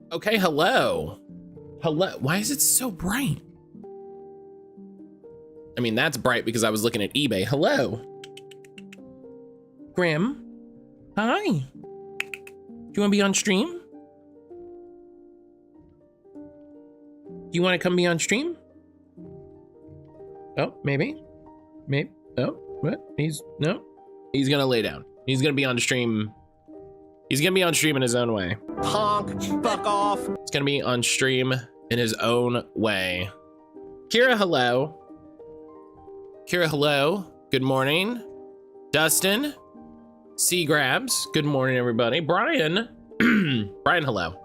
Okay, hello. Hello. Why is it so bright? I mean, that's bright because I was looking at eBay. Hello. Grim. Hi. Do you want to be on stream? Do you want to come be on stream? Oh, maybe. Maybe. Oh, what? No. He's gonna lay down. He's gonna be on stream. He's gonna be on stream in his own way. Honk, fuck off. It's gonna be on stream in his own way. Kira, hello. Kira, hello. Good morning. Dustin. C Grabs. Good morning, everybody. Brian. Brian, hello.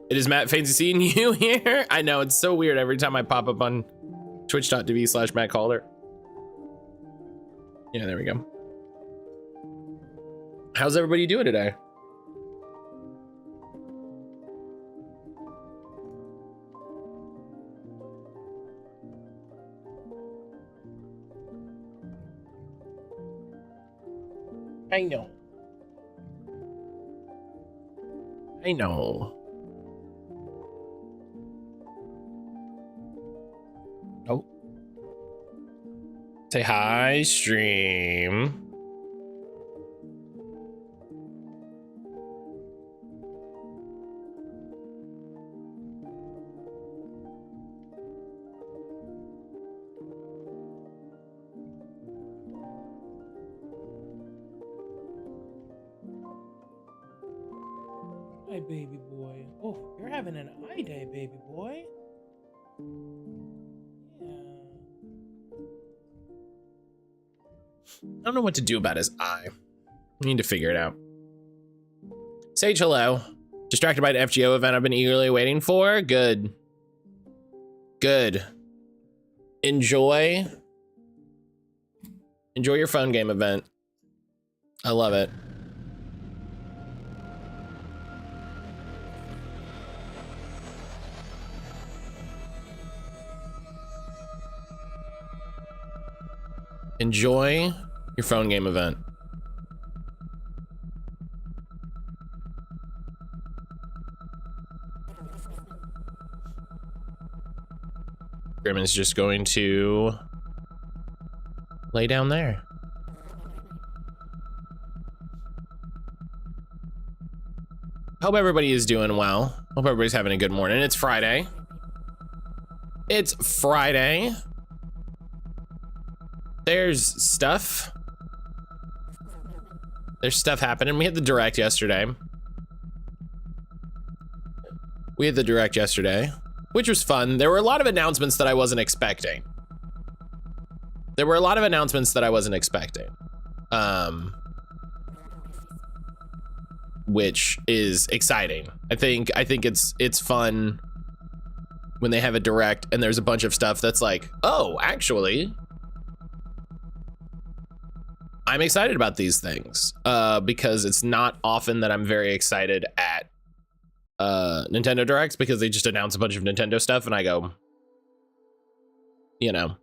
It is Matt. Fancy seeing you here. I know, it's so weird every time I pop up on twitch.tv/mattcaulder. Yeah, there we go. How's everybody doing today? I know. I know. Oh. Say hi, stream. Hi, baby boy. Oh, you're having an eye day, baby boy. Yeah. I don't know what to do about his eye. I need to figure it out. Sage, hello. Distracted by an FGO event I've been eagerly waiting for? Good. Good. Enjoy your phone game event. I love it. Enjoy your phone game event. Grim is just going to lay down there. Hope everybody is doing well. Hope everybody's having a good morning. It's Friday. It's Friday. There's stuff. There's stuff happening. We had the direct yesterday. Which was fun. There were a lot of announcements that I wasn't expecting. Which is exciting. I think it's fun when they have a direct and there's a bunch of stuff that's like, oh, actually, I'm excited about these things because it's not often that I'm very excited at Nintendo Directs because they just announce a bunch of Nintendo stuff and I go, you know.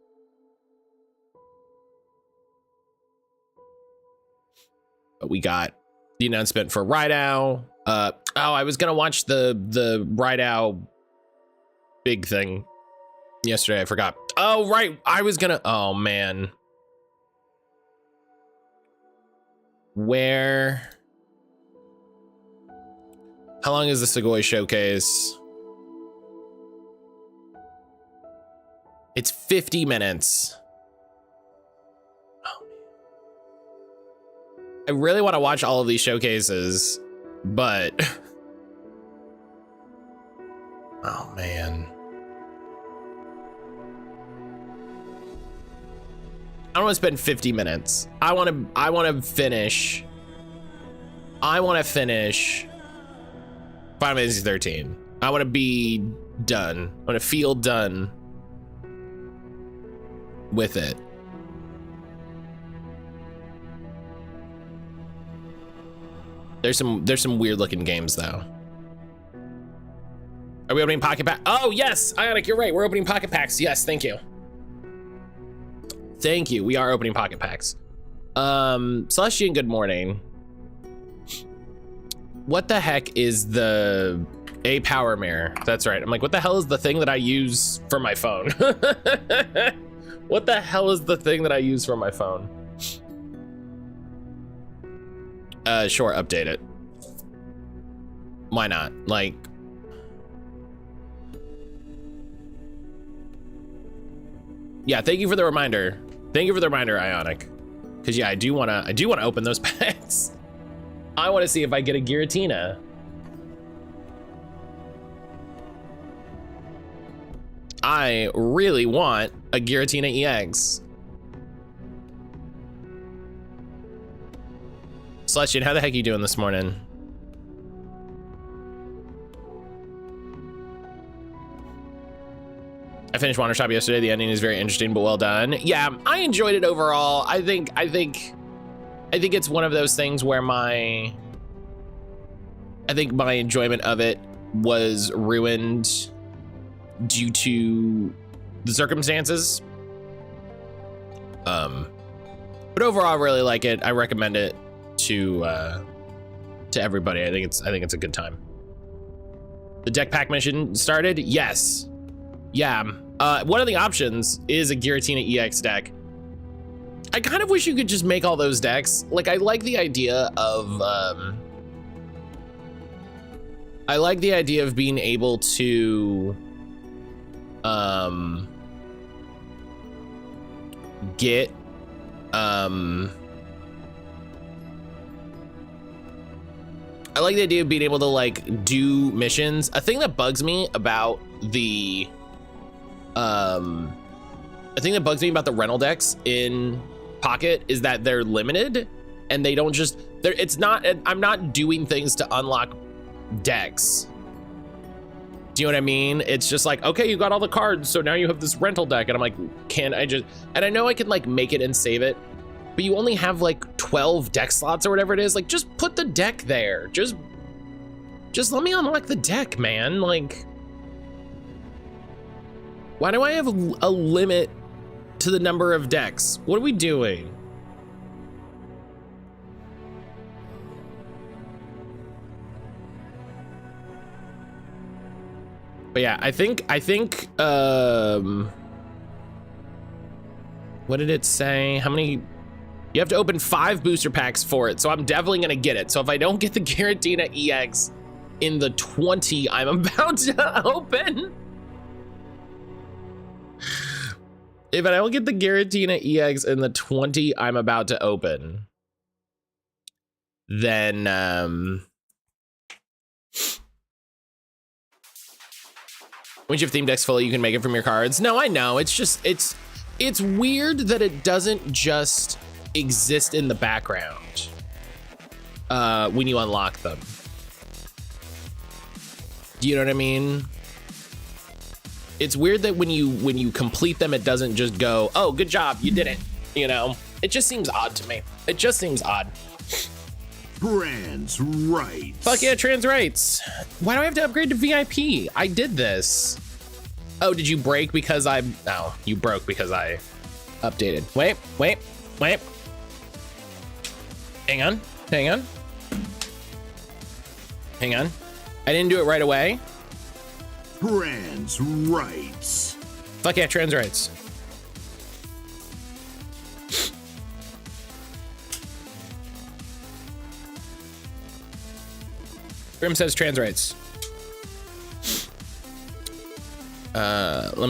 But we got the announcement for Rideow. I was gonna watch the Rideow big thing yesterday. I forgot. Oh, right. I was gonna, oh man. Where? How long is the Sugoi showcase? It's 50 minutes. Oh, man. I really want to watch all of these showcases, but oh man. I don't want to spend 50 minutes. I want to finish Final Fantasy 13. I want to be done. I want to feel done with it. There's some weird looking games though. Are we opening pocket pack? Oh, yes, Ionic, you're right. We're opening pocket packs. Yes, thank you. Thank you. We are opening pocket packs. Celestian, good morning. What the heck is the A power mirror? That's right. I'm like, what the hell is the thing that I use for my phone? What the hell is the thing that I use for my phone? Sure, update it. Why not? Like, yeah, thank you for the reminder. Thank you for the reminder, Ionic. Cause yeah, I do wanna open those packs. I wanna see if I get a Giratina. I really want a Giratina EX. Celestian, how the heck are you doing this morning? I finished Wonder Shop yesterday. The ending is very interesting, but well done. Yeah, I enjoyed it overall. I think it's one of those things where my enjoyment of it was ruined due to the circumstances. But overall, I really like it. I recommend it to everybody. I think it's a good time. The deck pack mission started? Yes. Yeah, one of the options is a Giratina EX deck. I kind of wish you could just make all those decks. Like, I like the idea of being able to get I like the idea of being able to like do missions. A thing that bugs me about the the rental decks in Pocket is that they're limited and they don't just, I'm not doing things to unlock decks. Do you know what I mean? It's just like, okay, you got all the cards, so now you have this rental deck. And I'm like, and I know I can like make it and save it, but you only have like 12 deck slots or whatever it is. Like, just put the deck there. Just let me unlock the deck, man. Like, why do I have a limit to the number of decks? What are we doing? But yeah, I think what did it say? How many? You have to open 5 booster packs for it, so I'm definitely gonna get it. So if I don't get the Giratina EX in the 20 I'm about to open, if I don't get the Giratina EX in the 20 I'm about to open, then once you have theme decks fully, you can make it from your cards. No, I know. It's just, it's weird that it doesn't just exist in the background when you unlock them. Do you know what I mean? It's weird that when you complete them, it doesn't just go, oh, good job, you did it. You know, it just seems odd to me. It just seems odd. Trans rights. Fuck yeah, trans rights. Why do I have to upgrade to VIP? I did this. Oh, did you break because no, you broke because I updated. Wait. Hang on. I didn't do it right away. Trans rights. Fuck yeah, trans rights. Grim says trans rights. Let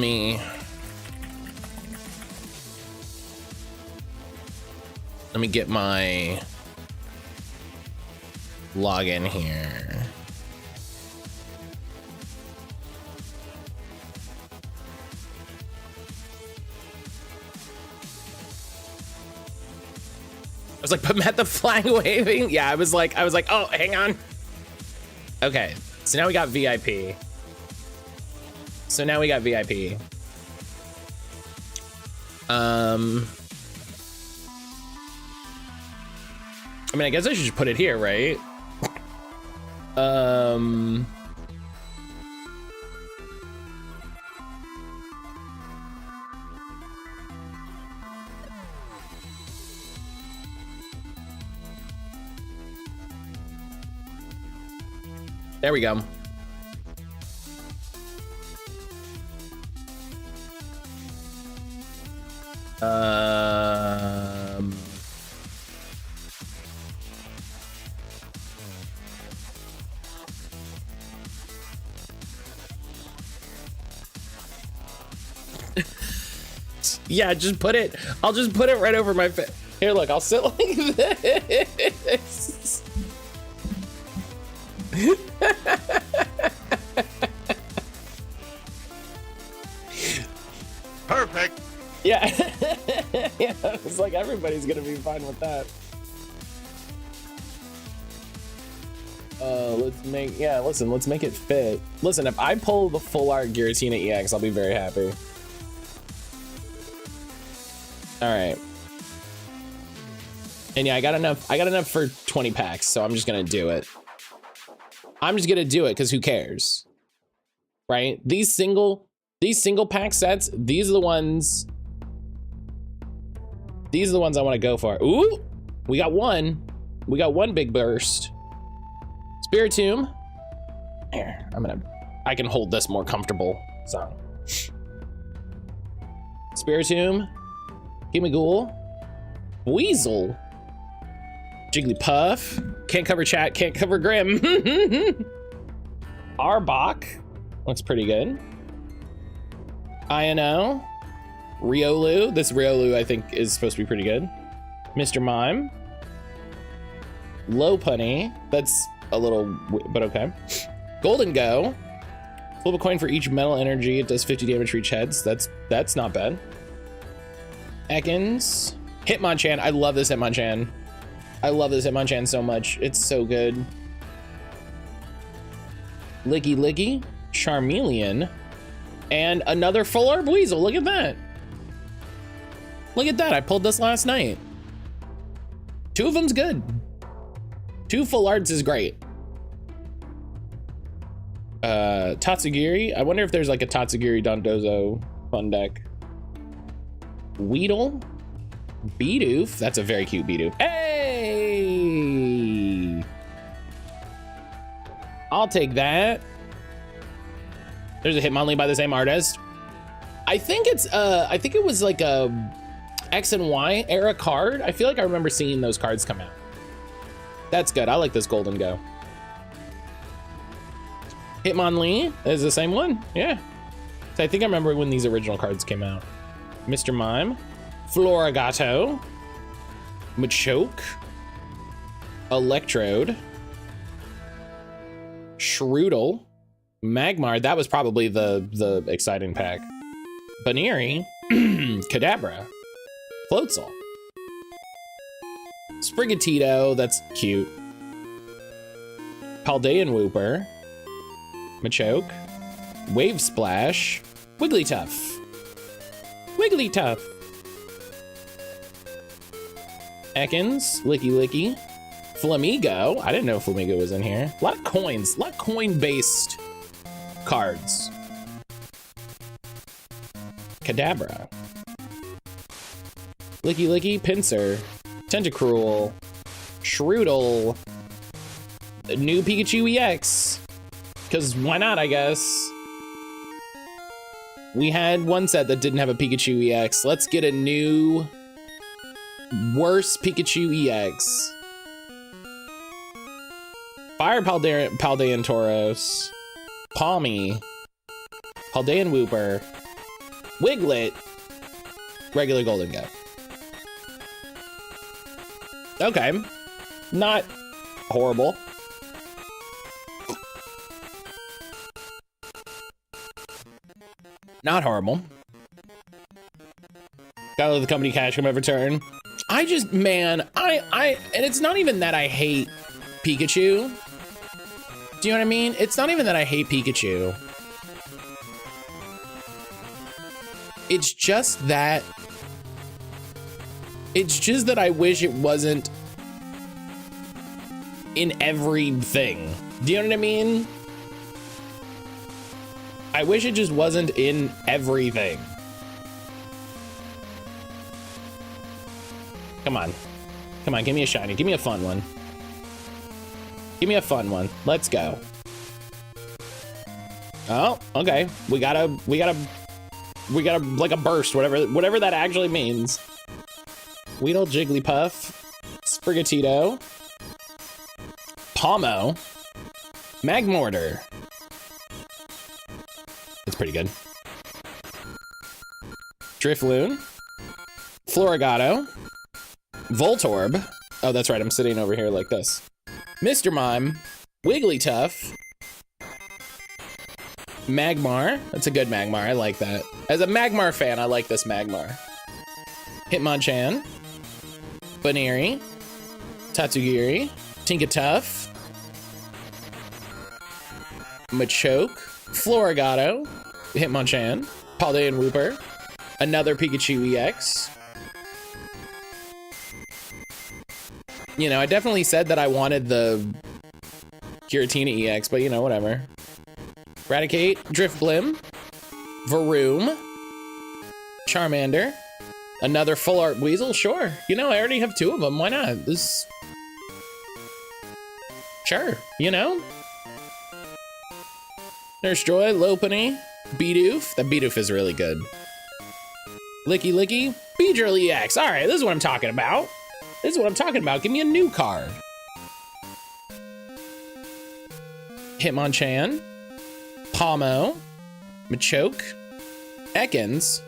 me get my login here. I was like, but Matt, the flag waving. Yeah, I was like, oh, hang on. Okay, so now we got VIP. I mean, I guess I should just put it here, right? There we go. Yeah, just put it. I'll just put it right over my face. Here, look, I'll sit like this. Perfect. Yeah. Yeah, it's like everybody's gonna be fine with that. Let's make, yeah, listen, let's make it fit. Listen, if I pull the full art Giratina EX, I'll be very happy. All right. And yeah, I got enough for 20 packs, so I'm just gonna do it. I'm just gonna do it because who cares? Right? These single pack sets, these are the ones I want to go for. Ooh, we got one. We got one big burst. Spiritomb. Here, I can hold this more comfortable. So. Spiritomb. Gimmighoul. Weasel. Jigglypuff. Can't cover chat, can't cover Grim. Arbok. Looks pretty good. Ino. Riolu. This Riolu, I think, is supposed to be pretty good. Mr. Mime. Lopunny. That's a little, but okay. Golden Go. Flip a coin for each metal energy. It does 50 damage for each heads. That's not bad. Ekans. Hitmonchan. I love this Hitmonchan. I love this Hitmonchan so much. It's so good. Licky Licky. Charmeleon. And another full art Weasel. Look at that. Look at that. I pulled this last night. Two of them's good. Two full arts is great. Tatsugiri. I wonder if there's like a Tatsugiri Dondozo fun deck. Weedle. Bidoof. That's a very cute Bidoof. Hey! I'll take that. There's a Hitmonlee by the same artist. I think it was like a X and Y era card. I feel like I remember seeing those cards come out. That's good. I like this Golden Go. Hitmonlee is the same one. Yeah. So I think I remember when these original cards came out. Mr. Mime. Florigato. Machoke. Electrode. Shroodle. Magmar. That was probably the exciting pack. Baneri. Kadabra. Floatzel. Sprigatito. That's cute. Paldean Wooper. Machoke. Wave Splash. Wigglytuff. Wigglytuff. Ekans. Licky Licky. Flamigo. I didn't know Flamigo was in here. A lot of coins. A lot of coin-based cards. Kadabra. Licky Licky. Pinsir. Tentacruel. Shroodle. New Pikachu EX. Because why not, I guess. We had one set that didn't have a Pikachu EX. Let's get a new, worse Pikachu EX. Fire Paldean Tauros. Palmy. Paldean Wooper. Wiglet. Regular Golden Go. Okay. Not horrible. Not horrible. Gotta let the company cash come every turn. I just, man, and it's not even that I hate Pikachu. Do you know what I mean? It's not even that I hate Pikachu. It's just that I wish it wasn't in everything. Do you know what I mean? I wish it just wasn't in everything. Come on. Come on, give me a shiny. Give me a fun one. Give me a fun one. Let's go. Oh, okay. We gotta like a burst, whatever that actually means. Weedle, Jigglypuff, Sprigatito, Pommo, Magmortar. That's pretty good. Drifloon, Florigato, Voltorb. Oh, that's right, I'm sitting over here like this. Mr. Mime, Wigglytuff, Magmar. That's a good Magmar, I like that. As a Magmar fan, I like this Magmar. Hitmonchan, Baneri, Tatsugiri, Tinkatuff, Machoke, Florigato, Hitmonchan, Paldean Wooper, another Pikachu EX. You know, I definitely said that I wanted the Giratina EX, but you know, whatever. Raticate, Drifblim, Varoom, Charmander, another full art Weasel, sure. You know, I already have 2 of them, why not? This... Sure, you know? Nurse Joy, Lopunny, Bidoof. That Bidoof is really good. Licky Licky, Beedrill EX. All right, this is what I'm talking about. This is what I'm talking about. Give me a new card. Hitmonchan, Pommo, Machoke, Ekans,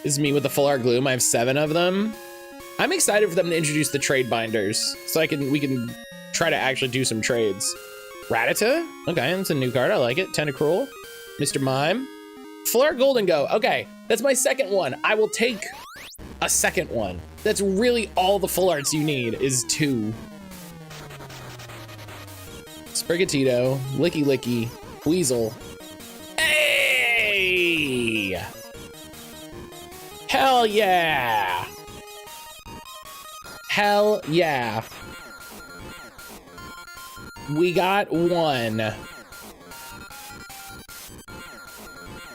This is me with the full art Gloom. I have 7 of them. I'm excited for them to introduce the trade binders so we can try to actually do some trades. Rattata? Okay, that's a new card. I like it. Tentacruel. Mr. Mime. Full art Golden Go. Okay, that's my second one. I will take a second one. That's really all the full arts you need is 2. Sprigatito, Licky Licky, Weasel. Hey! Hell yeah! Hell yeah. We got 1.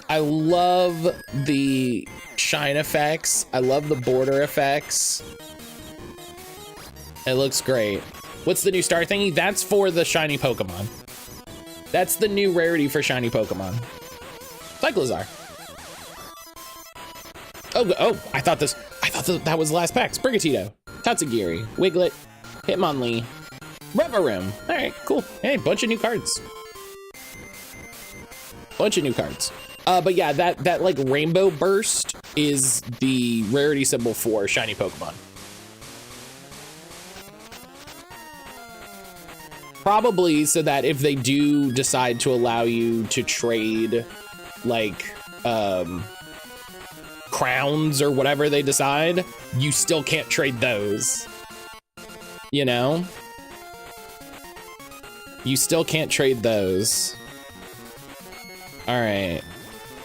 I love the shine effects. I love the border effects. It looks great. What's the new star thingy? That's for the shiny Pokemon. That's the new rarity for shiny Pokemon. Cyclizar. Oh, I thought that was the last pack. Sprigatito, Tatsugiri, Wiglet, Hitmonlee, Revaroom. All right, cool. Hey, bunch of new cards. Bunch of new cards. But yeah, that like rainbow burst is the rarity symbol for shiny Pokemon. Probably so that if they do decide to allow you to trade like crowns or whatever they decide, you still can't trade those. You know? You still can't trade those. All right.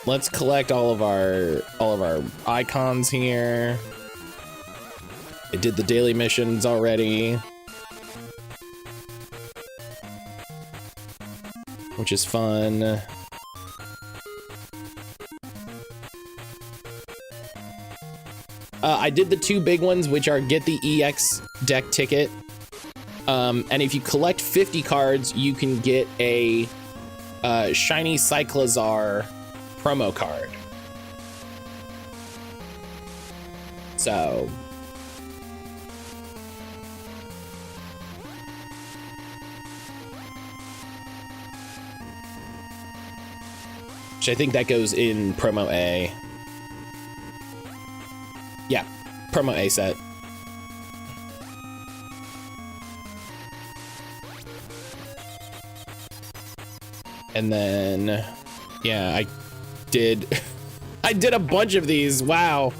Let's collect all of our icons here. I did the daily missions already, which is fun. I did the 2 big ones, which are get the EX deck ticket. And if you collect 50 cards, you can get a shiny Cyclizar promo card. So which I think that goes in promo A. Yeah, promo A set. And then, yeah, I did a bunch of these. Wow.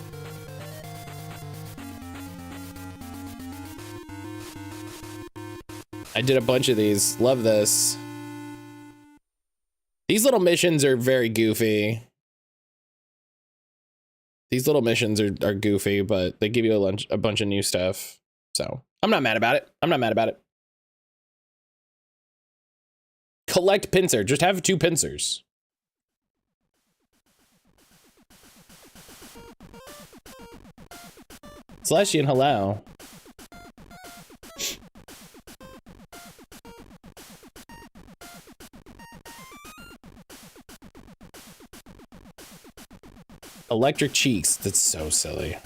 I did a bunch of these. Love this. These little missions are very goofy. These little missions are goofy, but they give you a bunch of new stuff. So I'm not mad about it. I'm not mad about it. collect pincer. Just have 2 pincers. Celestian, hello. Electric cheeks. That's so silly.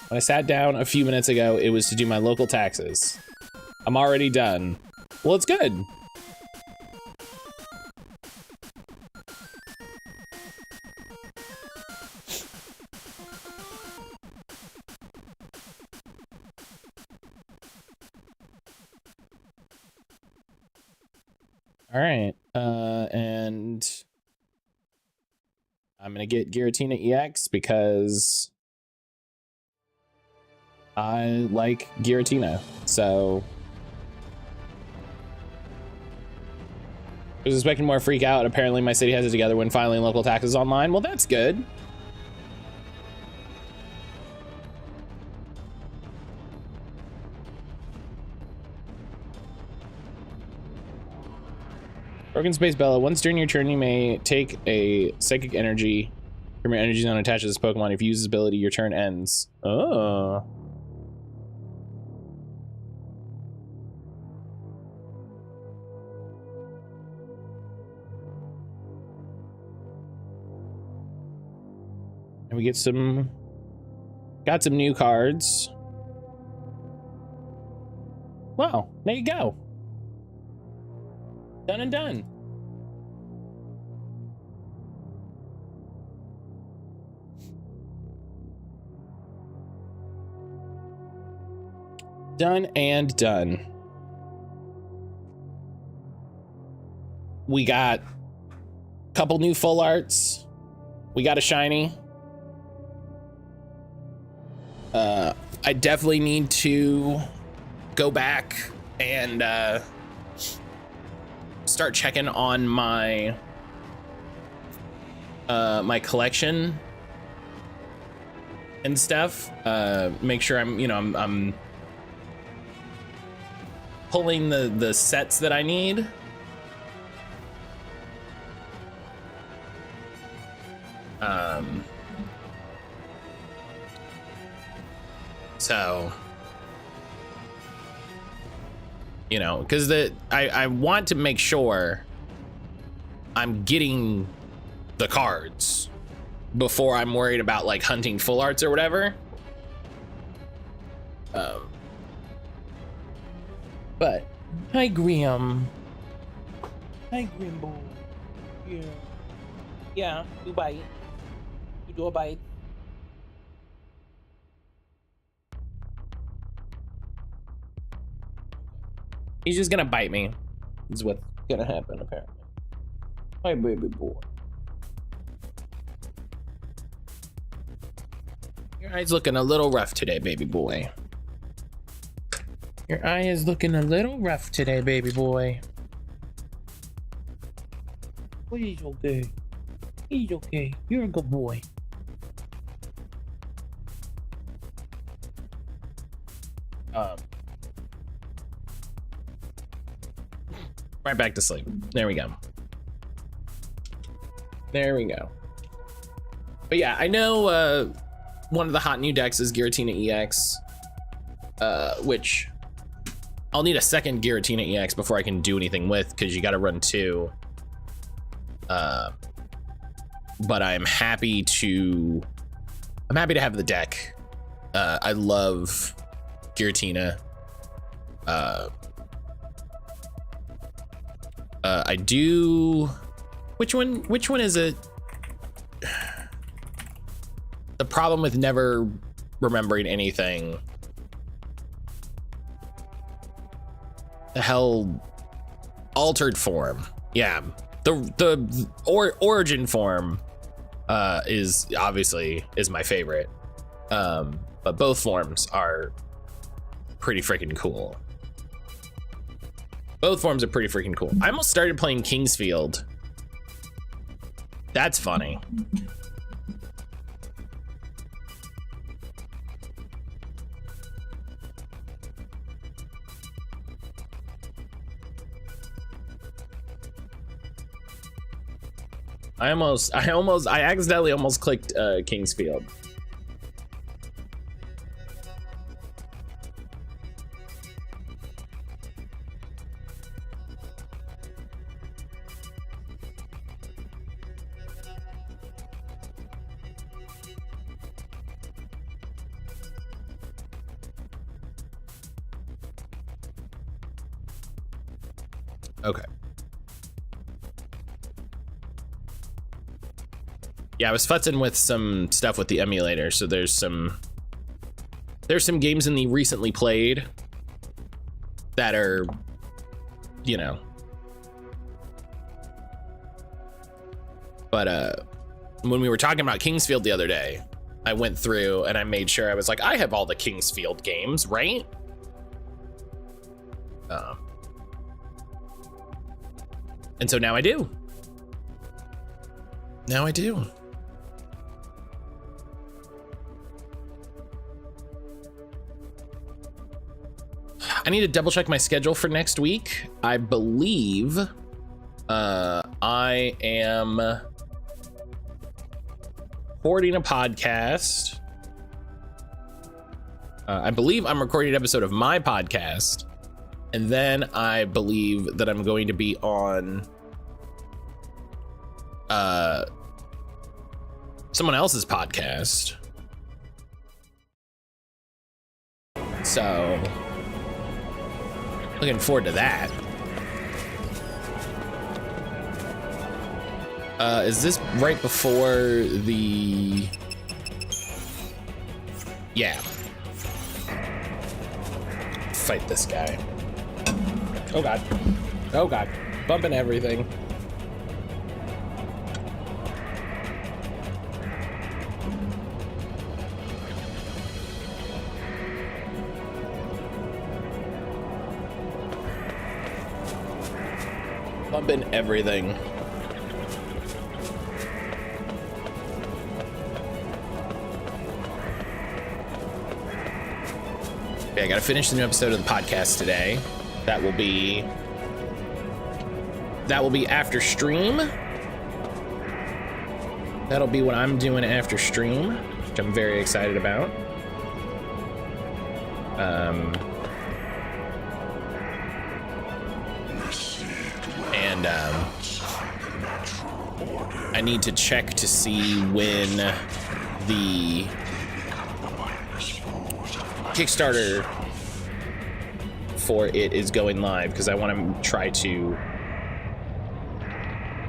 When I sat down a few minutes ago, it was to do my local taxes. I'm already done. Well, it's good. All right, and I'm gonna get Giratina EX because I like Giratina. So I was expecting more freak out. Apparently my city has it together when filing local taxes online. Well, that's good. Broken Space Bella, once during your turn, you may take a psychic energy from your energy zone attached to this Pokemon. If you use this ability, your turn ends. Oh. And we get got some new cards. Wow, there you go. Done and done. Done and done. We got a couple new full arts. We got a shiny. I definitely need to go back and start checking on my my collection and stuff. Make sure I'm pulling the sets that I need. So, you know, because I want to make sure I'm getting the cards before I'm worried about like hunting full arts or whatever. But Hi, Grim. Hi, Grimbo. Yeah. Yeah, you bite. You do a bite. he's just gonna bite me. Is what's gonna happen apparently. Hi, baby boy. Your eye's looking a little rough today, baby boy. Your eye is looking a little rough today, baby boy. But he's okay. He's okay. You're a good boy. Right back to sleep. There we go. There we go. But yeah, I know one of the hot new decks is Giratina EX, which I'll need a second Giratina EX before I can do anything with, because you got to run 2. But I'm happy to have the deck. I love Giratina. I do. Which one is it? The problem with never remembering anything. The hell, altered form. Yeah, the origin form is obviously my favorite. But both forms are pretty freaking cool. Both forms are pretty freaking cool. I almost started playing Kingsfield. That's funny. I accidentally almost clicked Kingsfield. Okay. Yeah, I was futzing with some stuff with the emulator, so there's some games in the recently played that are, you know. But when we were talking about Kingsfield the other day, I went through and I made sure I was like, I have all the Kingsfield games, right? And so now I do. Now I do. I need to double check my schedule for next week. I believe I am recording a podcast. I believe I'm recording an episode of my podcast. And then I believe that I'm going to be on someone else's podcast. So looking forward to that. Is this right before the... Yeah. Fight this guy. Oh god. Oh god. Bumping everything. Bumping everything. Okay, I gotta finish the new episode of the podcast today. That will be after stream. That'll be what I'm doing after stream, which I'm very excited about. And I need to check to see when the Kickstarter for it is going live, because I want to try to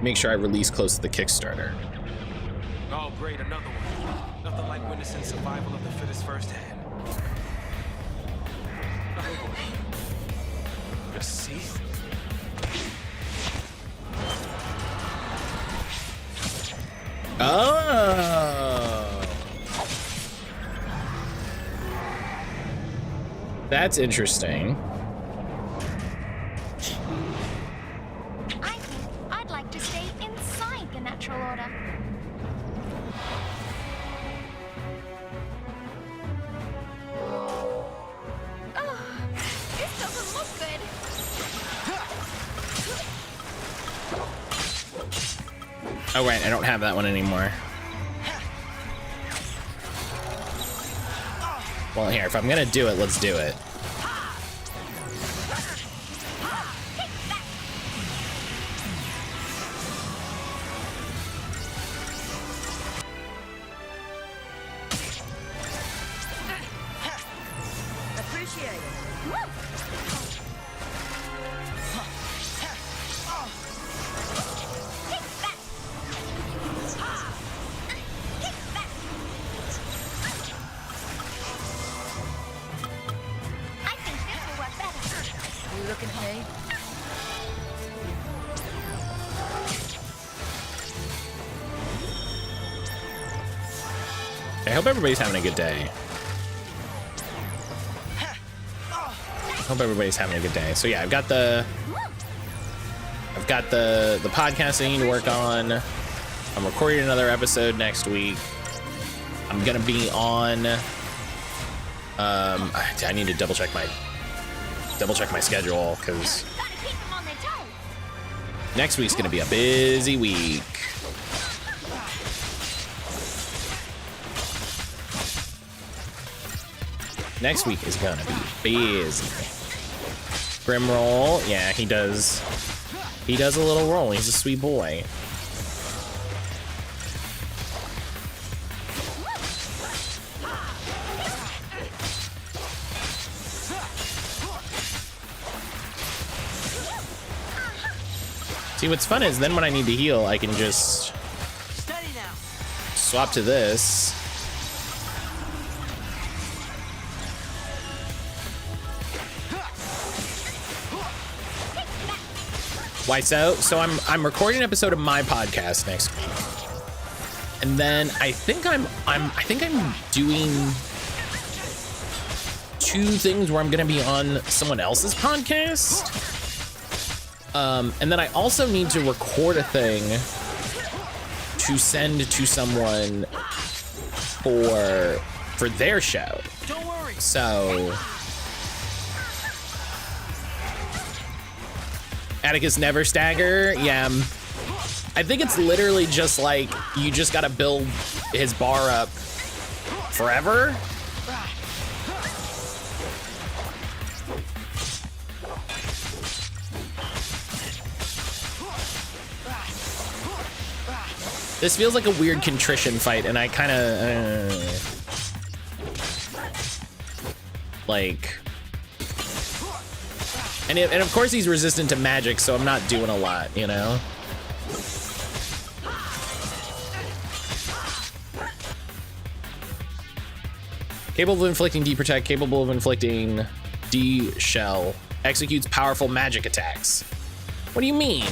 make sure I release close to the Kickstarter. Oh, great, another one. Nothing like witnessing survival of the fittest firsthand. Oh. See? Oh. That's interesting. I think I'd like to stay inside the natural order. Oh, this doesn't look good. Oh, right, I don't have that one anymore. Well, here, if I'm gonna do it, let's do it. I hope everybody's having a good day. Hope everybody's having a good day. So yeah, I've got the podcast I need to work on. I'm recording another episode next week. I'm gonna be on. I need to double check my schedule, because next week's gonna be a busy week. Next week is gonna be busy. Grimroll, yeah, he does a little roll. He's a sweet boy. See, what's fun is then when I need to heal, I can just swap to this. Why so? So I'm recording an episode of my podcast next week, and then I think I'm doing 2 things where I'm gonna be on someone else's podcast, and then I also need to record a thing to send to someone for their show. Don't worry. So. Atticus never stagger. Yeah. I think it's literally just like you just gotta build his bar up forever. This feels like a weird contrition fight, and I kind of like. And of course he's resistant to magic, so I'm not doing a lot, you know? Capable of inflicting D-Protect, capable of inflicting D-Shell. Executes powerful magic attacks. What do you mean?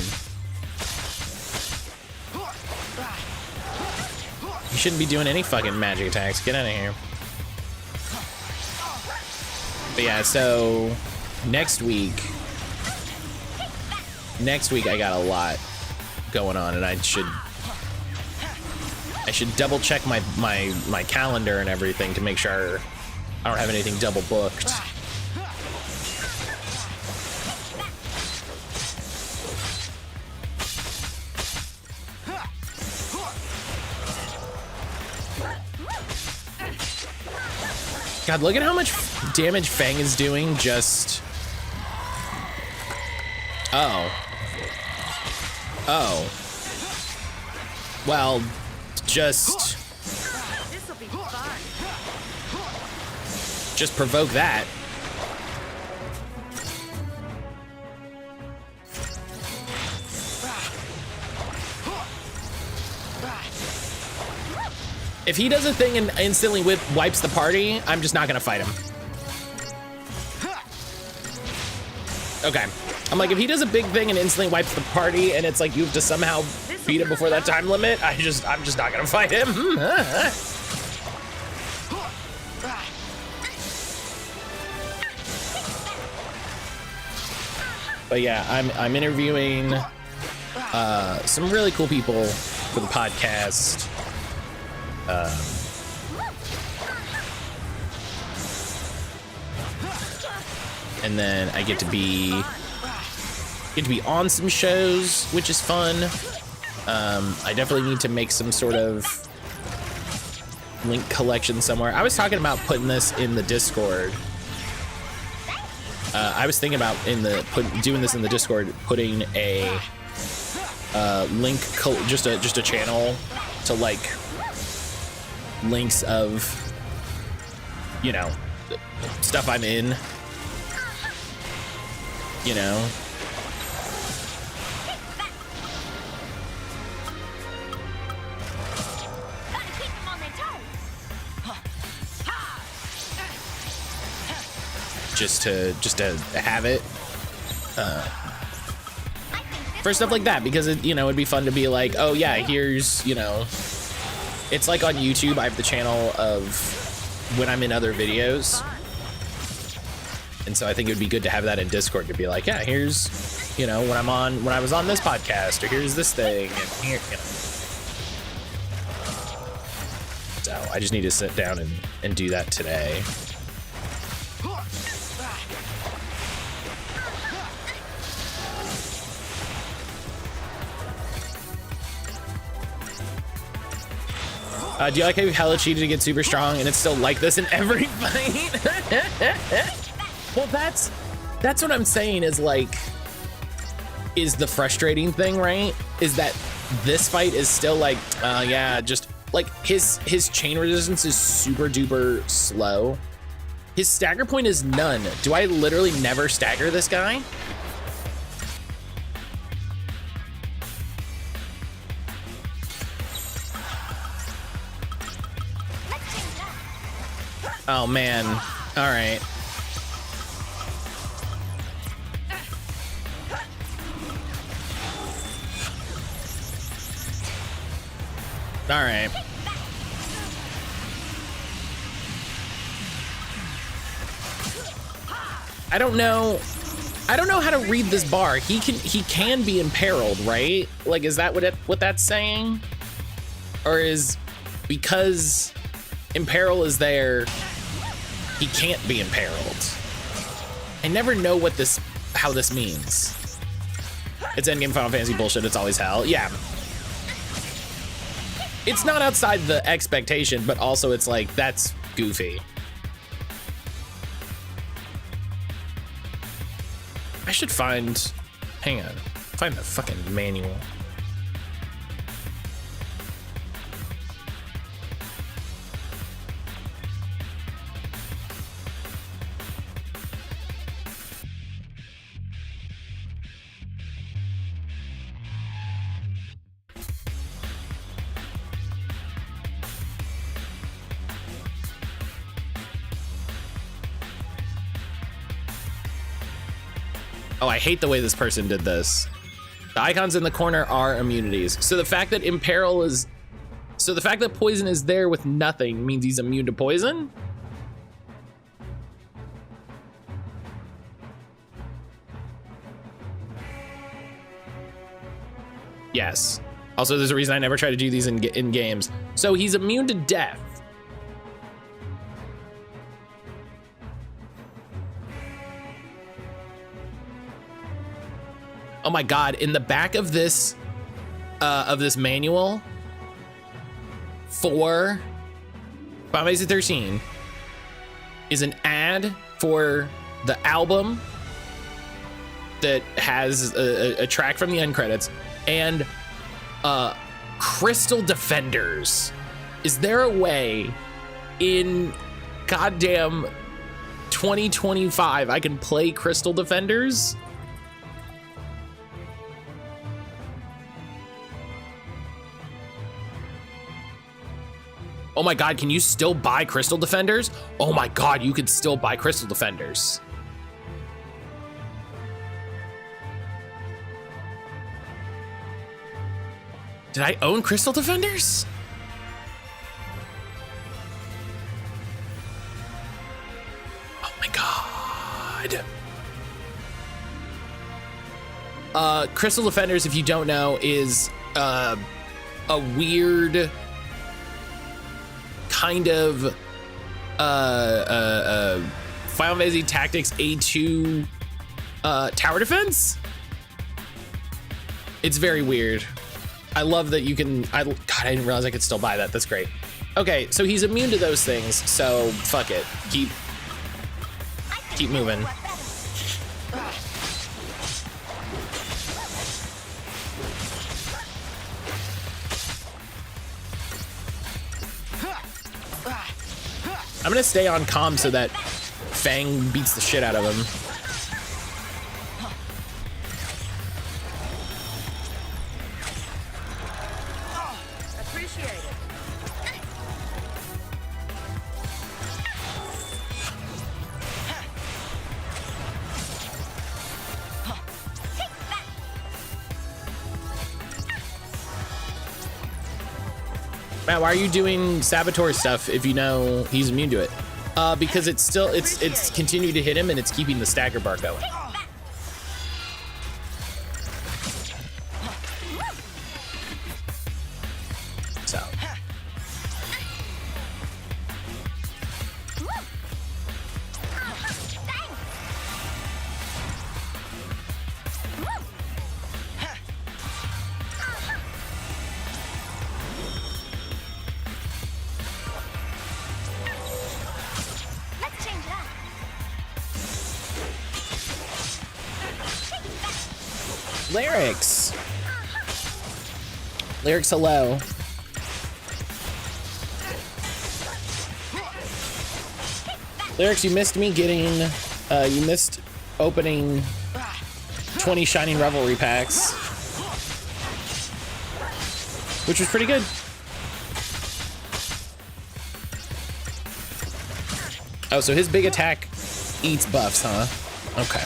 You shouldn't be doing any fucking magic attacks. Get out of here. But yeah, so... Next week I got a lot going on, and I should double check my calendar and everything to make sure I don't have anything double booked. God, look at how much damage Fang is doing just... Oh. Well, just provoke that. If he does a thing and instantly wipes the party, I'm just not gonna fight him. Okay. I'm like, if he does a big thing and instantly wipes the party, and it's like you have to somehow beat him before that time limit, I'm just not gonna fight him. But yeah, I'm interviewing some really cool people for the podcast. And then I get to be on some shows, which is fun. I definitely need to make some sort of link collection somewhere. I was talking about putting this in the Discord. I was thinking about doing this in the Discord, putting a link, just a channel to like links of, you know, stuff I'm in, you know. Just to have it for stuff like that, because it, you know, it'd be fun to be like, oh yeah, here's, you know, it's like on YouTube I have the channel of when I'm in other videos, and so I think it would be good to have that in Discord to be like, yeah, here's, you know, when I was on this podcast, or here's this thing, and here, you know. So I just need to sit down and do that today. Do you like how you hella cheated to get super strong and it's still like this in every fight? Well, that's what I'm saying is like, is the frustrating thing, right? Is that this fight is still like, yeah, just like his chain resistance is super duper slow. His stagger point is none. Do I literally never stagger this guy? Oh man, all right. All right. I don't know how to read this bar. He can be imperiled, right? Like, is that what that's saying? Or is because imperil is there, he can't be imperiled? I never know how this means. It's endgame Final Fantasy bullshit. It's always hell. Yeah. It's not outside the expectation, but also it's like, that's goofy. I should find the fucking manual. Oh, I hate the way this person did this. The icons in the corner are immunities. So the fact that poison is there with nothing means he's immune to poison? Yes. Also, there's a reason I never try to do these in games. So he's immune to death. Oh my God, in the back of this manual for Final Fantasy 13 is an ad for the album that has a track from the end credits and Crystal Defenders. Is there a way in goddamn 2025 I can play Crystal Defenders? Oh my God, can you still buy Crystal Defenders? Oh my God, you can still buy Crystal Defenders. Did I own Crystal Defenders? Oh my God. Crystal Defenders, if you don't know, is a weird kind of Final Fantasy Tactics A2 tower defense. It's very weird. I love that you can. God, I didn't realize I could still buy that. That's great. Okay, so he's immune to those things. So fuck it. Keep moving. I'm gonna stay on calm so that Fang beats the shit out of him. Appreciate it. Matt, why are you doing Saboteur stuff if you know he's immune to it? Because it's continuing to hit him and it's keeping the stagger bar going. So. Lyrics. Lyrics, hello. Lyrics, you missed me getting, you missed opening 20 Shining Revelry packs, which was pretty good. Oh, so his big attack eats buffs, huh? Okay.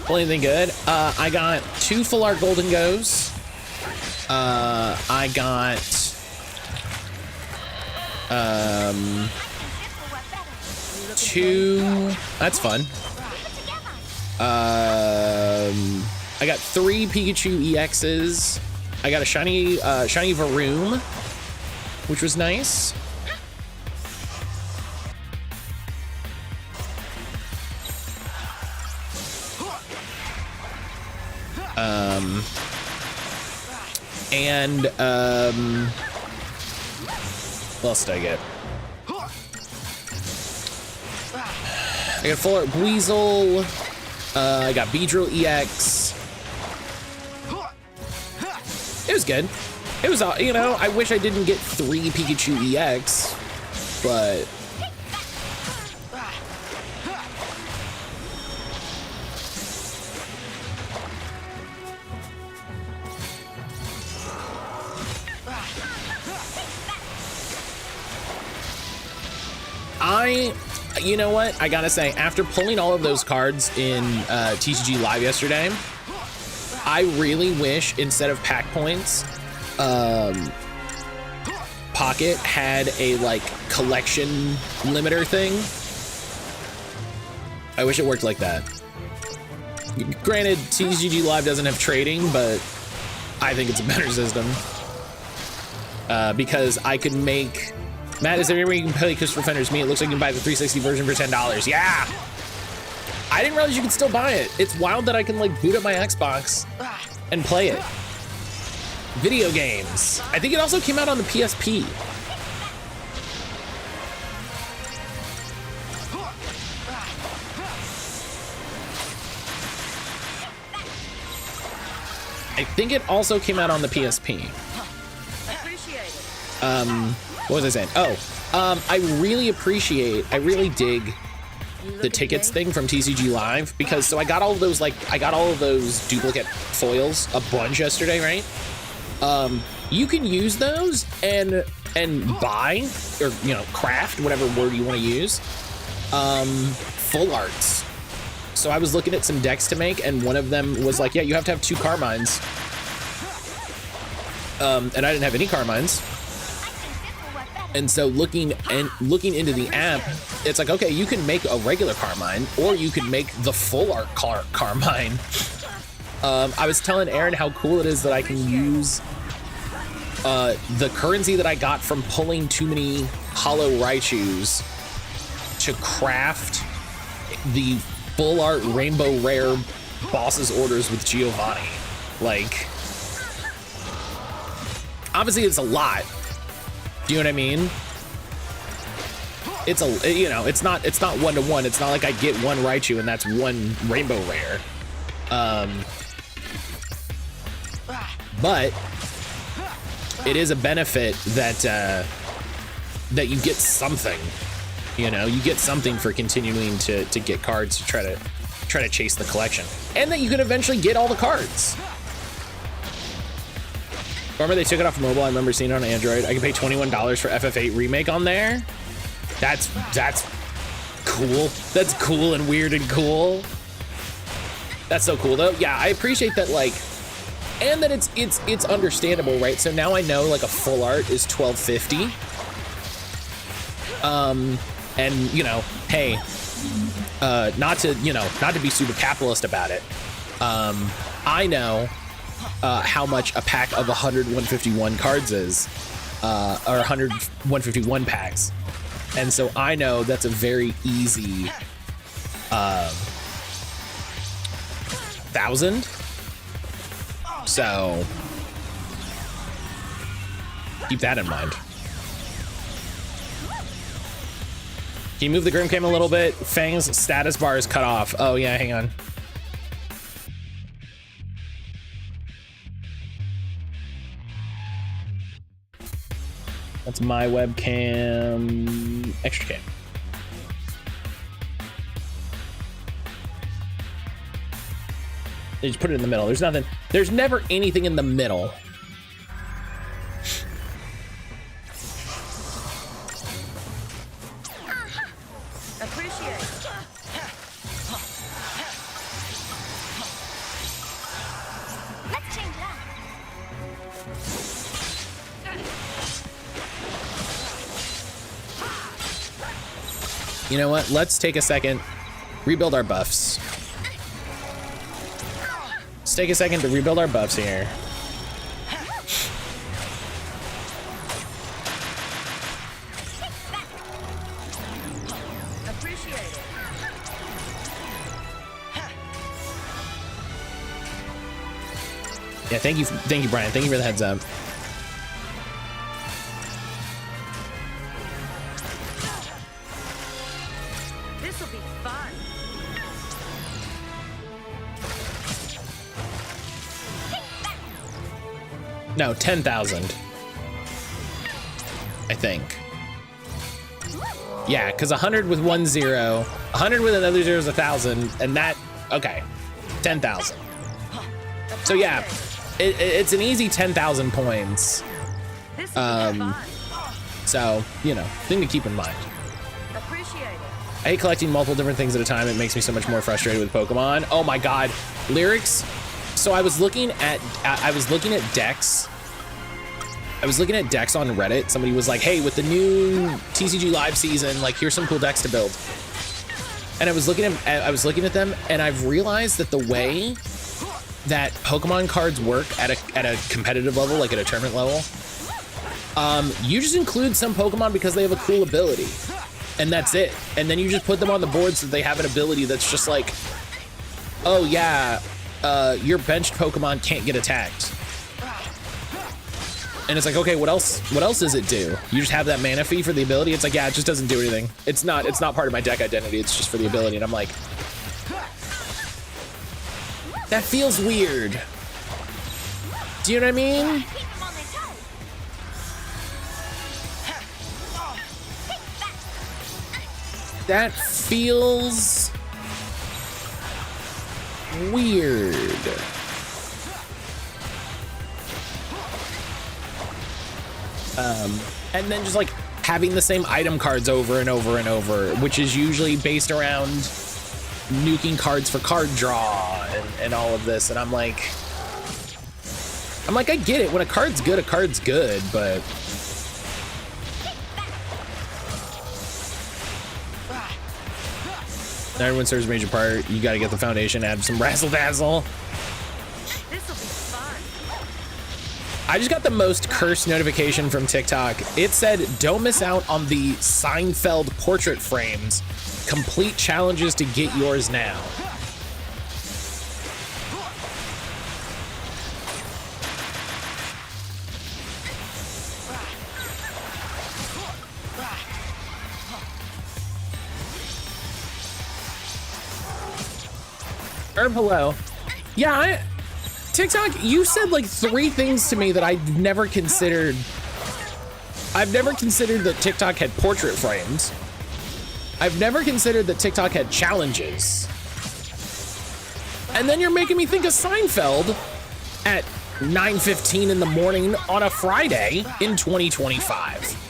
Pull anything good? I got 2 full art golden goes. I got 2. That's fun. I got 3 Pikachu EXs. I got a shiny Varoom, which was nice. What else did I get? I got full art Weasel. I got Beedrill EX. It was good. It was, you know, I wish I didn't get 3 Pikachu EX, but you know what? I gotta say, after pulling all of those cards in TCG Live yesterday, I really wish instead of pack points, Pocket had a like collection limiter thing. I wish it worked like that. Granted, TCG Live doesn't have trading, but I think it's a better system. Because I could make... Matt, is there any way you can play Christopher Fender's Me? It looks like you can buy the 360 version for $10. Yeah! I didn't realize you could still buy it. It's wild that I can like boot up my Xbox and play it. Video games. I think it also came out on the PSP. I think it also came out on the PSP. What was I saying? Oh, I really dig the tickets thing from TCG Live, because so I got all of those duplicate foils, a bunch yesterday, right? You can use those and buy, or you know, craft, whatever word you want to use, full arts. So I was looking at some decks to make, and one of them was like, yeah, you have to have 2 Carmines. And I didn't have any Carmines. And so looking into the app, it's like, okay, you can make a regular Carmine, or you can make the full art Carmine. I was telling Aaron how cool it is that I can use the currency that I got from pulling too many Hollow Raichus to craft the full art Rainbow Rare Boss's Orders with Giovanni. Like, obviously it's a lot. Do you know what I mean? It's a, you know, it's not 1-to-1. It's not like I get 1 Raichu and that's 1 Rainbow Rare. But it is a benefit that that you get something. You know, you get something for continuing to get cards to try to chase the collection, and that you can eventually get all the cards. Remember they took it off mobile? I remember seeing it on Android. I can pay $21 for FF8 Remake on there. That's cool. That's cool and weird and cool. That's so cool though. Yeah, I appreciate that, like, and that it's understandable, right? So now I know like a full art is $12.50. And you know, hey, not to be super capitalist about it. I know how much a pack of 151 cards is, or 151 packs. And so I know that's a very easy 1,000. So keep that in mind. Can you move the Grim Cam a little bit? Fang's status bar is cut off. Oh yeah, hang on. That's my webcam. Extra cam. They just put it in the middle. There's nothing. There's never anything in the middle. Appreciate it. Let's change that. You know what? Let's take a second. Rebuild our buffs. Let's take a second to rebuild our buffs here. Appreciate it. Yeah, thank you, Brian. Thank you for the heads up. This'll be fun. No, 10,000. I think. Yeah, because 100 with 1 0, 100 with another 0 is 1,000, and that, okay, 10,000. So yeah, it's an easy 10,000 points. This'll be fun. So, you know, thing to keep in mind. Appreciate it. I hate collecting multiple different things at a time. It makes me so much more frustrated with Pokemon. Oh my God, lyrics. So I was looking at decks. I was looking at decks on Reddit. Somebody was like, hey, with the new TCG live season, like here's some cool decks to build. And I was looking at them, and I've realized that the way that Pokemon cards work at a competitive level, like at a tournament level, you just include some Pokemon because they have a cool ability, and that's it. And then you just put them on the board so they have an ability that's just like, oh yeah, your benched Pokemon can't get attacked. And it's like, okay, what else does it do? You just have that mana fee for the ability? It's like, yeah, it just doesn't do anything. It's not part of my deck identity, it's just for the ability. And I'm like, that feels weird. Do you know what I mean? Keep them on their toes. That feels weird. And then just like having the same item cards over and over and over, which is usually based around nuking cards for card draw and all of this. And I'm like, I get it. When a card's good, but everyone serves a major part. You got to get the foundation, add some razzle dazzle. This'll be fun. I just got the most cursed notification from TikTok. It said, don't miss out on the Seinfeld portrait frames. Complete challenges to get yours now. Herb, hello. Yeah, TikTok, you said like 3 things to me that I've never considered. I've never considered that TikTok had portrait frames. I've never considered that TikTok had challenges. And then you're making me think of Seinfeld at 9:15 in the morning on a Friday in 2025.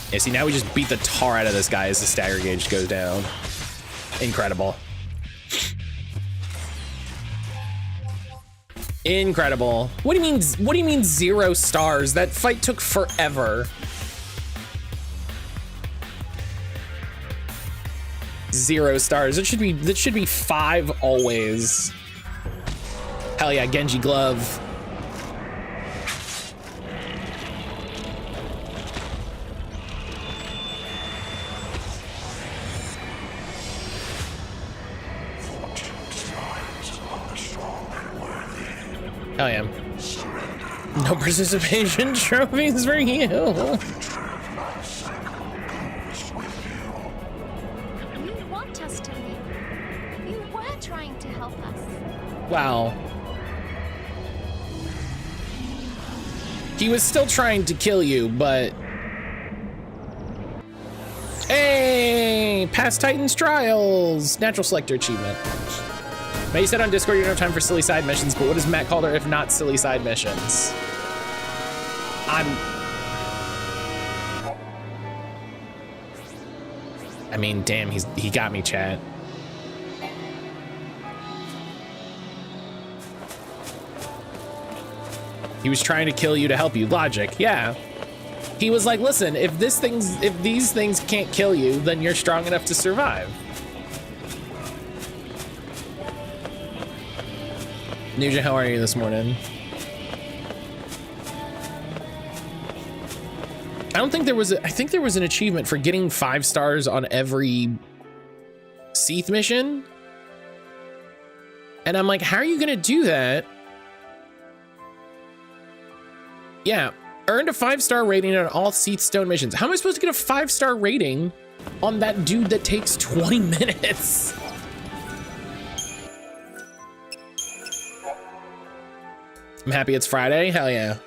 Yeah, see, now we just beat the tar out of this guy as the stagger gauge goes down. Incredible. Incredible. What do you mean 0 stars? That fight took forever. 0 stars. That should be 5 always. Hell yeah, Genji glove. Hell yeah. No participation trophies for you. You want us to live. You were trying to help us. Wow. He was still trying to kill you, but... Hey! Past Titans Trials! Natural Selector Achievement. Now, you said on Discord you don't have time for silly side missions, but what is mattcaulder if not silly side missions? I mean, damn, he got me, chat. He was trying to kill you to help you. Logic, yeah. He was like, listen, if these things can't kill you, then you're strong enough to survive. Nuja, how are you this morning? I don't think there was I think there was an achievement for getting 5 stars on every XIII mission. And I'm like, how are you gonna do that? Yeah, earned a 5-star rating on all XIII stone missions. How am I supposed to get a 5-star rating on that dude that takes 20 minutes? I'm happy it's Friday. Hell yeah.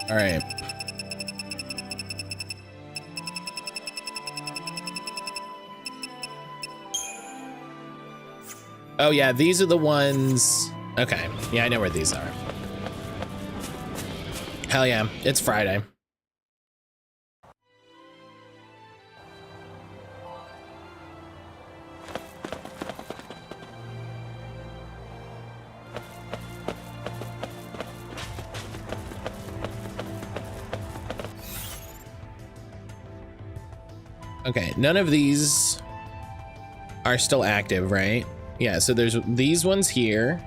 All right. Oh yeah, these are the ones. Okay, yeah, I know where these are. Hell yeah, it's Friday. Okay, none of these are still active, right? Yeah, so there's these ones here.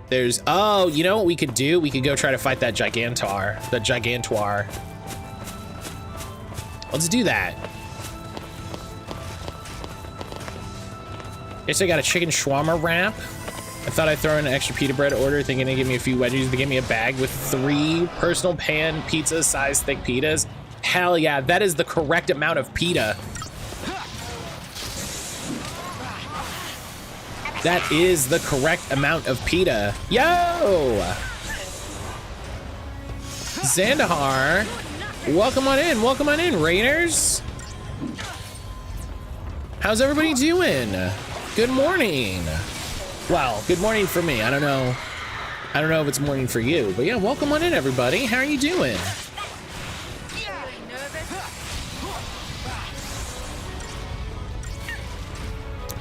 There's, oh, you know what we could do? We could go try to fight that Gigantor. Let's do that. Guess I got a chicken shawarma wrap. I thought I'd throw in an extra pita bread order, thinking they'd give me a few wedgies. They gave me a bag with 3 personal pan pizza size thick pitas. Hell yeah, that is the correct amount of pita. That is the correct amount of pita. Yo! Zandahar, welcome on in, Raiders. How's everybody doing? Good morning. Well, good morning for me. I don't know if it's morning for you, but yeah, welcome on in, everybody. How are you doing?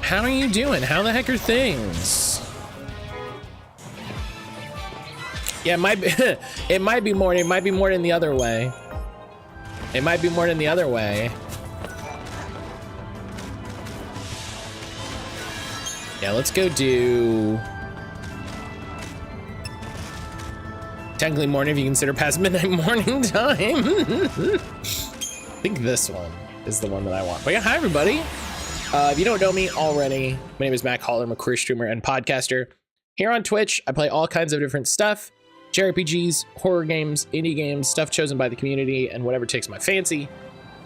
How are you doing? How the heck are things? Yeah, it might be morning. It might be morning the other way. It might be morning the other way. Yeah, let's go do... Technically morning if you consider past midnight morning time. I think this one is the one that I want. But yeah, hi everybody. If you don't know me already, my name is mattcaulder. I'm a career streamer and podcaster. Here on Twitch, I play all kinds of different stuff. JRPGs, horror games, indie games, stuff chosen by the community, and whatever takes my fancy.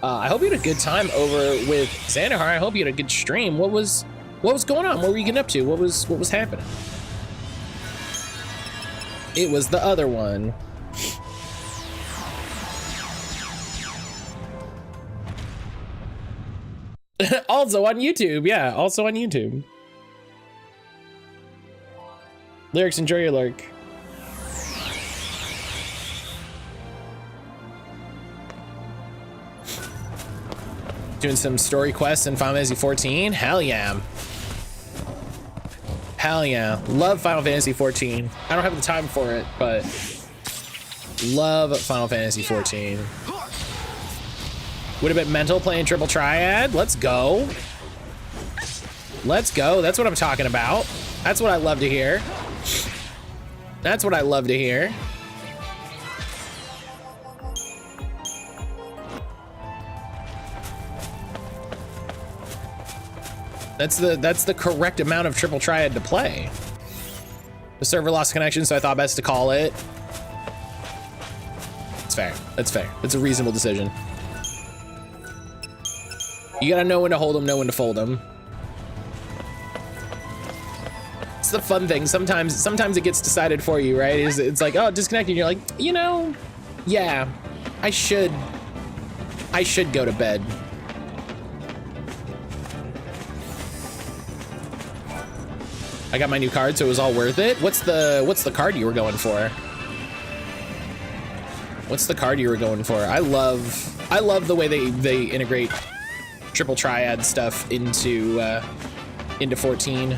I hope you had a good time over with Xandahar. I hope you had a good stream. What was going on? What were you getting up to? What was happening? It was the other one. Also on YouTube, yeah, also on YouTube. Lyrics, enjoy your lurk. Doing some story quests in Final Fantasy 14. Hell yeah. Hell yeah. Love Final Fantasy 14. I don't have the time for it, but love Final Fantasy 14. Would have been mental playing Triple Triad. Let's go. Let's go. That's what I'm talking about. That's what I love to hear. That's what I love to hear. That's the correct amount of triple triad to play. The server lost connection, so I thought best to call it. It's fair. That's fair. It's a reasonable decision. You gotta know when to hold them, know when to fold them. It's the fun thing. Sometimes it gets decided for you, right? It's like, oh, disconnected. You're like, you know, yeah, I should go to bed. I got my new card, so it was all worth it. What's the card you were going for? What's the card you were going for? I love the way they integrate triple triad stuff into 14.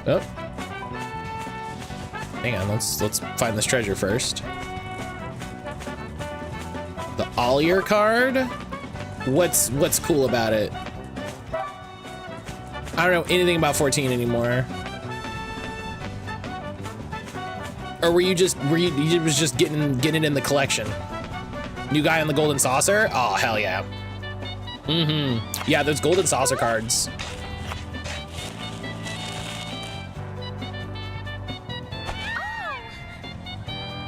Oh. Hang on, let's find this treasure first. The Ollier card? What's cool about it? I don't know anything about 14 anymore. Or were you just getting it in the collection? New guy on the golden saucer? Oh hell yeah. Mm-hmm. Yeah, those golden saucer cards.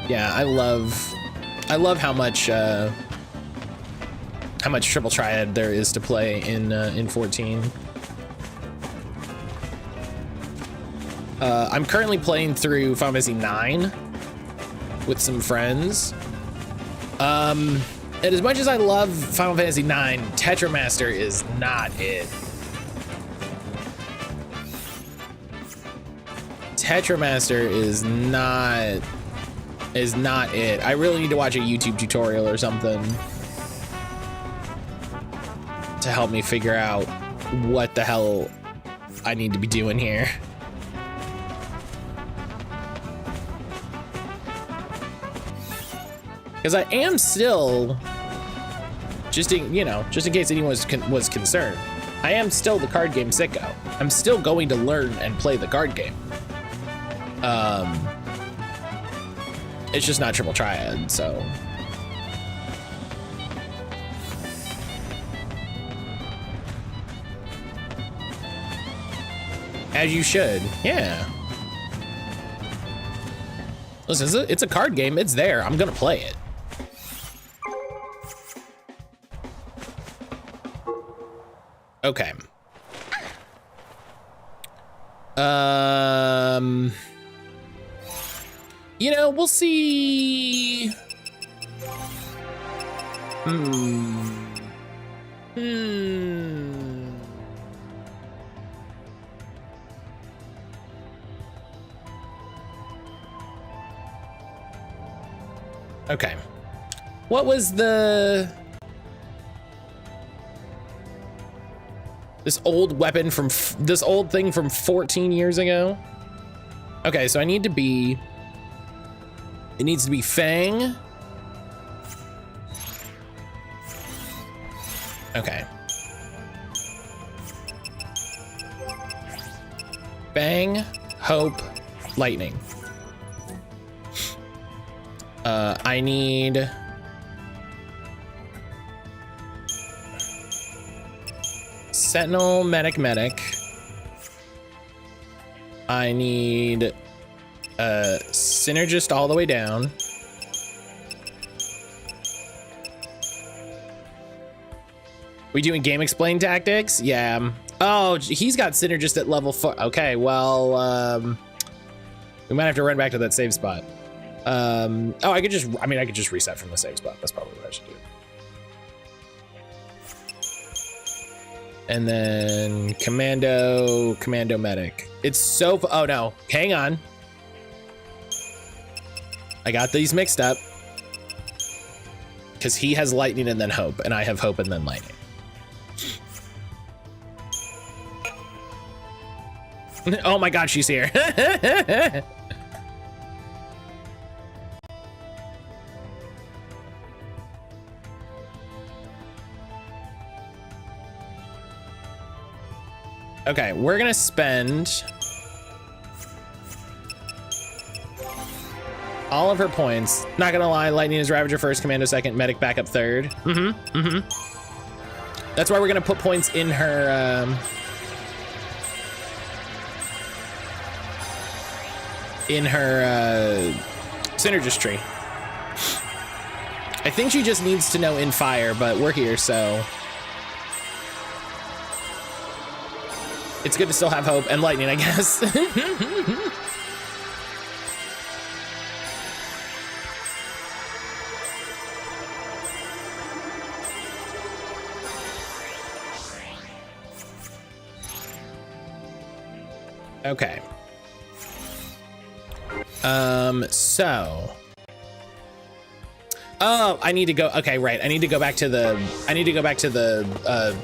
Yeah, I love how much triple triad there is to play in 14. I'm currently playing through Final Fantasy IX with some friends. And as much as I love Final Fantasy IX, Tetramaster is not it. Tetramaster is not it. I really need to watch a YouTube tutorial or something to help me figure out what the hell I need to be doing here. Because I am still, just in case anyone was concerned, I am still the card game sicko. I'm still going to learn and play the card game. It's just not triple triad, so. As you should, yeah. Listen, it's a card game, it's there, I'm gonna play it. Okay. You know, we'll see. Okay. What was this old weapon from this old thing from 14 years ago? Okay, so it needs to be Fang. Okay. Fang, Hope, Lightning. I need Sentinel, Medic. I need Synergist all the way down. We doing game explain tactics? Yeah. Oh, he's got Synergist at level 4. Okay, well, we might have to run back to that save spot. Oh, I could just reset from the save spot. That's probably what I should do. And then Commando Medic. It's so, oh no, hang on. I got these mixed up. Because he has Lightning and then Hope, and I have Hope and then Lightning. Oh my God, she's here. Okay, we're gonna spend all of her points. Not gonna lie, Lightning is Ravager first, Commando second, Medic backup third. That's why we're gonna put points in her synergist tree. I think she just needs to know in fire, but we're here, so it's good to still have hope and lightning, I guess. Okay. So. Oh, I need to go. Okay, right. I need to go back to the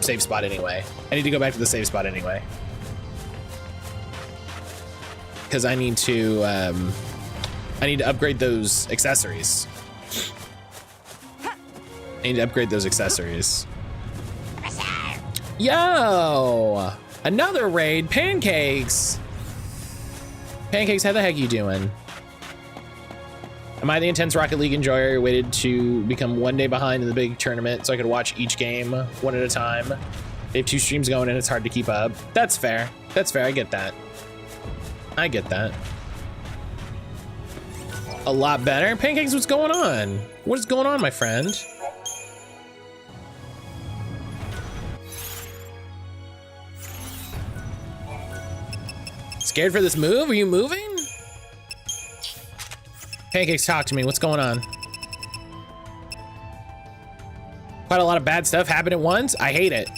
save spot anyway. Because I need to upgrade those accessories. Yo! Another raid, Pancakes! Pancakes, how the heck you doing? Am I the intense Rocket League enjoyer who waited to become 1 day behind in the big tournament so I could watch each game one at a time? They have 2 streams going and it's hard to keep up. That's fair. I get that. A lot better. Pancakes, what's going on? What is going on, my friend? Scared for this move? Are you moving? Pancakes, talk to me. What's going on? Quite a lot of bad stuff happened at once. I hate it.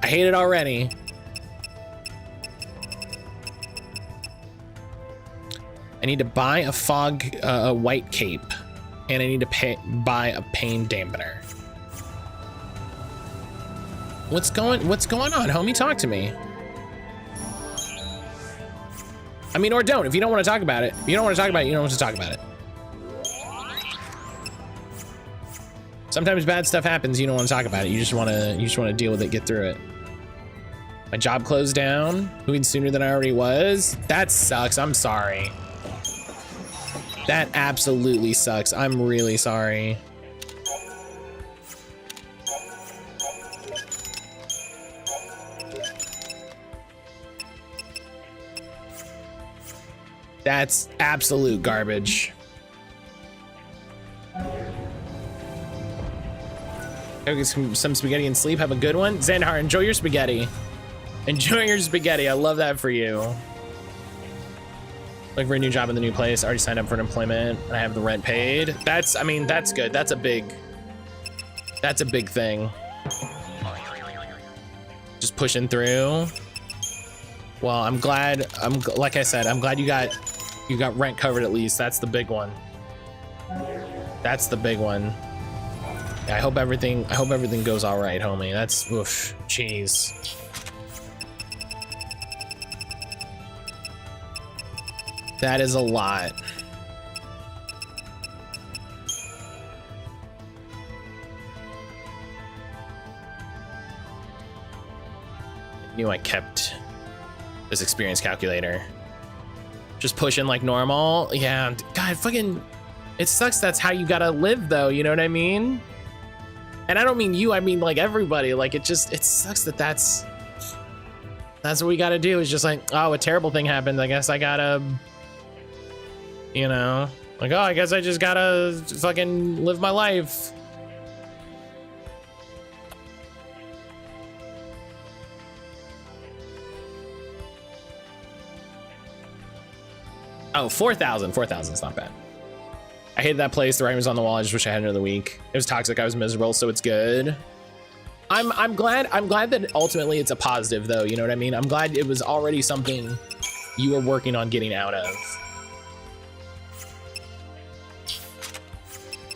I hate it already. I need to buy a fog, a white cape, and I need to buy a pain dampener. What's going on, homie? Talk to me. I mean, or don't. If you don't want to talk about it, you don't want to talk about it. Sometimes bad stuff happens. You don't want to talk about it. You just want to deal with it, get through it. My job closed down. Moving sooner than I already was. That sucks. I'm sorry. That absolutely sucks. I'm really sorry. That's absolute garbage. Go get some spaghetti and sleep. Have a good one. Xandar, enjoy your spaghetti. Enjoy your spaghetti. I love that for you. Looking for a new job in the new place. Already signed up for an employment and I have the rent paid. I mean, that's good. That's a big thing. Just pushing through. Well, I'm glad, like I said, I'm glad you got rent covered at least. That's the big one. That's the big one. Yeah, I hope everything goes all right, homie. That's, oof, jeez. That is a lot. I knew I kept this experience calculator. Just pushing like normal. Yeah, God, fucking, it sucks that's how you gotta live though, you know what I mean? And I don't mean you, I mean like everybody. Like it sucks that's what we gotta do, is just like, oh, a terrible thing happened. I guess I gotta, you know, like, oh, I guess I just gotta fucking live my life. Oh, 4,000. 4,000 is not bad. I hated that place. The writing was on the wall. I just wish I had another week. It was toxic. I was miserable, so it's good. I'm glad that ultimately it's a positive though. You know what I mean? I'm glad it was already something you were working on getting out of.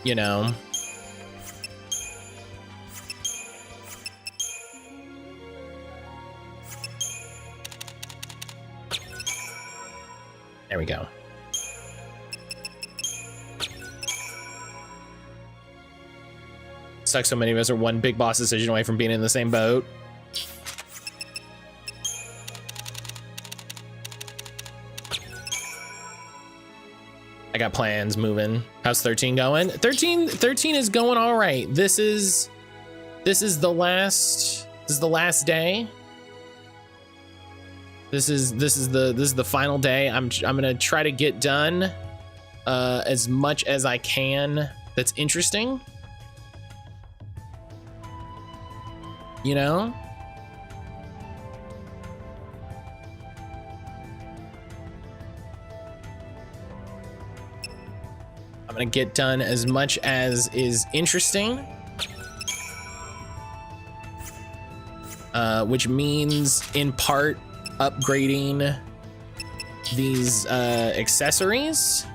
You know? There we go. Sucks so many of us are one big boss decision away from being in the same boat. I got plans moving. How's 13 going? 13 is going all right. This is the last day. This is the final day. I'm gonna try to get done as much as I can that's interesting. You know? I'm gonna get done as much as is interesting. Which means in part upgrading these accessories.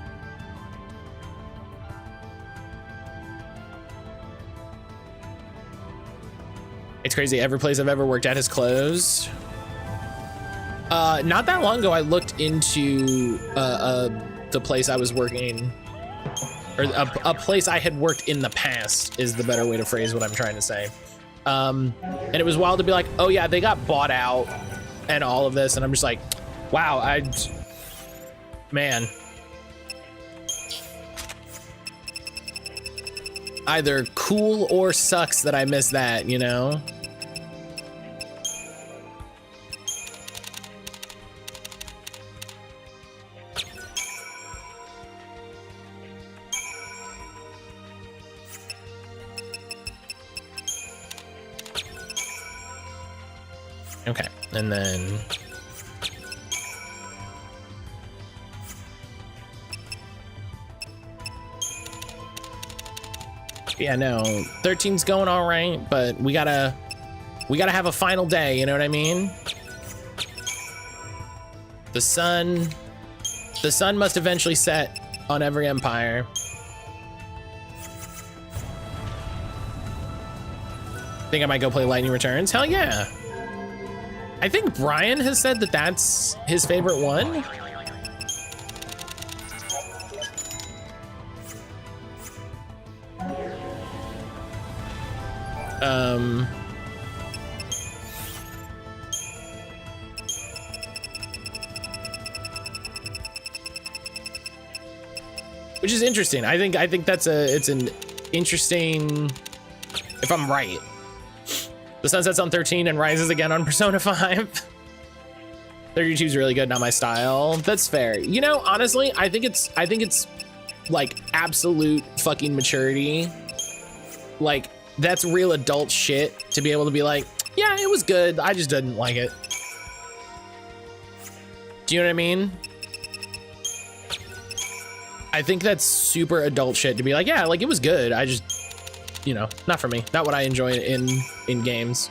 It's crazy, every place I've ever worked at has closed. Not that long ago, I looked into the place I was working, or a place I had worked in the past is the better way to phrase what I'm trying to say. And it was wild to be like, oh yeah, they got bought out and all of this. And I'm just like, wow, man. Either cool or sucks that I missed that, you know? Okay, and then yeah, no, 13's going all right, but we gotta have a final day, you know what I mean? The sun must eventually set on every empire. Think I might go play Lightning Returns? Hell yeah. I think Brian has said that that's his favorite one. Which is interesting. I think that's it's an interesting, if I'm right. The sun sets on 13 and rises again on Persona 5. 32 is really good, not my style. That's fair. You know, honestly, I think it's like absolute fucking maturity. Like, that's real adult shit to be able to be like, yeah, it was good, I just didn't like it. Do you know what I mean? I think that's super adult shit to be like, yeah, like it was good, I just, you know, not for me. Not what I enjoy in games.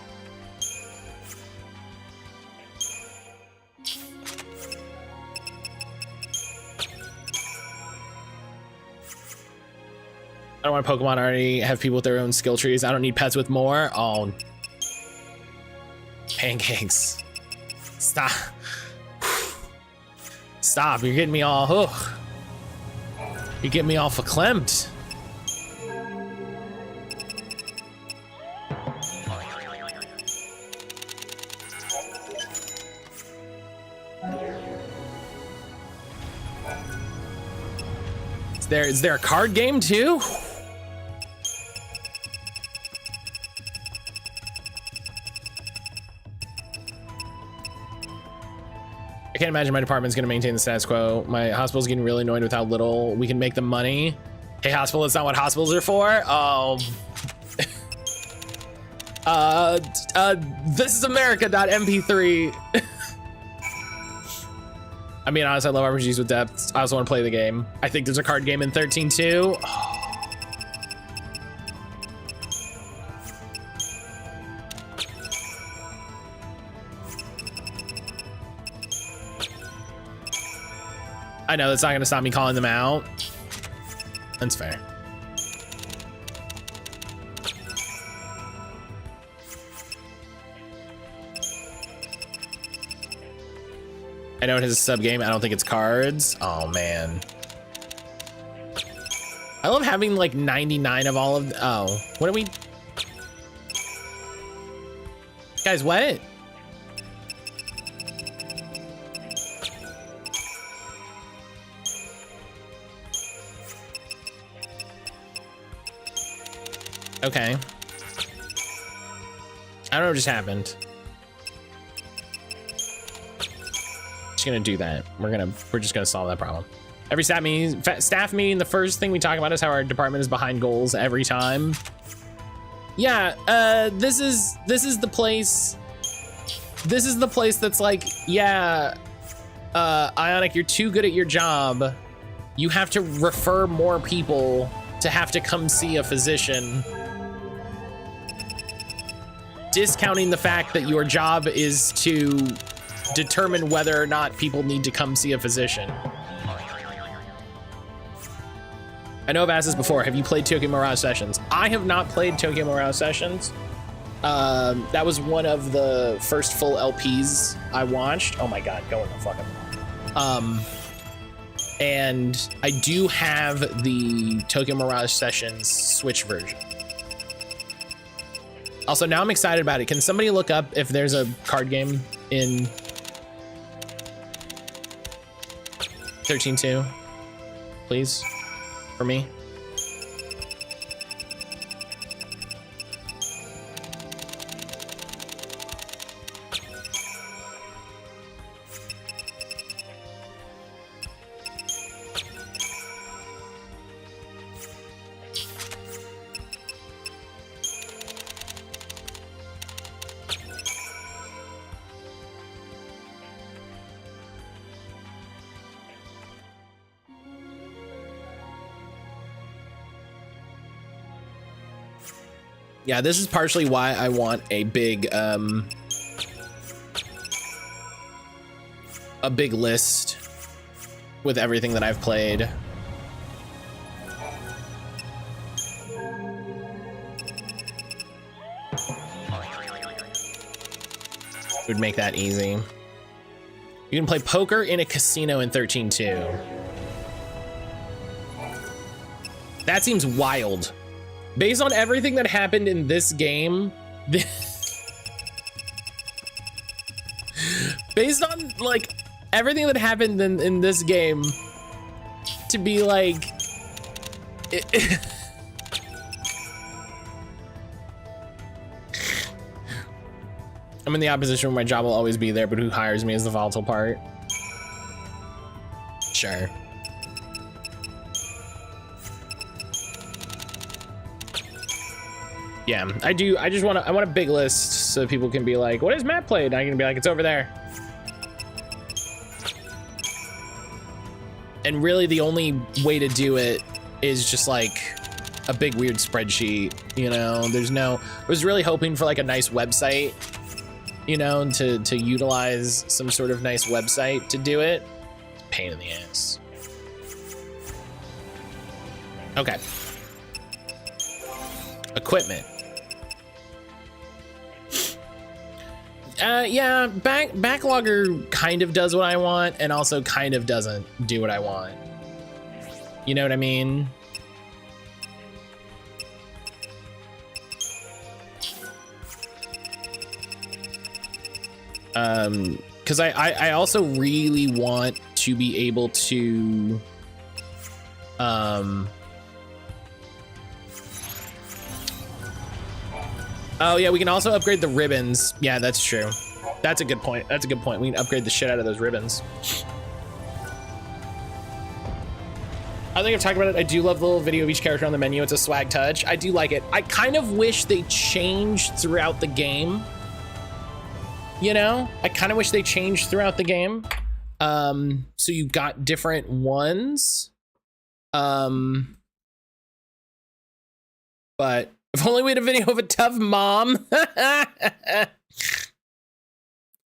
I don't want Pokemon already have people with their own skill trees. I don't need pets with more. Oh, pancakes. Stop. Stop. You're getting me all. You're getting me all verklempt. Is there a card game too? I can't imagine my department's gonna maintain the status quo. My hospital's getting really annoyed with how little we can make them money. Hey, hospital, that's not what hospitals are for. Oh. This is America.mp3. I mean, honestly, I love RPGs with depth. I also want to play the game. I think there's a card game in 13 too. Oh. I know that's not going to stop me calling them out. That's fair. I know it has a sub game. I don't think it's cards. Oh man. I love having like 99 of all of. Oh, what are we? Guys, what? Okay. I don't know what just happened. Just gonna do that. We're just gonna solve that problem. Every staff meeting, the first thing we talk about is how our department is behind goals every time. Yeah, this is the place. This is the place that's like, yeah, Ionic, you're too good at your job. You have to refer more people to have to come see a physician. Discounting the fact that your job is to determine whether or not people need to come see a physician. I know I've asked this before. Have you played Tokyo Mirage Sessions? I have not played Tokyo Mirage Sessions. That was one of the first full LPs I watched. Oh my God, go in the fucking. And I do have the Tokyo Mirage Sessions Switch version. Also, now I'm excited about it. Can somebody look up if there's a card game in 13.2, please, for me? Yeah, this is partially why I want a big list with everything that I've played. Would make that easy. You can play poker in a casino in 13.2. That seems wild. Based on everything that happened in this game, based on like everything that happened in this game, to be like, I'm in the opposition where my job will always be there, but who hires me is the volatile part. Sure. Yeah, I do. I want a big list so people can be like, what has Matt played? And I can be like, it's over there. And really the only way to do it is just like a big weird spreadsheet, you know? I was really hoping for like a nice website, you know, to utilize some sort of nice website to do it. Pain in the ass. Okay. Equipment. Yeah, Backlogger kind of does what I want and also kind of doesn't do what I want. You know what I mean? Because I also really want to be able to oh yeah, we can also upgrade the ribbons. Yeah, that's true. That's a good point. That's a good point. We can upgrade the shit out of those ribbons. I think I've talked about it. I do love the little video of each character on the menu. It's a swag touch. I do like it. I kind of wish they changed throughout the game. You know? I kind of wish they changed throughout the game. So you got different ones. But if only we had a video of a tough mom.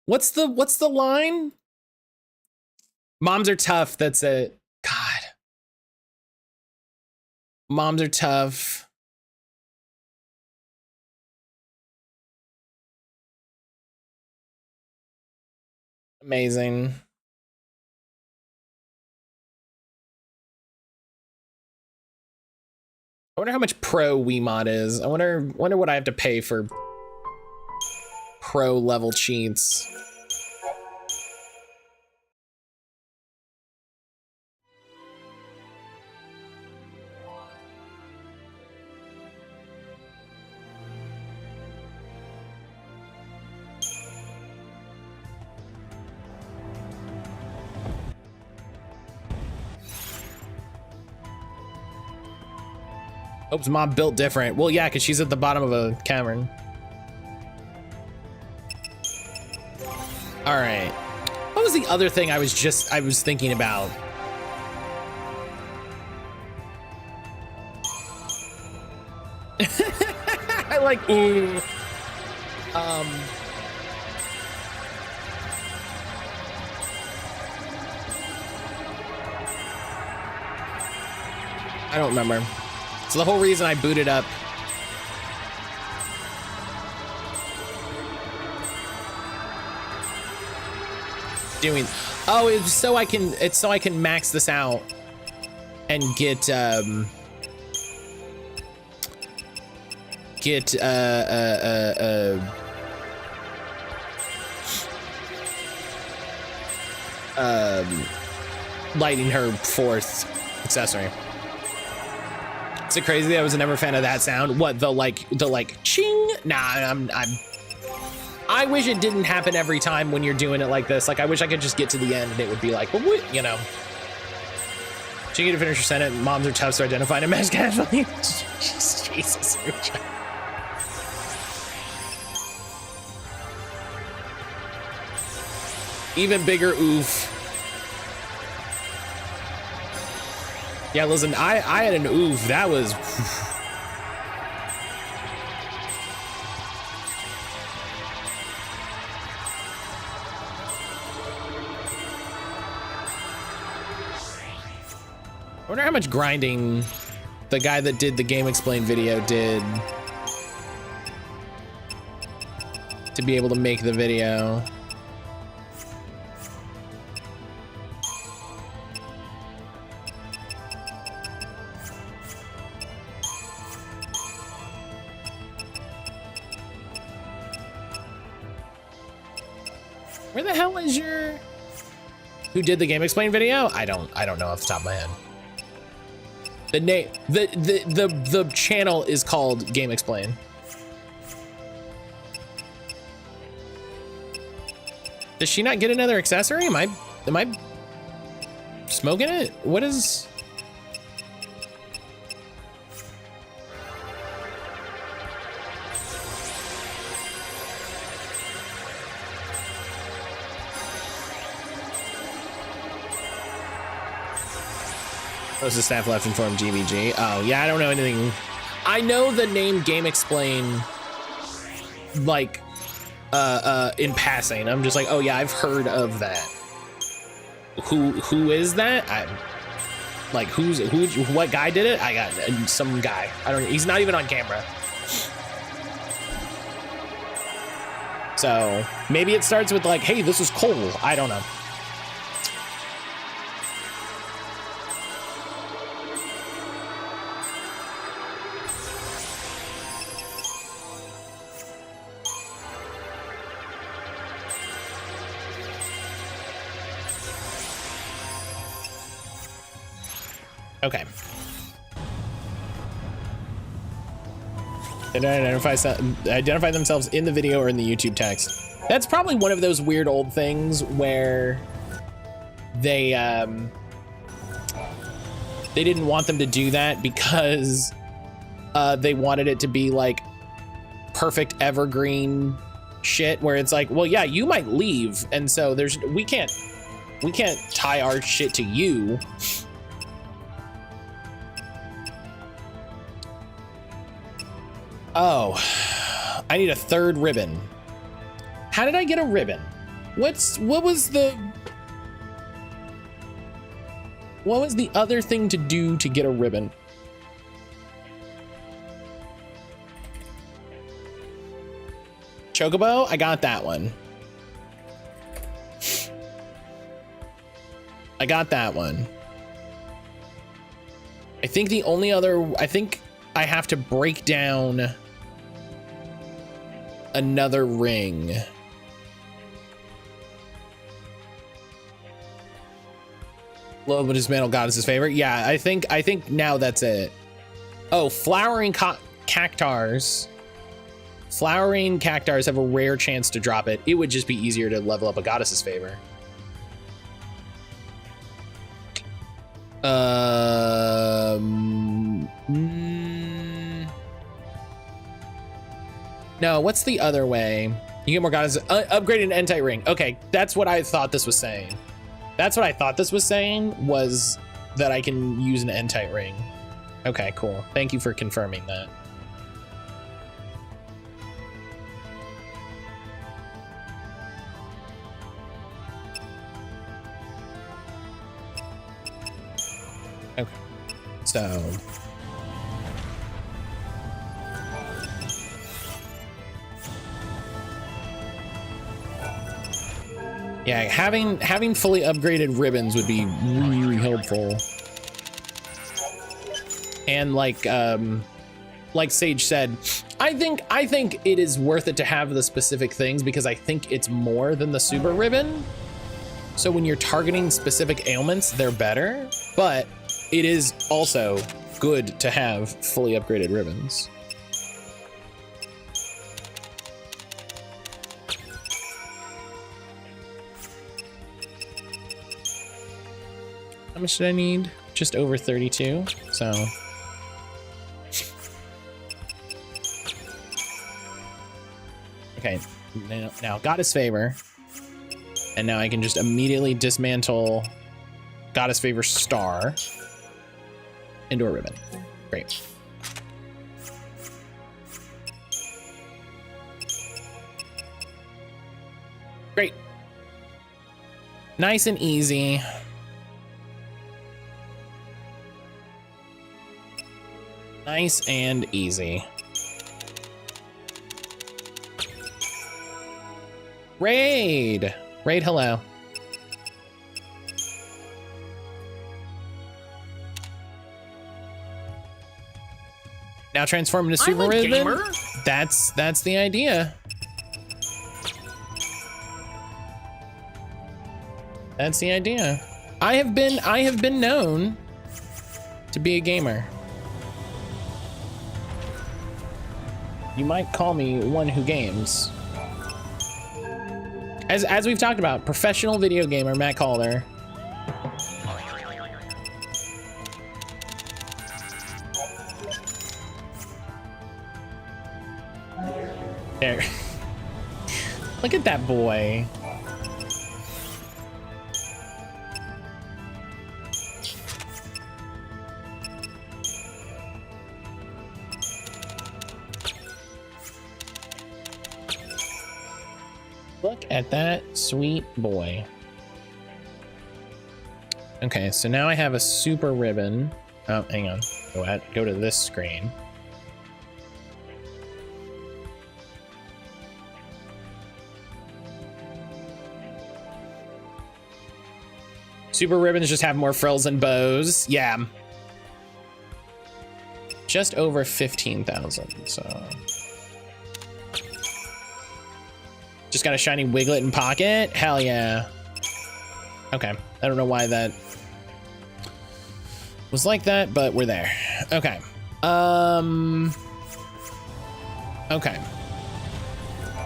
What's the line? Moms are tough. That's it. God. Moms are tough. Amazing. I wonder how much pro Wiimote is. I wonder what I have to pay for pro level cheats. Hope's mom built different. Well, yeah, because she's at the bottom of a cavern. All right. What was the other thing I was thinking about? I like, ooh. I don't remember. So the whole reason I booted up doing, oh, it's so I can max this out and get lighting her fourth accessory. Is it crazy? I was never a fan of that sound. What, the ching? Nah, I wish it didn't happen every time when you're doing it like this. Like, I wish I could just get to the end and it would be like, well, what, you know. So you get to finish your sentence. Moms are tough, so identifying a mesh casualty. Jesus. Even bigger oof. Yeah, listen, I had an oof. That was... I wonder how much grinding the guy that did the Game Explain video did to be able to make the video. Where the hell is your... Who did the Game Explain video? I don't know off the top of my head. The name, the channel is called Game Explain. Does she not get another accessory? Am I smoking it? What is... What's the staff left informed GBG? Oh, yeah, I don't know anything. I know the name Game Explain, like, in passing. I'm just like, oh yeah, I've heard of that. Who is that? Like, what guy did it? I got some guy. I don't, he's not even on camera. So maybe it starts with like, hey, this is Cole. I don't know. Okay. They don't identify themselves in the video or in the YouTube text. That's probably one of those weird old things where they didn't want them to do that because they wanted it to be like perfect evergreen shit where it's like, well, yeah, you might leave, and so we can't tie our shit to you. Oh, I need a third ribbon. How did I get a ribbon? What was the other thing to do to get a ribbon? Chocobo? I got that one. I got that one. I think the only other, I have to break down another ring. Love but dismantle goddess's favorite. Yeah, I think now that's it. Oh, flowering cactars. Flowering cactars have a rare chance to drop it. It would just be easier to level up a goddess's favor. No, what's the other way? You get more goddess, upgrade an N-type ring. Okay, that's what I thought this was saying. That's what I thought this was saying, was that I can use an N-type ring. Okay, cool. Thank you for confirming that. Okay, so yeah, having fully upgraded ribbons would be really helpful. And like Sage said, I think it is worth it to have the specific things because I think it's more than the super ribbon. So when you're targeting specific ailments, they're better, but it is also good to have fully upgraded ribbons. How much did I need? Just over 32, so. Okay, now Goddess Favor. And now I can just immediately dismantle Goddess Favor Star into a ribbon. Great. Great. Nice and easy. Nice and easy. Raid! Raid, hello. Now transform into Super Ribbon. gamer. That's the idea. That's the idea. I have been known to be a gamer. You might call me one who games. As we've talked about, professional video gamer mattcaulder. There. Look at that boy. Look at that sweet boy. Okay, so now I have a super ribbon. Oh, hang on. Go to this screen. Super ribbons just have more frills and bows. Yeah. Just over 15,000, so. Just got a shiny Wiglet in pocket? Hell yeah. Okay, I don't know why that was like that, but we're there. Okay. Okay.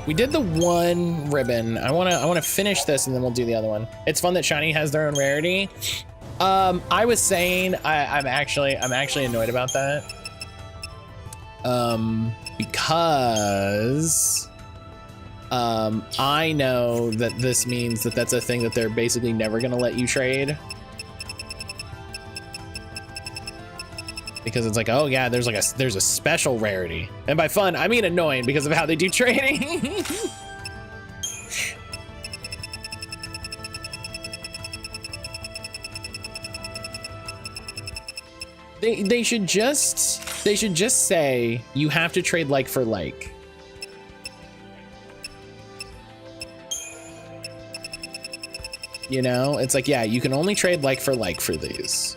We did the one ribbon. I wanna finish this and then we'll do the other one. It's fun that shiny has their own rarity. I was saying I'm actually annoyed about that. Because I know that this means that that's a thing that they're basically never gonna let you trade. Because it's like, oh yeah, there's a special rarity. And by fun, I mean annoying because of how they do trading. They should just say you have to trade like for like. You know, it's like, yeah, you can only trade like for these.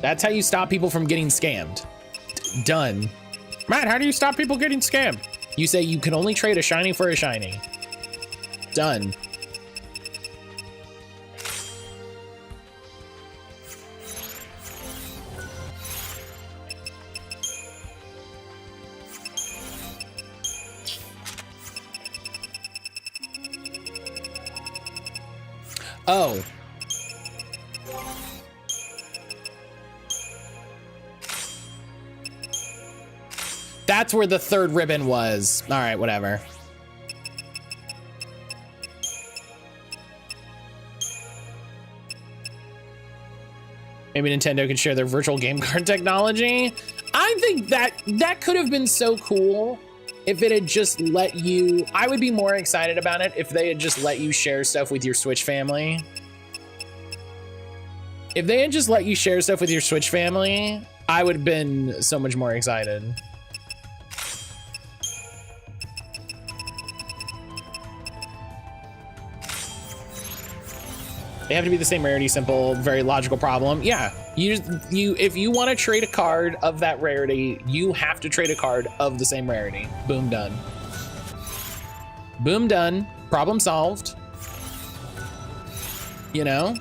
That's how you stop people from getting scammed. Done. Matt, how do you stop people getting scammed? You say you can only trade a shiny for a shiny. Done. Oh. That's where the third ribbon was. All right, whatever. Maybe Nintendo could share their virtual game card technology. I think that could have been so cool if it had just let you. I would be more excited about it if they had just let you share stuff with your Switch family. If they had just let you share stuff with your Switch family, I would have been so much more excited. They have to be the same rarity, simple, very logical problem. Yeah, if you want to trade a card of that rarity, you have to trade a card of the same rarity. Boom, done. Boom, done. Problem solved. You know?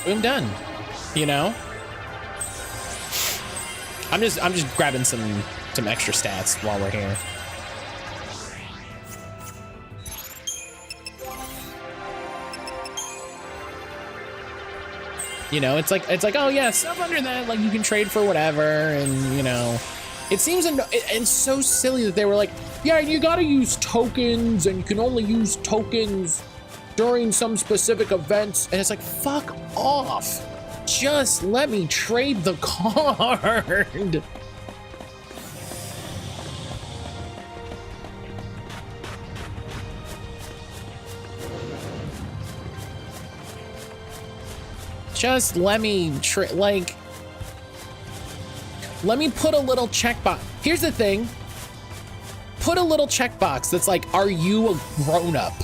Boom, done. You know? I'm just grabbing some extra stats while we're here. You know, it's like, oh yeah, stuff under that, like you can trade for whatever, and you know, it seems it's so silly that they were like, yeah, you gotta use tokens, and you can only use tokens during some specific events, and it's like, fuck off. Just let me trade the card. Just let me let me put a little checkbox. Here's the thing. Put a little checkbox that's like, are you a grown-up?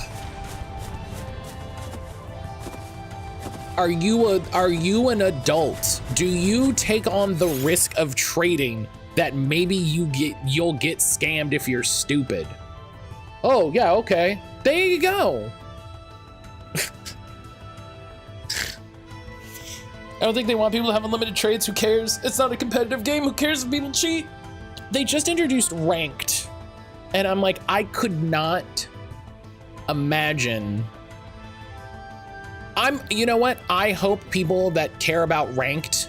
Are you an adult? Do you take on the risk of trading that maybe you'll get scammed if you're stupid? Oh yeah, okay. There you go. I don't think they want people to have unlimited trades. Who cares? It's not a competitive game. Who cares if people cheat? They just introduced ranked, and I'm like, I could not imagine. You know what? I hope people that care about ranked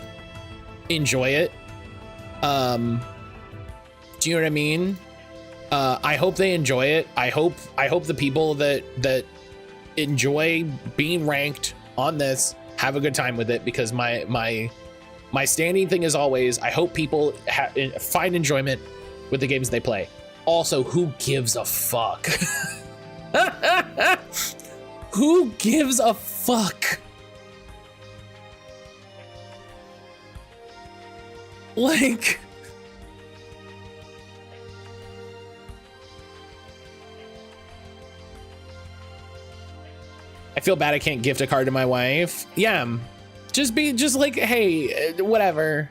enjoy it. Do you know what I mean? I hope they enjoy it. I hope the people that enjoy being ranked on this have a good time with it, because my standing thing is always, I hope people find enjoyment with the games they play. Also, who gives a fuck? Who gives a fuck? Like, I feel bad I can't gift a card to my wife. Yeah, just like, hey, whatever.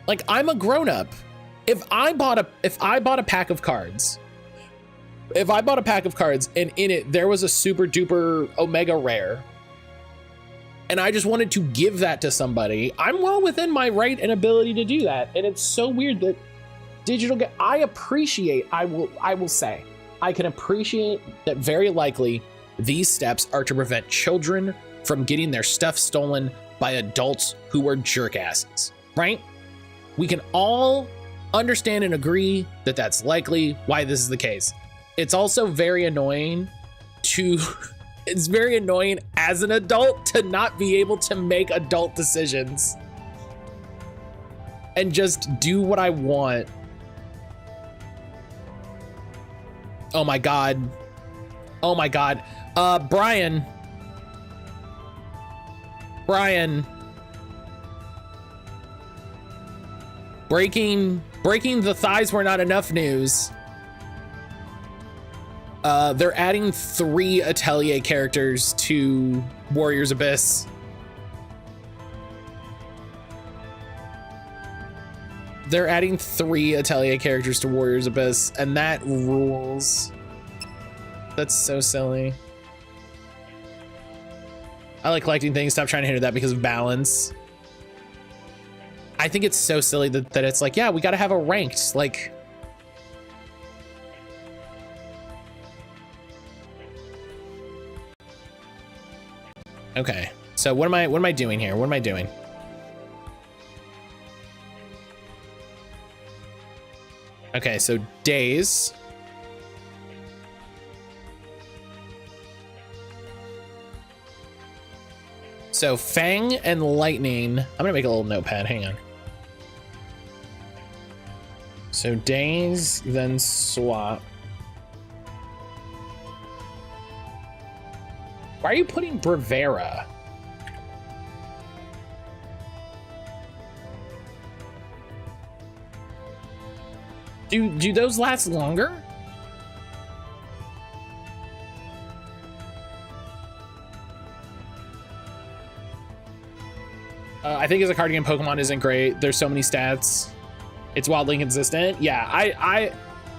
Like, I'm a grown-up. If I bought a pack of cards, and in it there was a super duper Omega rare, and I just wanted to give that to somebody, I'm well within my right and ability to do that. And it's so weird that I will say, I can appreciate that very likely these steps are to prevent children from getting their stuff stolen by adults who are jerkasses, right? We can all understand and agree that that's likely why this is the case. It's also very annoying it's very annoying as an adult to not be able to make adult decisions and just do what I want. Oh my God. Oh my God. Brian. Breaking the thighs were not enough news. They're adding 3 Atelier characters to Warriors Abyss. They're adding 3 Atelier characters to Warriors Abyss, and that rules. That's so silly. I like collecting things. Stop trying to hinder that because of balance. I think it's so silly that it's like, yeah, we got to have a ranked, like, Okay, so what am I doing here? What am I doing? Okay, so days. So Fang and Lightning. I'm gonna make a little notepad, hang on. So days, then swap. Why are you putting Bravera? Do those last longer? I think as a card game, Pokemon isn't great. There's so many stats. It's wildly inconsistent. Yeah, I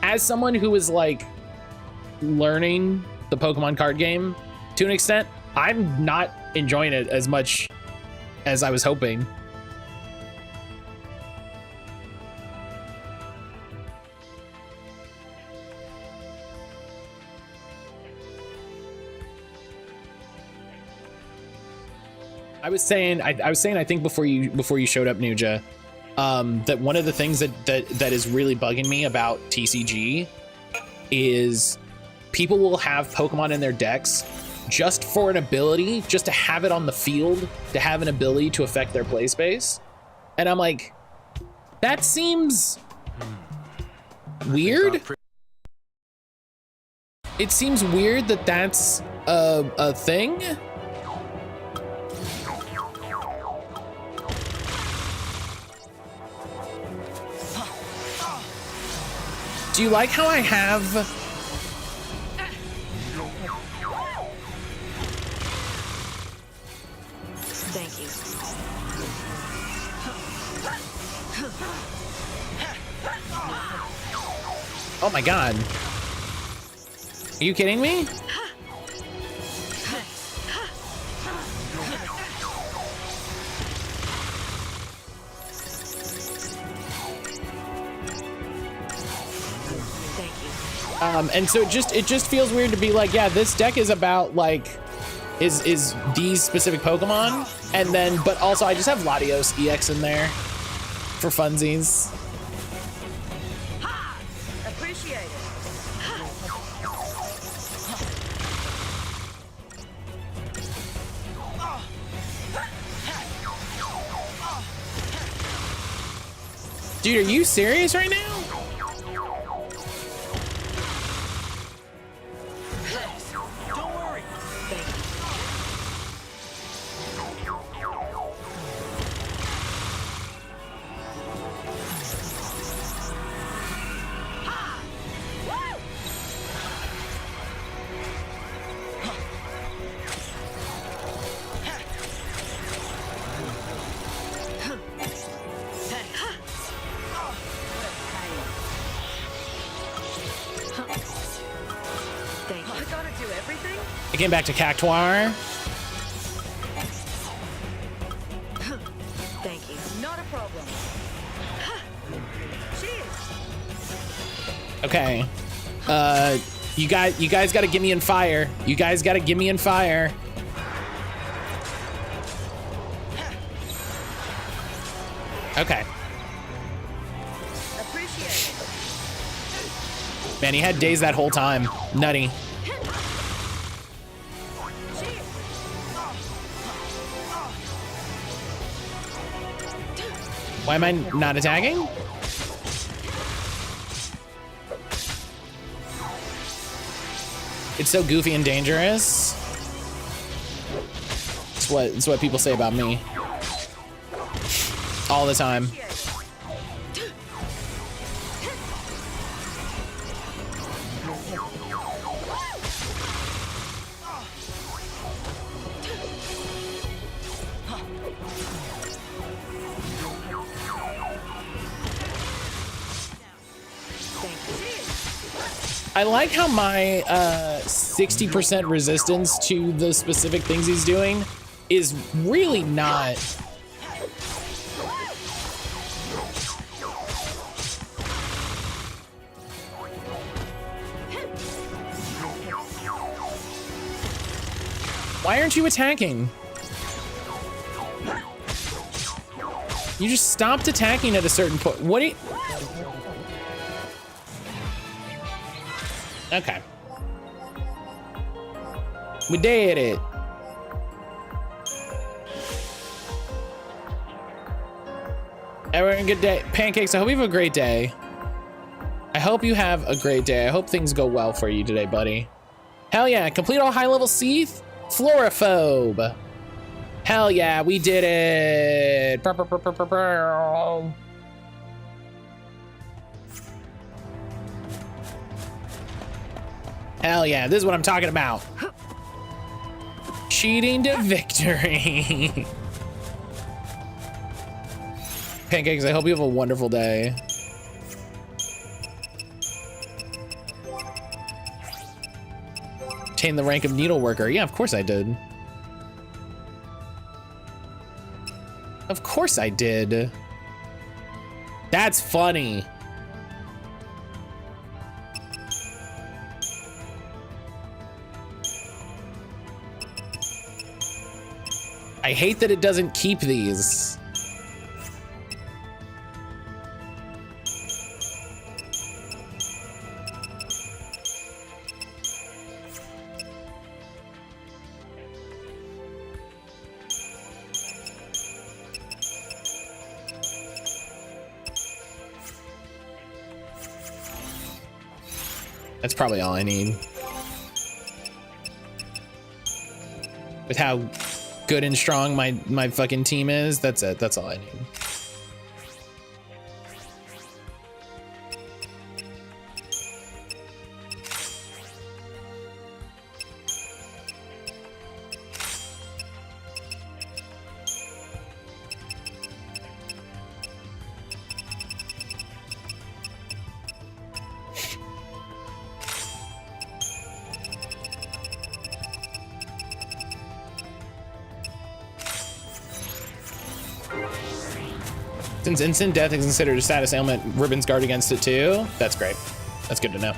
as someone who is like learning the Pokemon card game to an extent, I'm not enjoying it as much as I was hoping. I was saying I think before you showed up, Nuja, that one of the things that is really bugging me about TCG is people will have Pokemon in their decks just for an ability, just to have it on the field, to have an ability to affect their play space. And I'm like, that seems weird. It seems weird that that's a thing. Do you like how I have... Thank you. Oh my god. Are you kidding me? And so it just feels weird to be like, yeah, this deck is about like is these specific Pokemon, and then but also I just have Latios EX in there for funsies. Appreciate it. Dude, are you serious right now? I came back to Cactuar. Thank you. Not a problem. Cheers. Okay. You guys gotta get me in fire. You guys gotta get me in fire. Okay. Appreciate it. Man, he had days that whole time. Nutty. Why am I not attacking? It's so goofy and dangerous. It's what people say about me. All the time. I like how my 60% resistance to the specific things he's doing is really not. Why aren't you attacking? You just stopped attacking at a certain point. What do you... Okay. We did it. Everyone, good day. Pancakes, I hope you have a great day. I hope you have a great day. I hope things go well for you today, buddy. Hell yeah, complete all high-level Seath. Florophobe. Hell yeah, we did it. Hell yeah, this is what I'm talking about. Cheating to victory. Pancakes, I hope you have a wonderful day. Obtain the rank of needleworker. Yeah, of course I did. Of course I did. That's funny. I hate that it doesn't keep these. That's probably all I need. With how good and strong my fucking team is, that's it. That's all I need. Since instant death is considered a status ailment, ribbons guard against it too. That's great. That's good to know.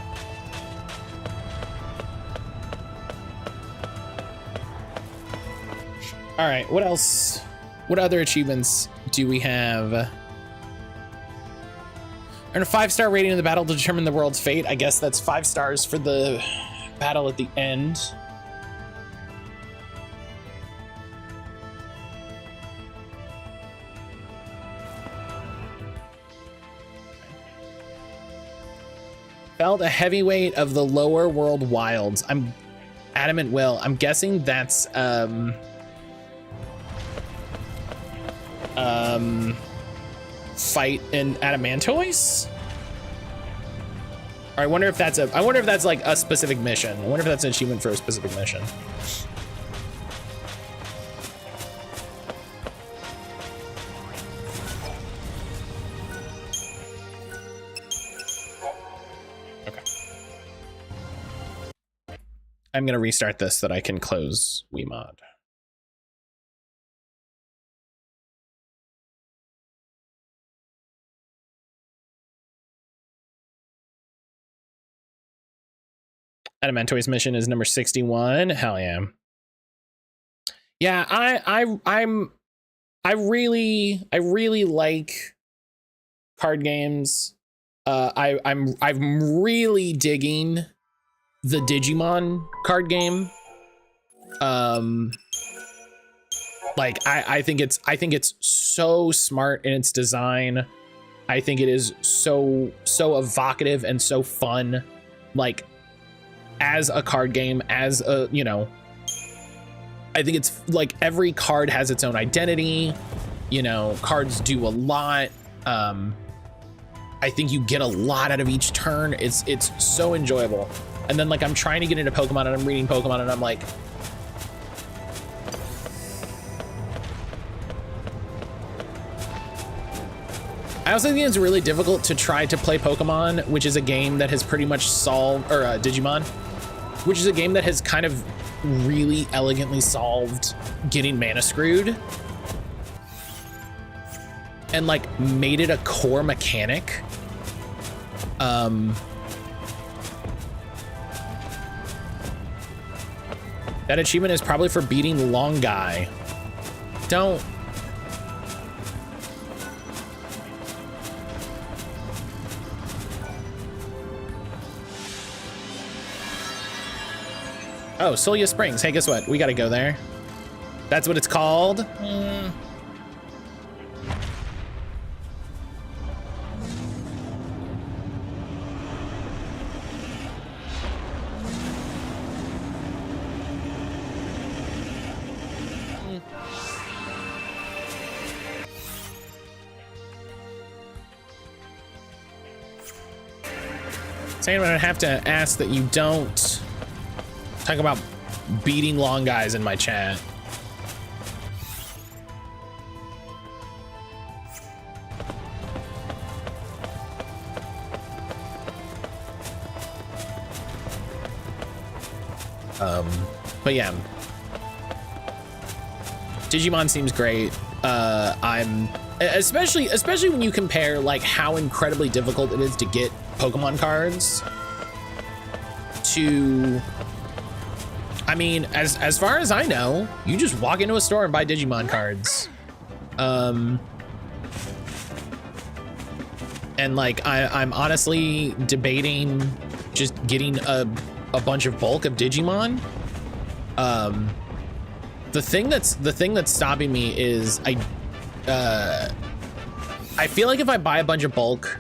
All right, what else? What other achievements do we have? Earn a 5-star rating in the battle to determine the world's fate. I guess that's 5 stars for the battle at the end. Felt a heavyweight of the lower world wilds. I'm adamant will. I'm guessing that's fight in Adamantoise? Or I wonder if that's like a specific mission. I wonder if that's an achievement for a specific mission. I'm gonna restart this so that I can close Wiimod. Adamantoise mission is number 61. Hell yeah. Yeah, I really like card games. I'm really digging the Digimon card game. Like I think it's so smart in its design. I think it is so evocative and so fun, like as a card game, as a, you know, I think it's like every card has its own identity, you know, cards do a lot. I think you get a lot out of each turn. It's so enjoyable. And then like I'm trying to get into Pokemon and I'm reading Pokemon and I'm like, I also think it's really difficult to try to play Pokemon, which is a game that has pretty much solved, or Digimon, which is a game that has kind of really elegantly solved getting mana screwed and like made it a core mechanic. That achievement is probably for beating Long Guy. Don't. Oh, Solia Springs. Hey, guess what? We gotta go there. That's what it's called? Saying I'm gonna have to ask that you don't talk about beating long guys in my chat. But yeah, Digimon seems great. I'm especially when you compare like how incredibly difficult it is to get Pokemon cards to, I mean, as far as I know, you just walk into a store and buy Digimon cards. And like I'm honestly debating just getting a bunch of bulk of Digimon. The thing that's stopping me is I feel like if I buy a bunch of bulk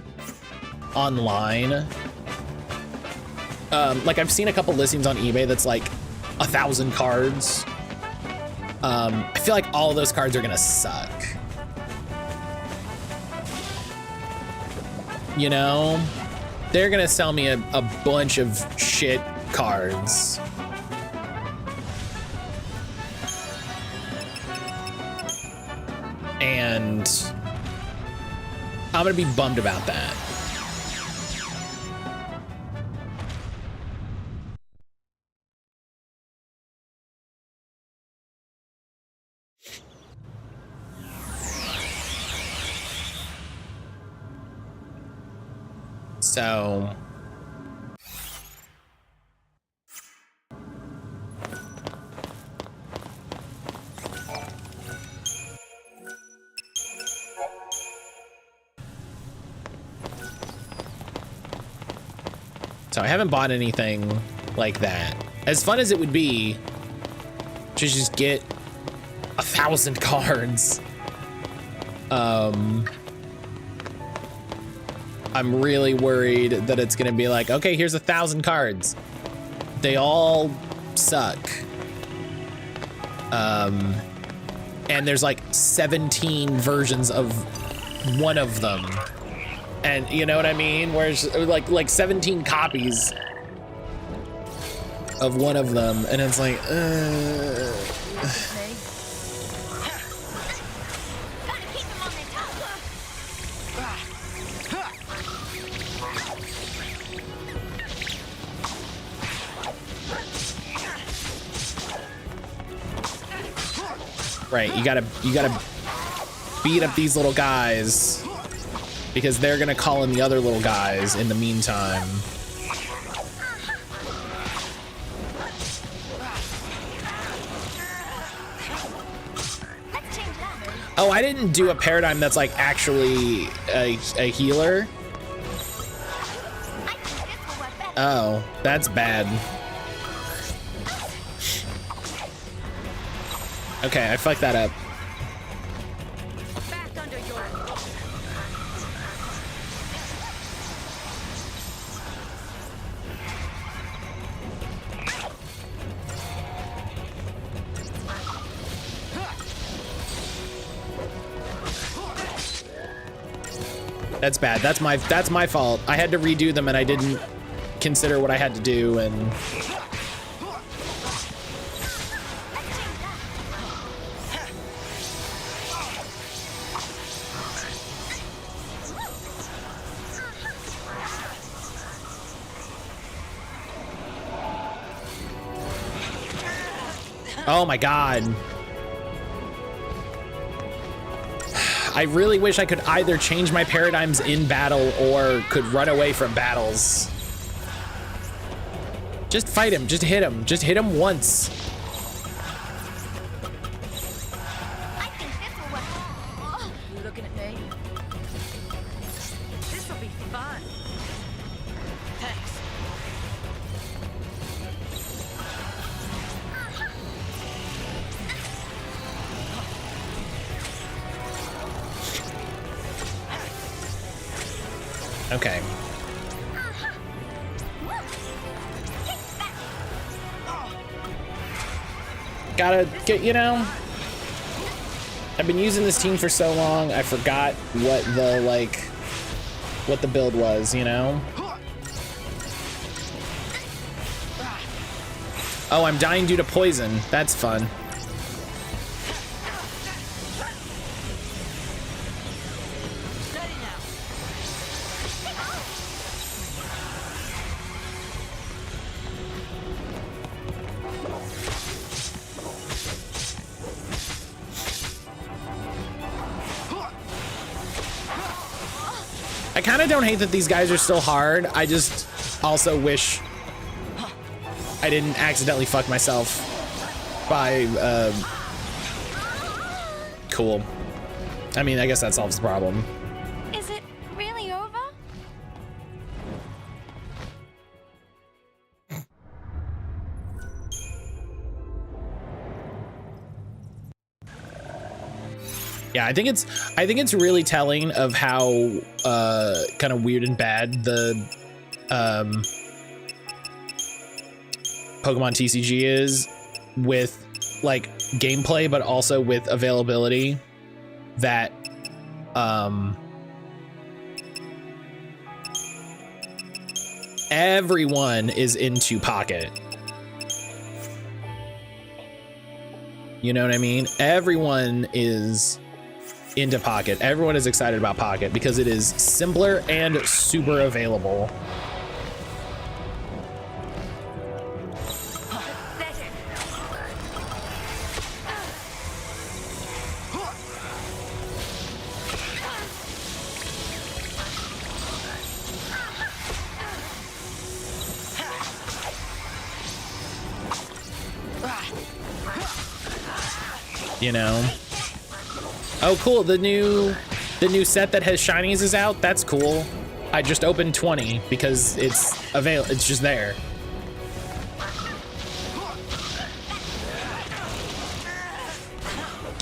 online, like I've seen a couple listings on eBay that's like 1,000 cards. I feel like all of those cards are gonna suck. You know, they're gonna sell me a bunch of shit cards. And I'm gonna be bummed about that. So I haven't bought anything like that. As fun as it would be to just get 1,000 cards, I'm really worried that it's gonna be like, okay, here's 1,000 cards. They all suck. And there's like 17 versions of one of them. And you know what I mean? Whereas like 17 copies of one of them, and it's like, right, you gotta beat up these little guys because they're gonna call in the other little guys in the meantime. Oh, I didn't do a paradigm that's like actually a healer. Oh, that's bad. Okay, I fucked that up. Back under your... That's bad. That's my fault. I had to redo them and I didn't consider what I had to do, and oh my god. I really wish I could either change my paradigms in battle or could run away from battles. Just fight him, just hit him once. You looking at me? This'll be fun. Thanks. Okay. Gotta get, you know, I've been using this team for so long, I forgot what the, like, what the build was, you know? Oh, I'm dying due to poison. That's fun. I kind of don't hate that these guys are still hard. I just also wish I didn't accidentally fuck myself by, cool. I mean, I guess that solves the problem. Is it really over? Yeah, I think it's really telling of how kind of weird and bad the Pokemon TCG is with like gameplay, but also with availability, that everyone is into Pocket. You know what I mean? Everyone is into Pocket. Everyone is excited about Pocket because it is simpler and super available. You know? Oh, cool. The new set that has shinies is out. That's cool. I just opened 20 because it's just there.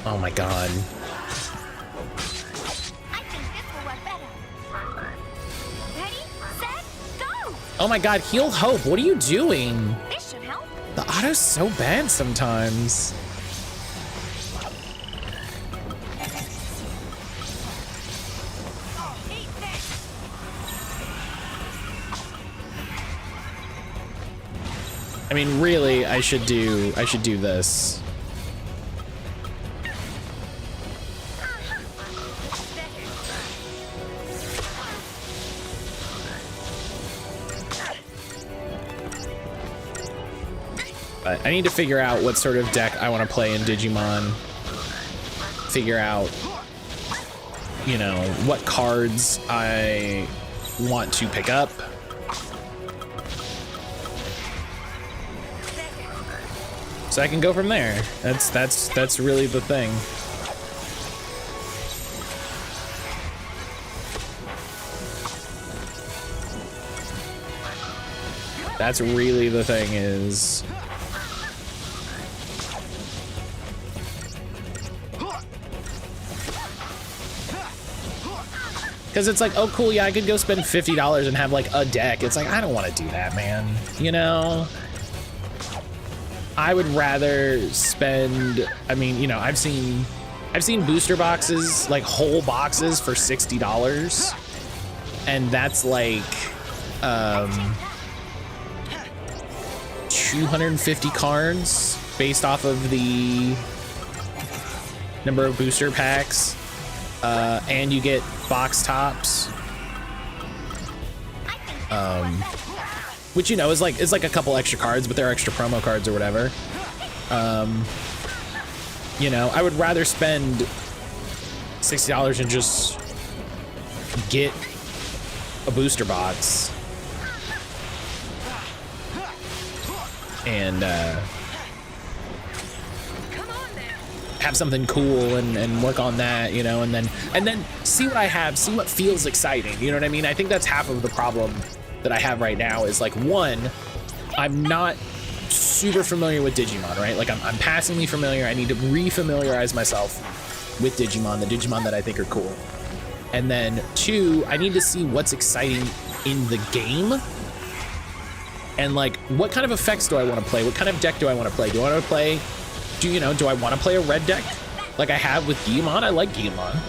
Oh my god. I think this will work better. Ready, set, go! Oh my god, Heal Hope. What are you doing? This should help. The auto's so bad sometimes. I mean, really, I should do this. But I need to figure out what sort of deck I want to play in Digimon. Figure out, you know, what cards I want to pick up. So I can go from there. That's really the thing. That's really the thing is. Because it's like, oh cool, yeah, I could go spend $50 and have like a deck. It's like, I don't want to do that, man. You know? I would rather spend, I mean, you know, I've seen booster boxes, like whole boxes for $60. And that's like 250 cards based off of the number of booster packs. And you get box tops. Which, you know, is like a couple extra cards, but they're extra promo cards or whatever. You know, I would rather spend $60 and just get a booster box and have something cool and work on that, you know, and then see what I have, see what feels exciting. You know what I mean? I think that's half of the problem that I have right now is like, one, I'm not super familiar with Digimon, right? Like I'm passingly familiar. I need to re-familiarize myself with Digimon, the Digimon that I think are cool. And then 2, I need to see what's exciting in the game. And like, what kind of effects do I want to play? What kind of deck do I want to play? Do I want to play, do I want to play a red deck like I have with Guillemon? I like Guillemon.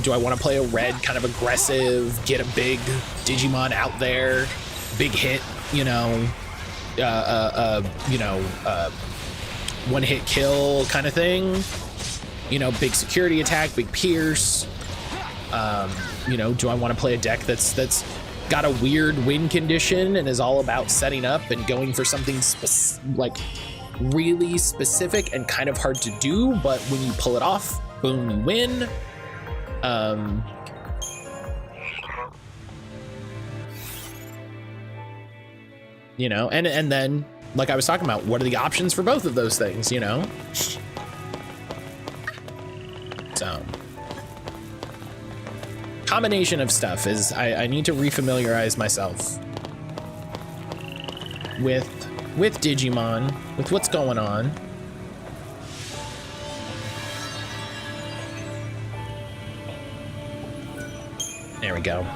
Do I want to play a red kind of aggressive, get a big Digimon out there, big hit, one hit kill kind of thing, big security attack, big pierce. Do I want to play a deck that's got a weird win condition and is all about setting up and going for something like really specific and kind of hard to do, but when you pull it off, boom, you win. And then like I was talking about, what are the options for both of those things, So combination of stuff is I need to refamiliarize myself with Digimon, with what's going on. There we go.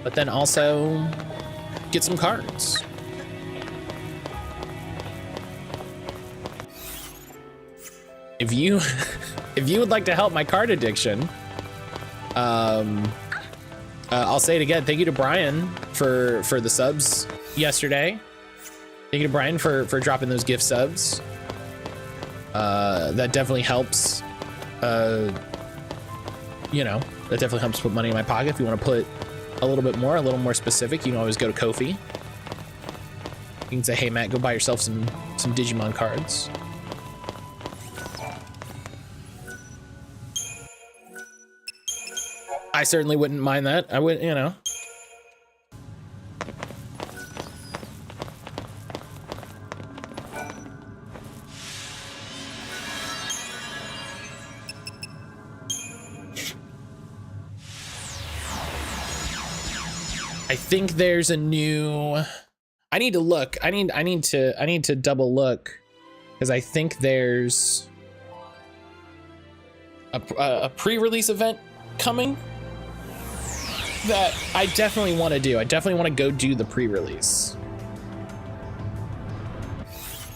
But then also get some cards. If you would like to help my card addiction, I'll say it again. Thank you to Brian for the subs yesterday. Thank you to Brian for dropping those gift subs. That definitely helps. That definitely helps put money in my pocket. If you want to put a little bit more, a little more specific, you can always go to Ko-fi. You can say, hey Matt, go buy yourself some Digimon cards. I certainly wouldn't mind that. I would, I think there's a new, I need to look. I need to double look, because I think there's a pre-release event coming that I definitely want to do. I definitely want to go do the pre-release.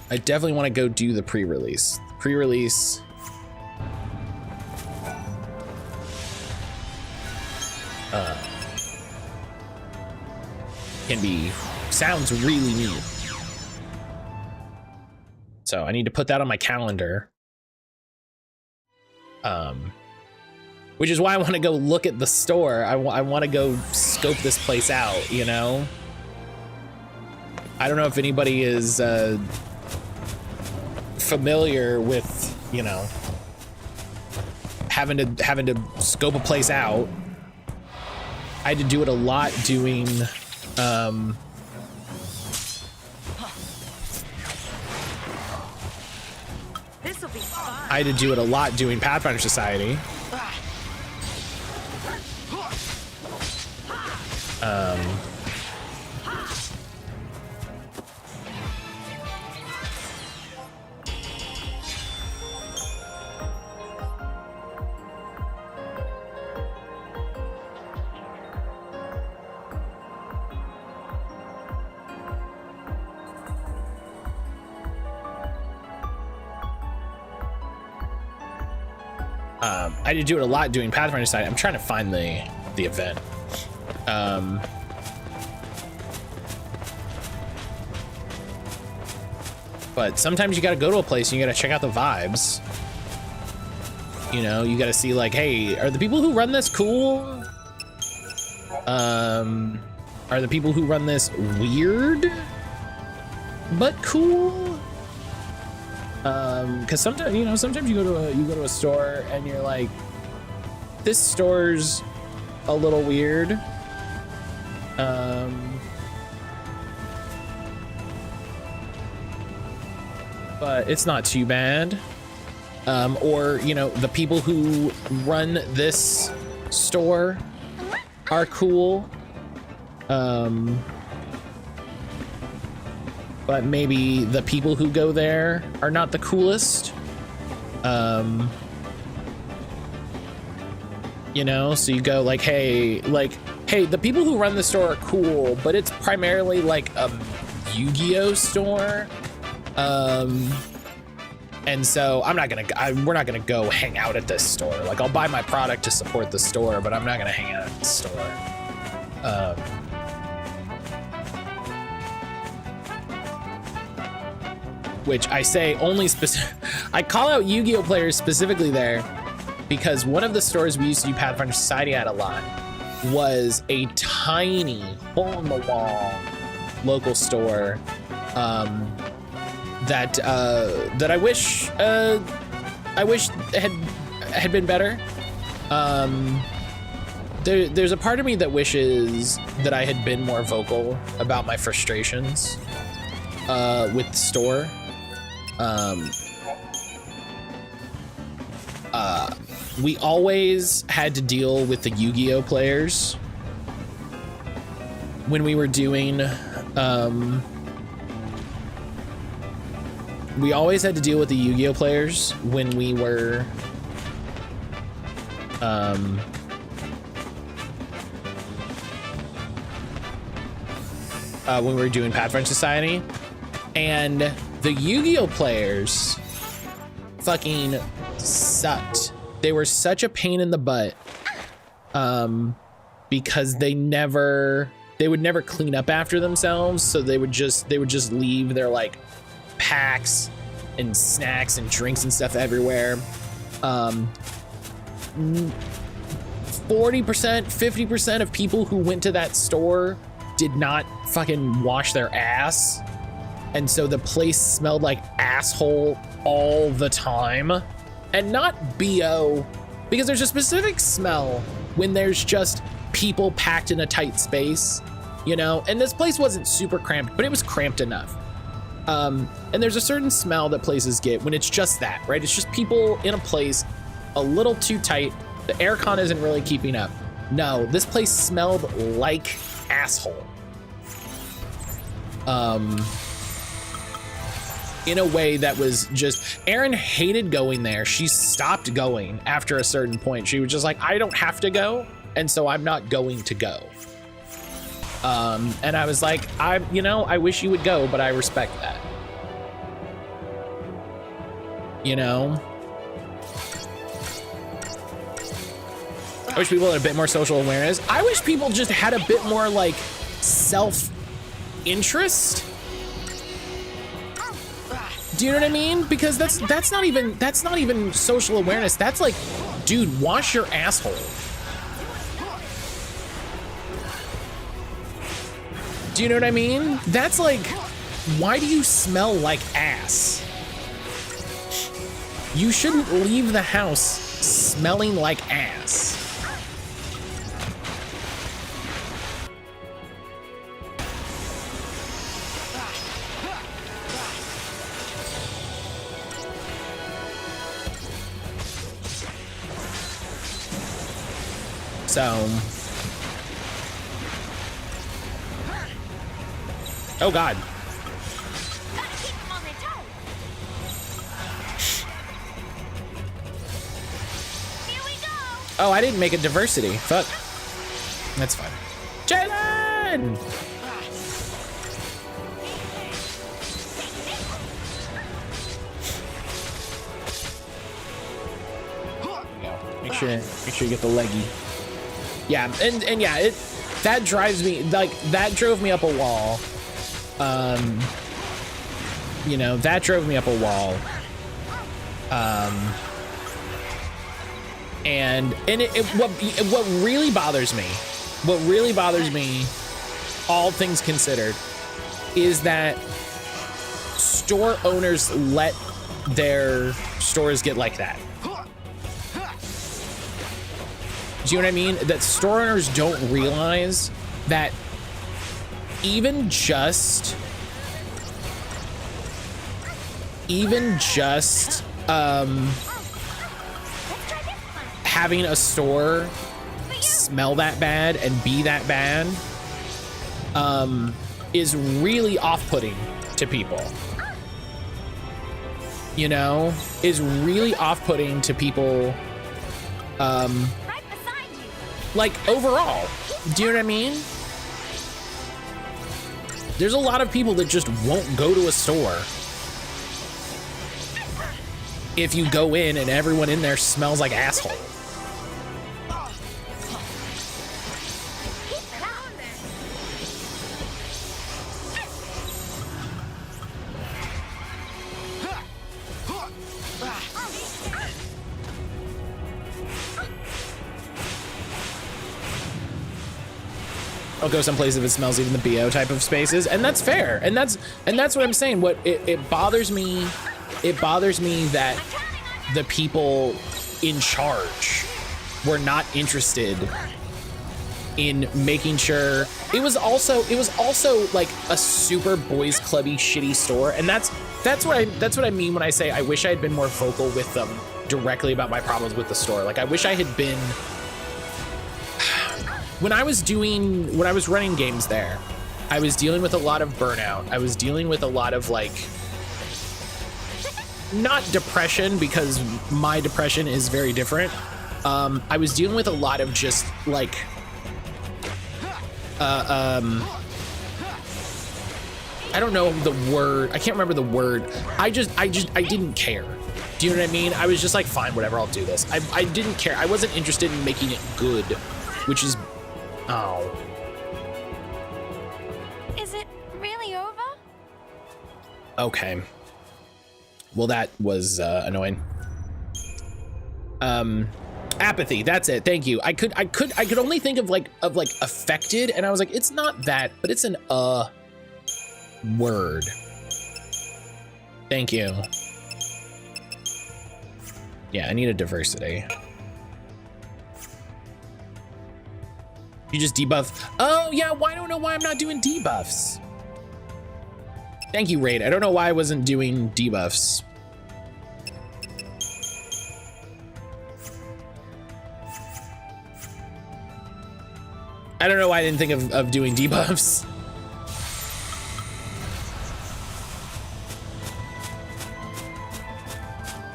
I definitely want to go do the pre-release. Pre-release. Sounds really neat. So I need to put that on my calendar. Which is why I want to go look at the store. I want to go scope this place out, I don't know if anybody is familiar with, having to scope a place out. I had to do it a lot doing This'll be fun. I had to do it a lot doing Pathfinder Society. I had to do it a lot doing Pathfinder Society. I'm trying to find the event. But sometimes you got to go to a place and you got to check out the vibes. You got to see like, hey, are the people who run this cool? Are the people who run this weird but cool? Because sometimes, sometimes you go to a store and you're like, this store's a little weird. But it's not too bad. Or, the people who run this store are cool. but maybe the people who go there are not the coolest. You know, so you go like, hey, the people who run the store are cool, but it's primarily like a Yu-Gi-Oh store. And so we're not gonna go hang out at this store. Like, I'll buy my product to support the store, but I'm not gonna hang out at the store. Which I say only I call out Yu-Gi-Oh players specifically there because one of the stores we used to do Pathfinder Society at a lot was a tiny hole-in-the-wall local store that I wish had been better. There's a part of me that wishes that I had been more vocal about my frustrations with the store. We always had to deal with the Yu-Gi-Oh players when we were doing, we always had to deal with the Yu-Gi-Oh players when we were, doing Pathfinder Society, and the Yu-Gi-Oh players fucking sucked. They were such a pain in the butt because they would never clean up after themselves, so they would just leave their like packs and snacks and drinks and stuff everywhere. 40%, 50% of people who went to that store did not fucking wash their ass, and so the place smelled like asshole all the time. And not BO, because there's a specific smell when there's just people packed in a tight space, you know? And this place wasn't super cramped, but it was cramped enough. And there's a certain smell that places get when it's just that, right? It's just people in a place a little too tight. The aircon isn't really keeping up. No, this place smelled like asshole. In a way that was just, Erin hated going there. She stopped going after a certain point. She was just like, I don't have to go, and so I'm not going to go. And I was like, I wish you would go, but I respect that. You know? I wish people had a bit more social awareness. I wish people just had a bit more like self-interest. Do you know what I mean? Because that's not even social awareness. That's like, dude, wash your asshole. Do you know what I mean? That's like, why do you smell like ass? You shouldn't leave the house smelling like ass. So, oh God. Oh, I didn't make a diversity. Fuck. That's fine. Jalen! Make sure you get the leggy. Yeah, and yeah, that drives me, like, that drove me up a wall. You know, that drove me up a wall. And what really bothers me, all things considered, is that store owners let their stores get like that. Do you know what I mean? That store owners don't realize that even just having a store smell that bad and be that bad is really off-putting to people. You know, is really off-putting to people. Right beside you. Like overall, do you know what I mean? There's a lot of people that just won't go to a store if you go in and everyone in there smells like asshole. I'll go someplace if it smells even the BO type of spaces, and that's fair. And that's what I'm saying. What it bothers me that the people in charge were not interested in making sure. It was also like a super boys clubby shitty store, and that's what I mean when I say I wish I had been more vocal with them directly about my problems with the store. Like I wish I had been. When I was running games there, I was dealing with a lot of burnout. I was dealing with a lot of like, not depression, because my depression is very different. I was dealing with a lot of just like, I don't know the word. I can't remember the word. I didn't care. Do you know what I mean? I was just like, fine, whatever, I'll do this. I didn't care. I wasn't interested in making it good, which is, oh. Is it really over? Okay. Well, that was annoying. Apathy. That's it. Thank you. I could only think of like affected, and I was like, it's not that, but it's an word. Thank you. Yeah, I need a diversity. You just debuff. Oh yeah, I don't know why I'm not doing debuffs. Thank you, Raid. I don't know why I wasn't doing debuffs. I don't know why I didn't think of doing debuffs.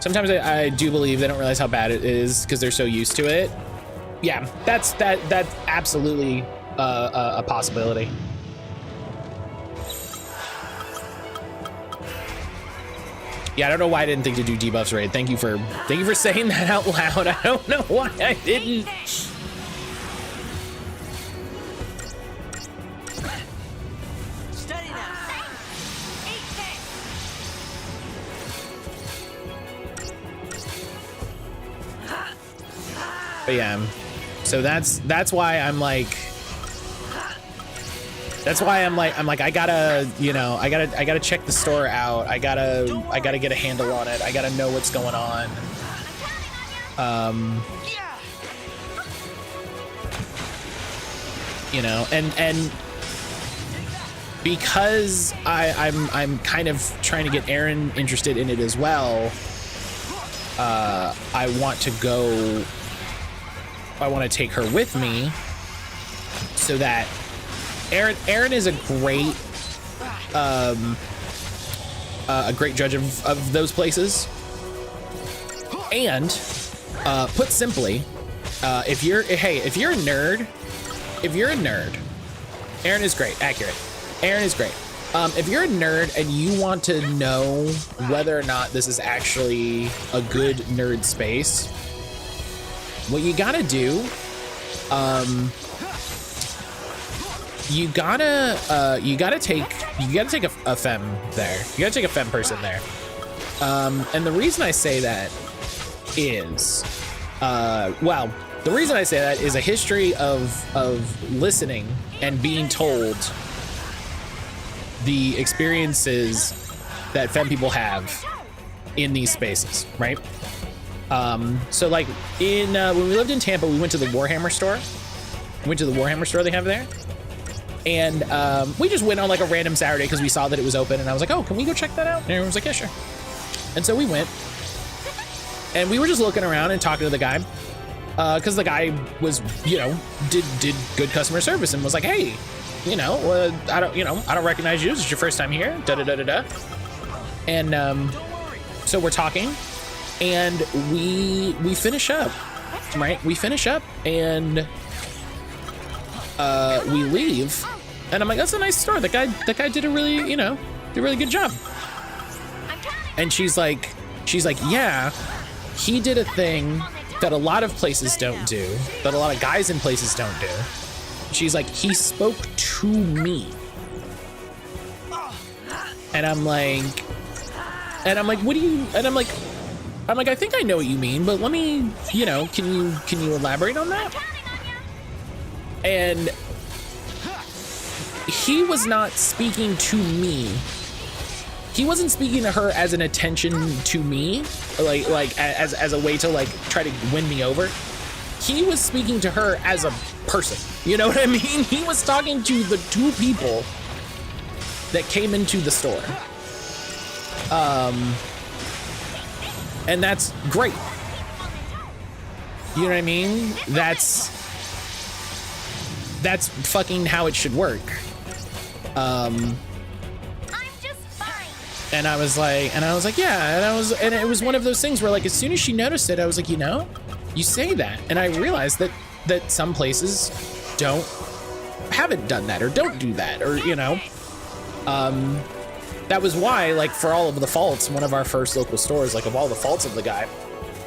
Sometimes I do believe they don't realize how bad it is because they're so used to it. Yeah, that's absolutely a possibility. Yeah, I don't know why I didn't think to do debuffs, Raid. Thank you for saying that out loud. I don't know why I didn't. But yeah, so that's why I'm like, I gotta, you know, I gotta check the store out. I gotta get a handle on it. I gotta know what's going on. You know, and because I'm kind of trying to get Aaron interested in it as well. I want to take her with me so that Aaron is a great judge of those places. And put simply, if you're a nerd, Aaron is great. Accurate. Aaron is great. If you're a nerd and you want to know whether or not this is actually a good nerd space, what you gotta do, you gotta take a femme there. You gotta take a femme person there. And the reason I say that is, the reason I say that is a history of listening and being told the experiences that femme people have in these spaces, right? So like when we lived in Tampa, we went to the Warhammer store. They have there. And we just went on like a random Saturday because we saw that it was open, and I was like, oh, can we go check that out? And everyone was like, yeah, sure. And so we went, and we were just looking around and talking to the guy, because the guy was, you know, did good customer service and was like, hey, you know, I don't recognize you. This is your first time here. Da da da da da. And so we're talking, and we finish up, right? We finish up, and we leave, and I'm like, that's a nice store. That guy did a really, did a really good job. And she's like, yeah, he did a thing that a lot of places don't do, that a lot of guys in places don't do. She's like, he spoke to me. And I'm like, what do you, and I'm like, I think I know what you mean, but let me, can you elaborate on that? And he was not speaking to me. He wasn't speaking to her as an attention to me, like as a way to like try to win me over. He was speaking to her as a person. You know what I mean? He was talking to the two people that came into the store. And that's great. You know what I mean? That's fucking how it should work. And I was like, yeah, and it was one of those things where like, as soon as she noticed it, I was like, you say that. And I realized that some places haven't done that or don't do that, or, that was why, like, for all of the faults, one of our first local stores, like, of all the faults of the guy,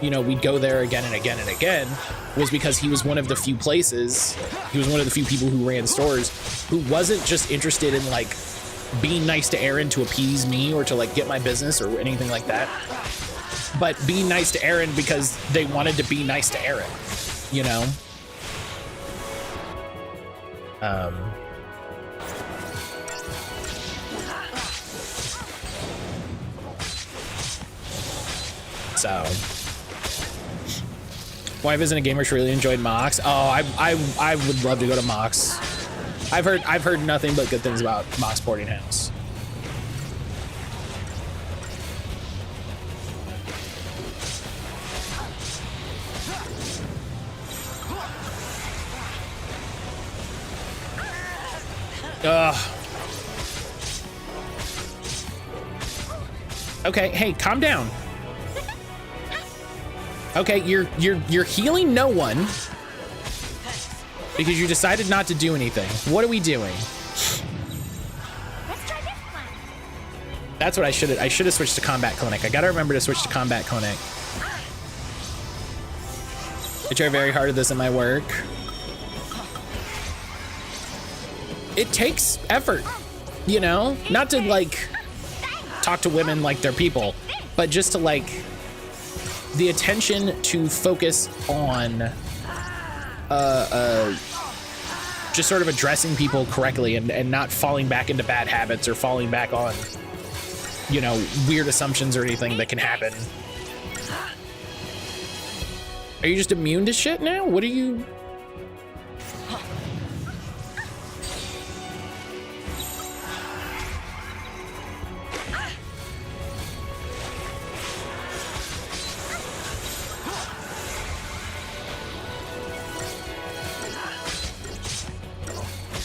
we'd go there again and again and again, was because he was one of the few places, he was one of the few people who ran stores who wasn't just interested in, like, being nice to Aaron to appease me or to, like, get my business or anything like that, but being nice to Aaron because they wanted to be nice to Aaron, So, wife isn't a gamer. She really enjoyed Mox. Oh, I would love to go to Mox. I've heard nothing but good things about Mox Boarding House. Okay, hey, calm down. Okay, you're healing no one because you decided not to do anything. What are we doing? Let's try this one. That's what I should have switched to Combat Clinic. I gotta remember to switch to Combat Clinic. I try very hard at this in my work. It takes effort, not to like talk to women like they're people, but just to like the attention to focus on just sort of addressing people correctly and not falling back into bad habits or falling back on, weird assumptions or anything that can happen. Are you just immune to shit now? What are you?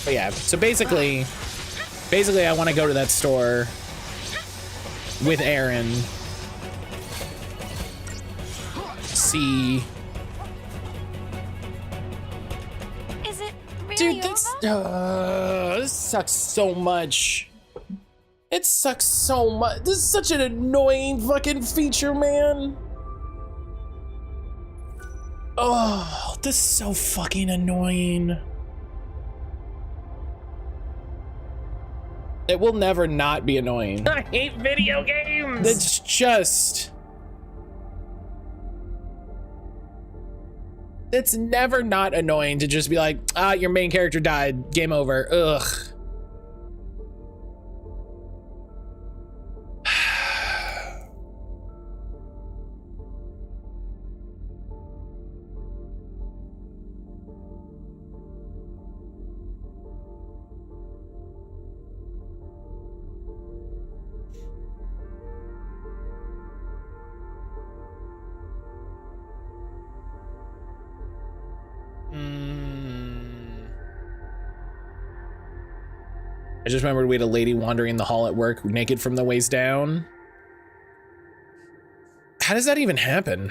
But yeah, so basically I want to go to that store with Aaron, see. Is it really Dude, over? this sucks so much. It sucks so much. This is such an annoying fucking feature, man. Oh, this is so fucking annoying. It will never not be annoying. I hate video games. It's just... It's never not annoying to just be like, your main character died, game over, ugh. I just remembered we had a lady wandering the hall at work naked from the waist down. How does that even happen?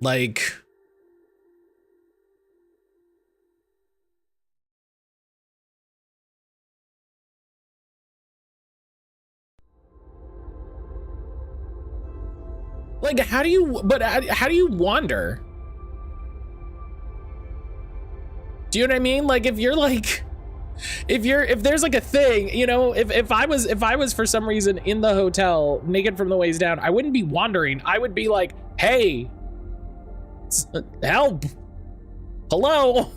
Like... Like, how do you wander? Do you know what I mean? Like, if you're like, if there's like a thing, you know, if I was for some reason in the hotel naked from the waist down, I wouldn't be wandering. I would be like, hey, help, hello.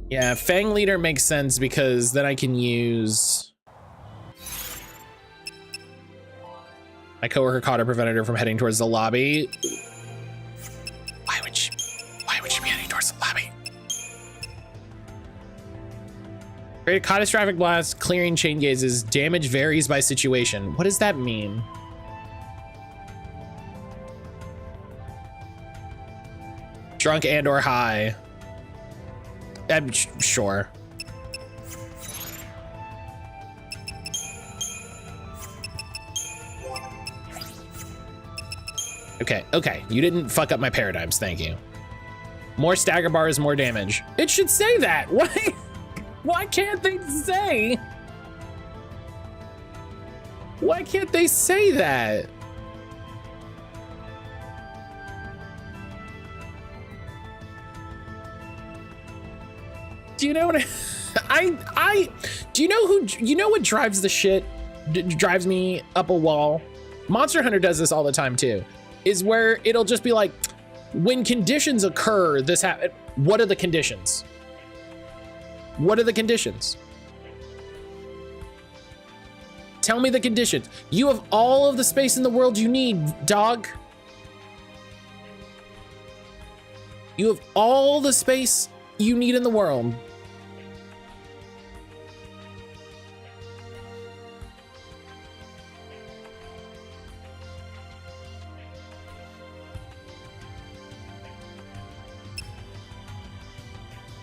Yeah, Fang Leader makes sense because then I can use... My coworker caught her, prevented her from heading towards the lobby. Why would she be heading towards the lobby? Create a catastrophic blast, clearing chain gazes. Damage varies by situation. What does that mean? Drunk and or high. I'm sure. Okay. You didn't fuck up my paradigms, thank you. More stagger bars, more damage. It should say that. Why can't they say? Why can't they say that? Do you know what do you know what drives the shit, drives me up a wall? Monster Hunter does this all the time too, is where it'll just be like, when conditions occur, this happen. What are the conditions? What are the conditions? Tell me the conditions. You have all of the space in the world you need, dog. You have all the space you need in the world.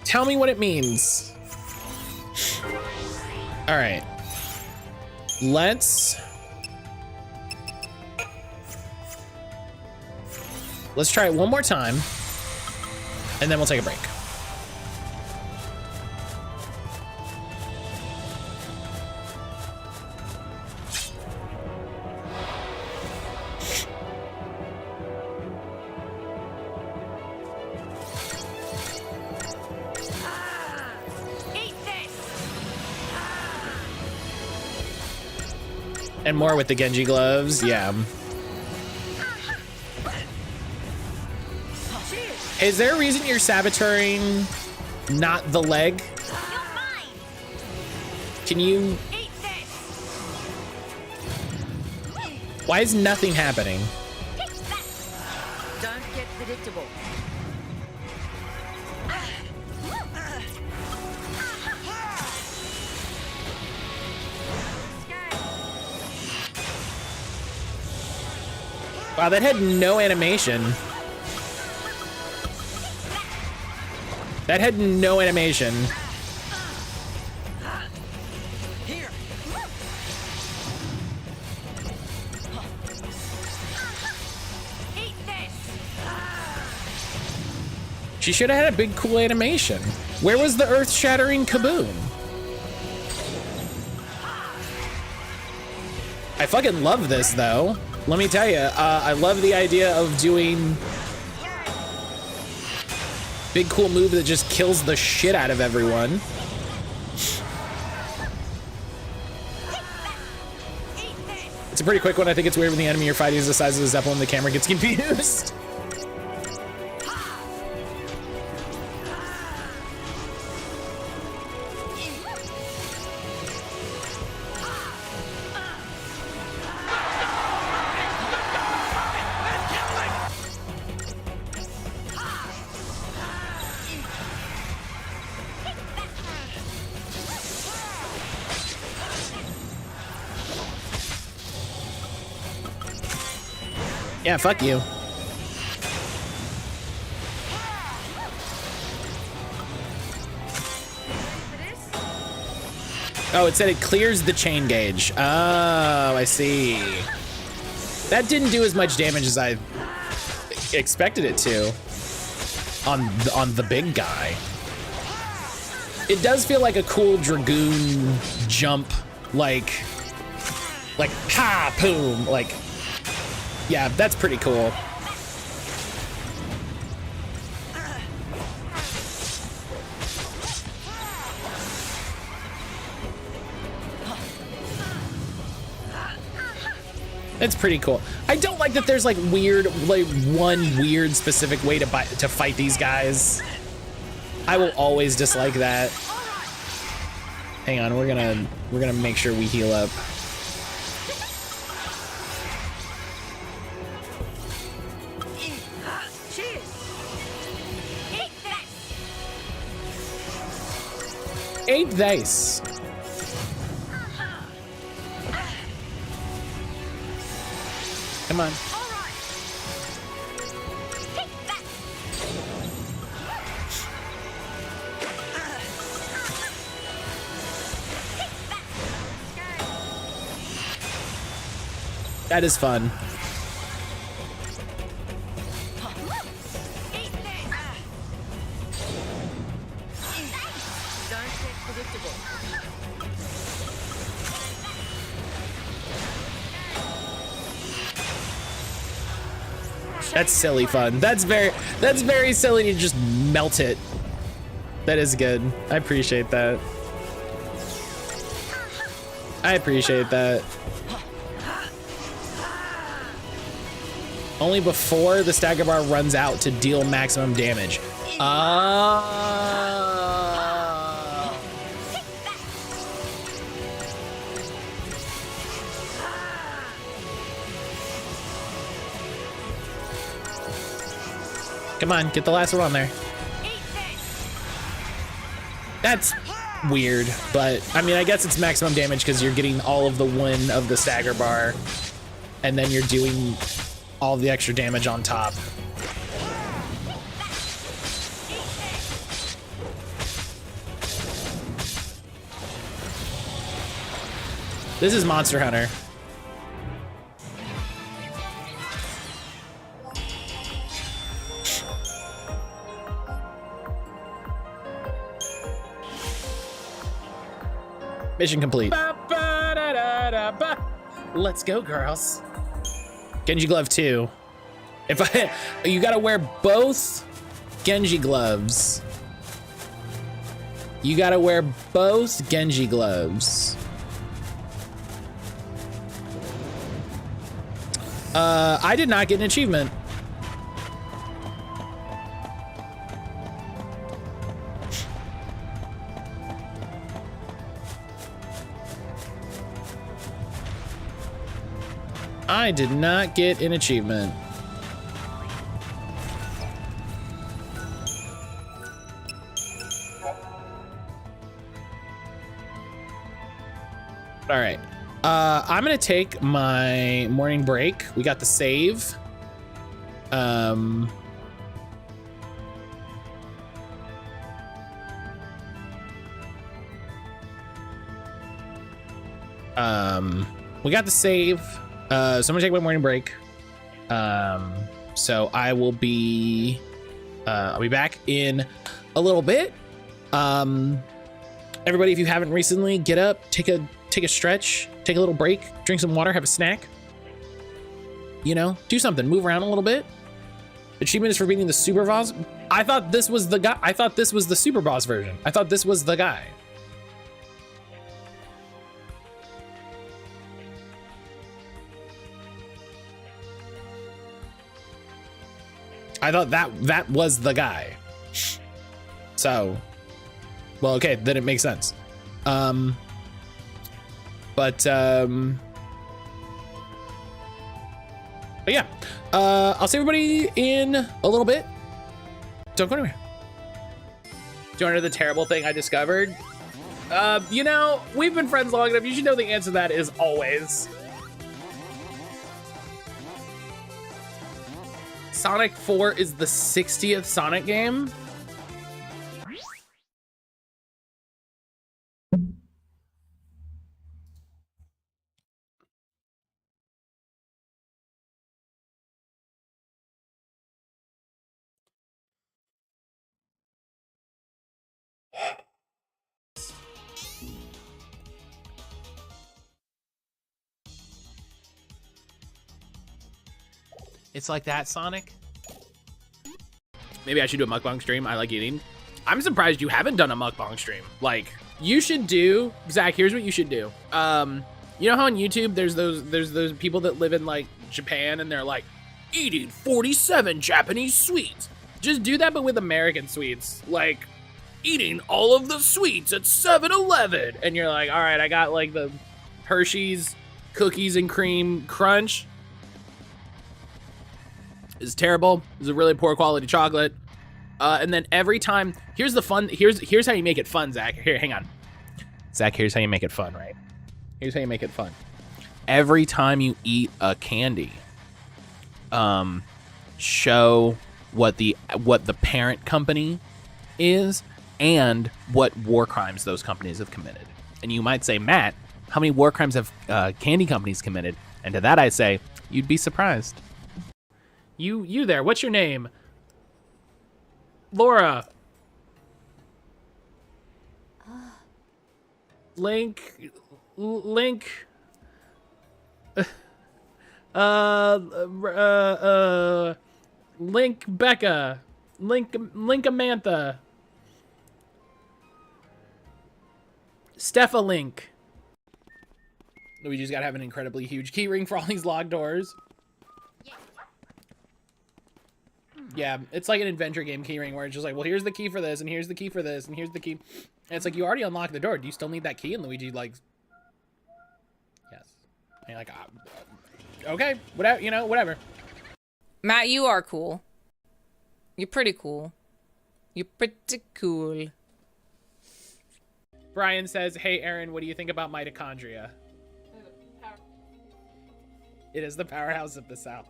Tell me what it means. All right. Let's try it one more time, and then we'll take a break. And more with the Genji gloves, yeah. Is there a reason you're saboteuring not the leg? Can you... Why is nothing happening? Don't get predictable. Wow, that had no animation. That had no animation. Here. Eat this. She should have had a big cool animation. Where was the earth-shattering kaboom? I fucking love this though. Let me tell you, I love the idea of doing big cool move that just kills the shit out of everyone. It's a pretty quick one. I think it's weird when the enemy you're fighting is the size of the Zeppelin, the camera gets confused. Yeah, fuck you. Oh, it said it clears the chain gauge. Oh, I see. That didn't do as much damage as I expected it to on the big guy. It does feel like a cool Dragoon jump, like ha, boom, like, yeah, that's pretty cool. It's pretty cool. I don't like that there's like one weird specific way to fight these guys. I will always dislike that. Hang on, we're gonna make sure we heal up. Eight dice. Come on. That is fun. That's silly fun. That's very silly to just melt it. That is good. I appreciate that. I appreciate that. Only before the stagger bar runs out to deal maximum damage. Come on, get the last one on there. That's weird, but I mean, I guess it's maximum damage because you're getting all of the win of the stagger bar, and then you're doing all the extra damage on top. This is Monster Hunter. Mission complete. Let's go, girls. Genji glove 2. You gotta wear both Genji gloves. You gotta wear both Genji gloves. I did not get an achievement. I did not get an achievement. All right. I'm gonna take my morning break. We got the save. We got the save. So I'm gonna take my morning break. So I will be, I'll be back in a little bit. Everybody, if you haven't recently, get up, take a stretch, take a little break, drink some water, have a snack. You know, do something, move around a little bit. Achievement is for beating the super boss. I thought this was the guy. I thought this was the super boss version. I thought this was the guy. I thought that was the guy. So, well, okay, then it makes sense. But yeah, I'll see everybody in a little bit. Don't go anywhere. Do you want to know the terrible thing I discovered? You know, we've been friends long enough. You should know the answer to that is always. Sonic 4 is the 60th Sonic game? It's like that, Sonic? Maybe I should do a mukbang stream. I like eating. I'm surprised you haven't done a mukbang stream. Like, you should do, Zach, here's what you should do. You know how on YouTube there's those people that live in like Japan and they're like eating 47 Japanese sweets. Just do that but with American sweets. Like eating all of the sweets at 7-Eleven. And you're like, all right, I got like the Hershey's cookies and cream crunch. It's terrible. It's a really poor quality chocolate. And then every time, here's the fun, here's how you make it fun, Zach. Here, hang on. Zach, here's how you make it fun, right? Here's how you make it fun. Every time you eat a candy, show what the parent company is and what war crimes those companies have committed. And you might say, Matt, how many war crimes have candy companies committed? And to that I say, you'd be surprised. You there, what's your name? Laura. Link. Link Becca. Link Amantha. Stephalink. Luigi's gotta have an incredibly huge keyring for all these locked doors. Yeah, it's like an adventure game keyring where it's just like, well, here's the key for this, and here's the key for this, and here's the key. And it's like, you already unlocked the door. Do you still need that key? And Luigi, like, yes. And you're like, okay, whatever, you know, whatever. Matt, you are cool. You're pretty cool. You're pretty cool. Brian says, hey, Aaron, what do you think about mitochondria? It is the powerhouse of the South.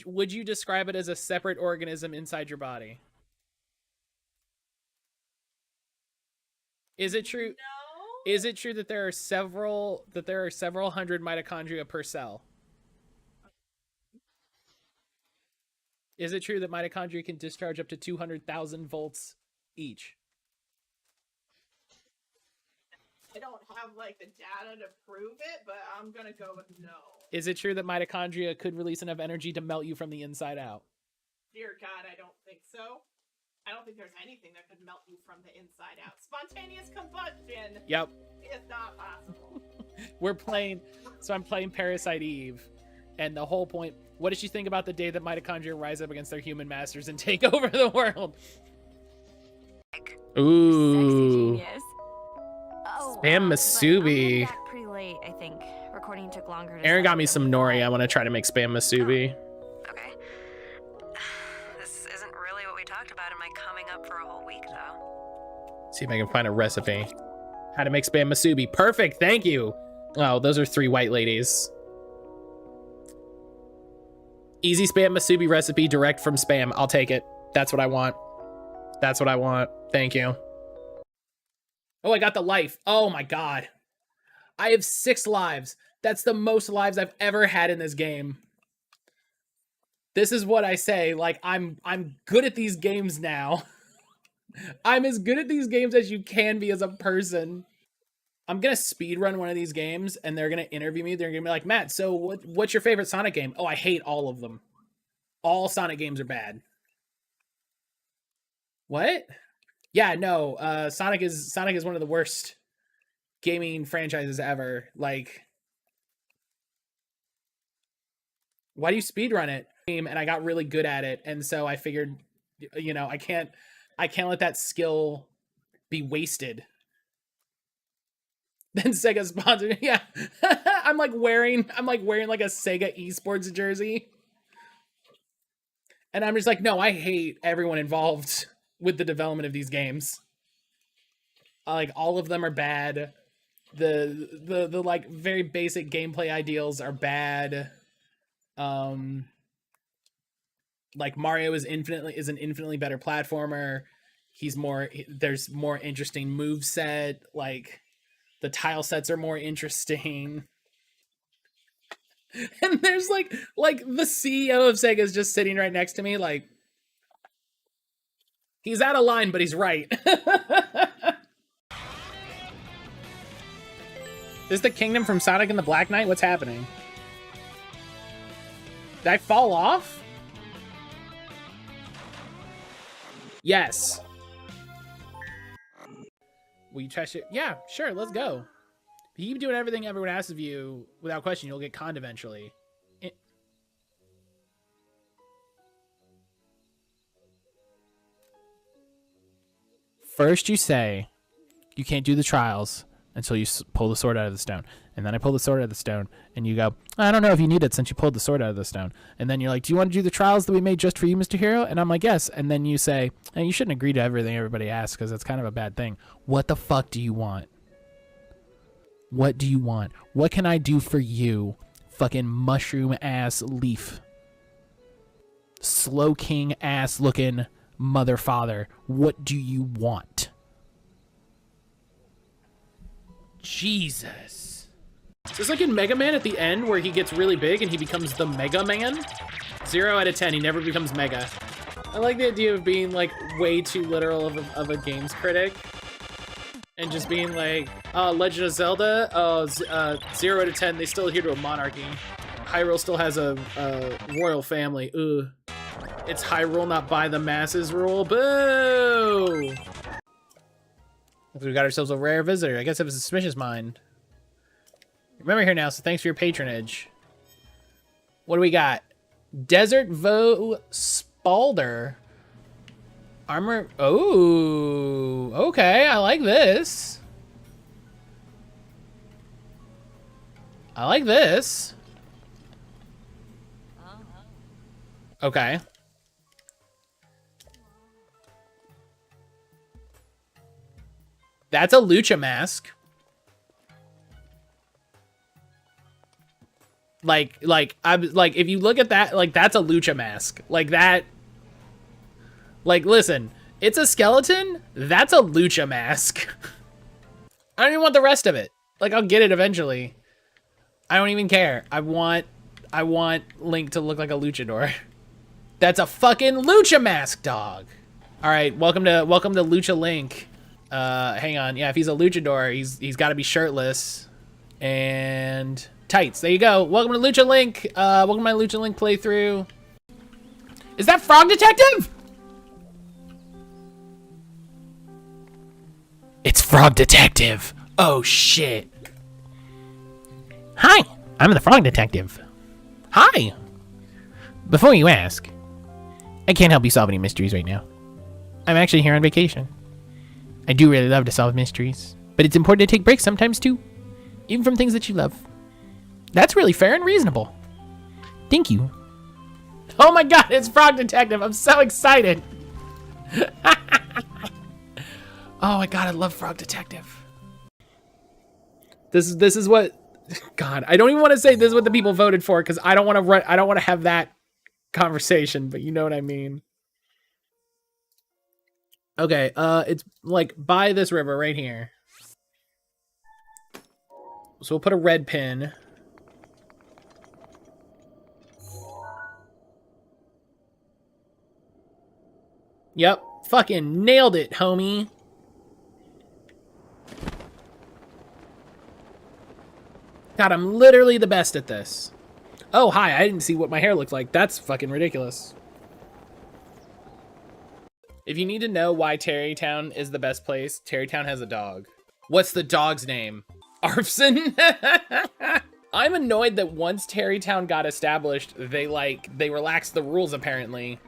Would you describe it as a separate organism inside your body? Is it true? No. Is it true that there are several hundred mitochondria per cell? Is it true that mitochondria can discharge up to 200,000 volts each? I don't have like the data to prove it, but I'm gonna go with no. Is it true that mitochondria could release enough energy to melt you from the inside out? Dear God, I don't think so. I don't think there's anything that could melt you from the inside out. Spontaneous combustion. Yep. Is not possible. I'm playing Parasite Eve, and the whole point. What does she think about the day that mitochondria rise up against their human masters and take over the world? Ooh. Sexy genius. Oh, Spam Masubi. I'm back pretty late, I think. Recording took longer. Aaron got me some nori. I want to try to make Spam Masubi. Okay. This isn't really what we talked about in my coming up for a whole week, though. See if I can find a recipe. How to make Spam Masubi. Perfect. Thank you. Oh, those are 3 white ladies. Easy Spam Masubi recipe direct from Spam. I'll take it. That's what I want. That's what I want. Thank you. Oh, I got the life. Oh my God. I have 6 lives. That's the most lives I've ever had in this game. This is what I say. Like, I'm good at these games now. I'm as good at these games as you can be as a person. I'm gonna speedrun one of these games and they're gonna interview me. They're gonna be like, Matt, so what's your favorite Sonic game? Oh, I hate all of them. All Sonic games are bad. What? Yeah, no, Sonic is one of the worst gaming franchises ever. Like, why do you speedrun it? And I got really good at it, and so I figured, you know, I can't let that skill be wasted. Then Sega sponsored, yeah. I'm like wearing like a Sega esports jersey. And I'm just like, no, I hate everyone involved with the development of these games. Like, all of them are bad. the like very basic gameplay ideals are bad. Like Mario is an infinitely better platformer. There's more interesting move set. Like the tile sets are more interesting. And there's like the CEO of Sega is just sitting right next to me, like he's out of line, but he's right. Is the kingdom from Sonic and the Black Knight? What's happening? Did I fall off? Yes. Will you test it? Yeah, sure, let's go. If you keep doing everything everyone asks of you, without question, you'll get conned eventually. First you say, you can't do the trials until you pull the sword out of the stone. And then I pull the sword out of the stone, and you go, I don't know if you need it since you pulled the sword out of the stone. And then you're like, do you want to do the trials that we made just for you, Mr. Hero? And I'm like, yes. And then you say, hey, you shouldn't agree to everything everybody asks because that's kind of a bad thing. What the fuck do you want? What do you want? What can I do for you? Fucking mushroom ass leaf. Slow king ass looking mother father. What do you want? Jesus. Is this like in Mega Man at the end where he gets really big and he becomes the Mega Man? 0 out of 10, he never becomes Mega. I like the idea of being like way too literal of a games critic. And just being like, oh, Legend of Zelda, 0 out of 10, they still adhere to a monarchy. Hyrule still has a royal family. Ugh. It's Hyrule, not by the masses rule. Boo! We got ourselves a rare visitor. I guess it was a suspicious mind. Remember here now, so thanks for your patronage. What do we got? Desert Vo Spalder. Armor. Oh, okay. I like this. I like this. Okay. That's a lucha mask. Like if you look at that, like that's a lucha mask. Like that. Like, listen, it's a skeleton. That's a lucha mask. I don't even want the rest of it. Like, I'll get it eventually. I don't even care. I want Link to look like a luchador. That's a fucking lucha mask, dog. All right, welcome to Lucha Link. Hang on. Yeah, if he's a luchador, he's got to be shirtless and tights. There you go. Welcome to Lucha Link. Welcome to my Lucha Link playthrough. Is that Frog Detective? It's Frog Detective. Oh, shit. Hi, I'm the Frog Detective. Hi. Before you ask, I can't help you solve any mysteries right now. I'm actually here on vacation. I do really love to solve mysteries, but it's important to take breaks sometimes too, even from things that you love. That's really fair and reasonable. Thank you. Oh my god, it's Frog Detective. I'm so excited. Oh my god, I love Frog Detective. This is what, God, I don't even want to say this is what the people voted for because I don't want to have that conversation, but you know what I mean. Okay, it's like by this river right here. So we'll put a red pin. Yep, fucking nailed it, homie. God, I'm literally the best at this. Oh, hi, I didn't see what my hair looked like. That's fucking ridiculous. If you need to know why Terrytown is the best place, Terrytown has a dog. What's the dog's name? Arfson? I'm annoyed that once Terrytown got established, they relaxed the rules apparently.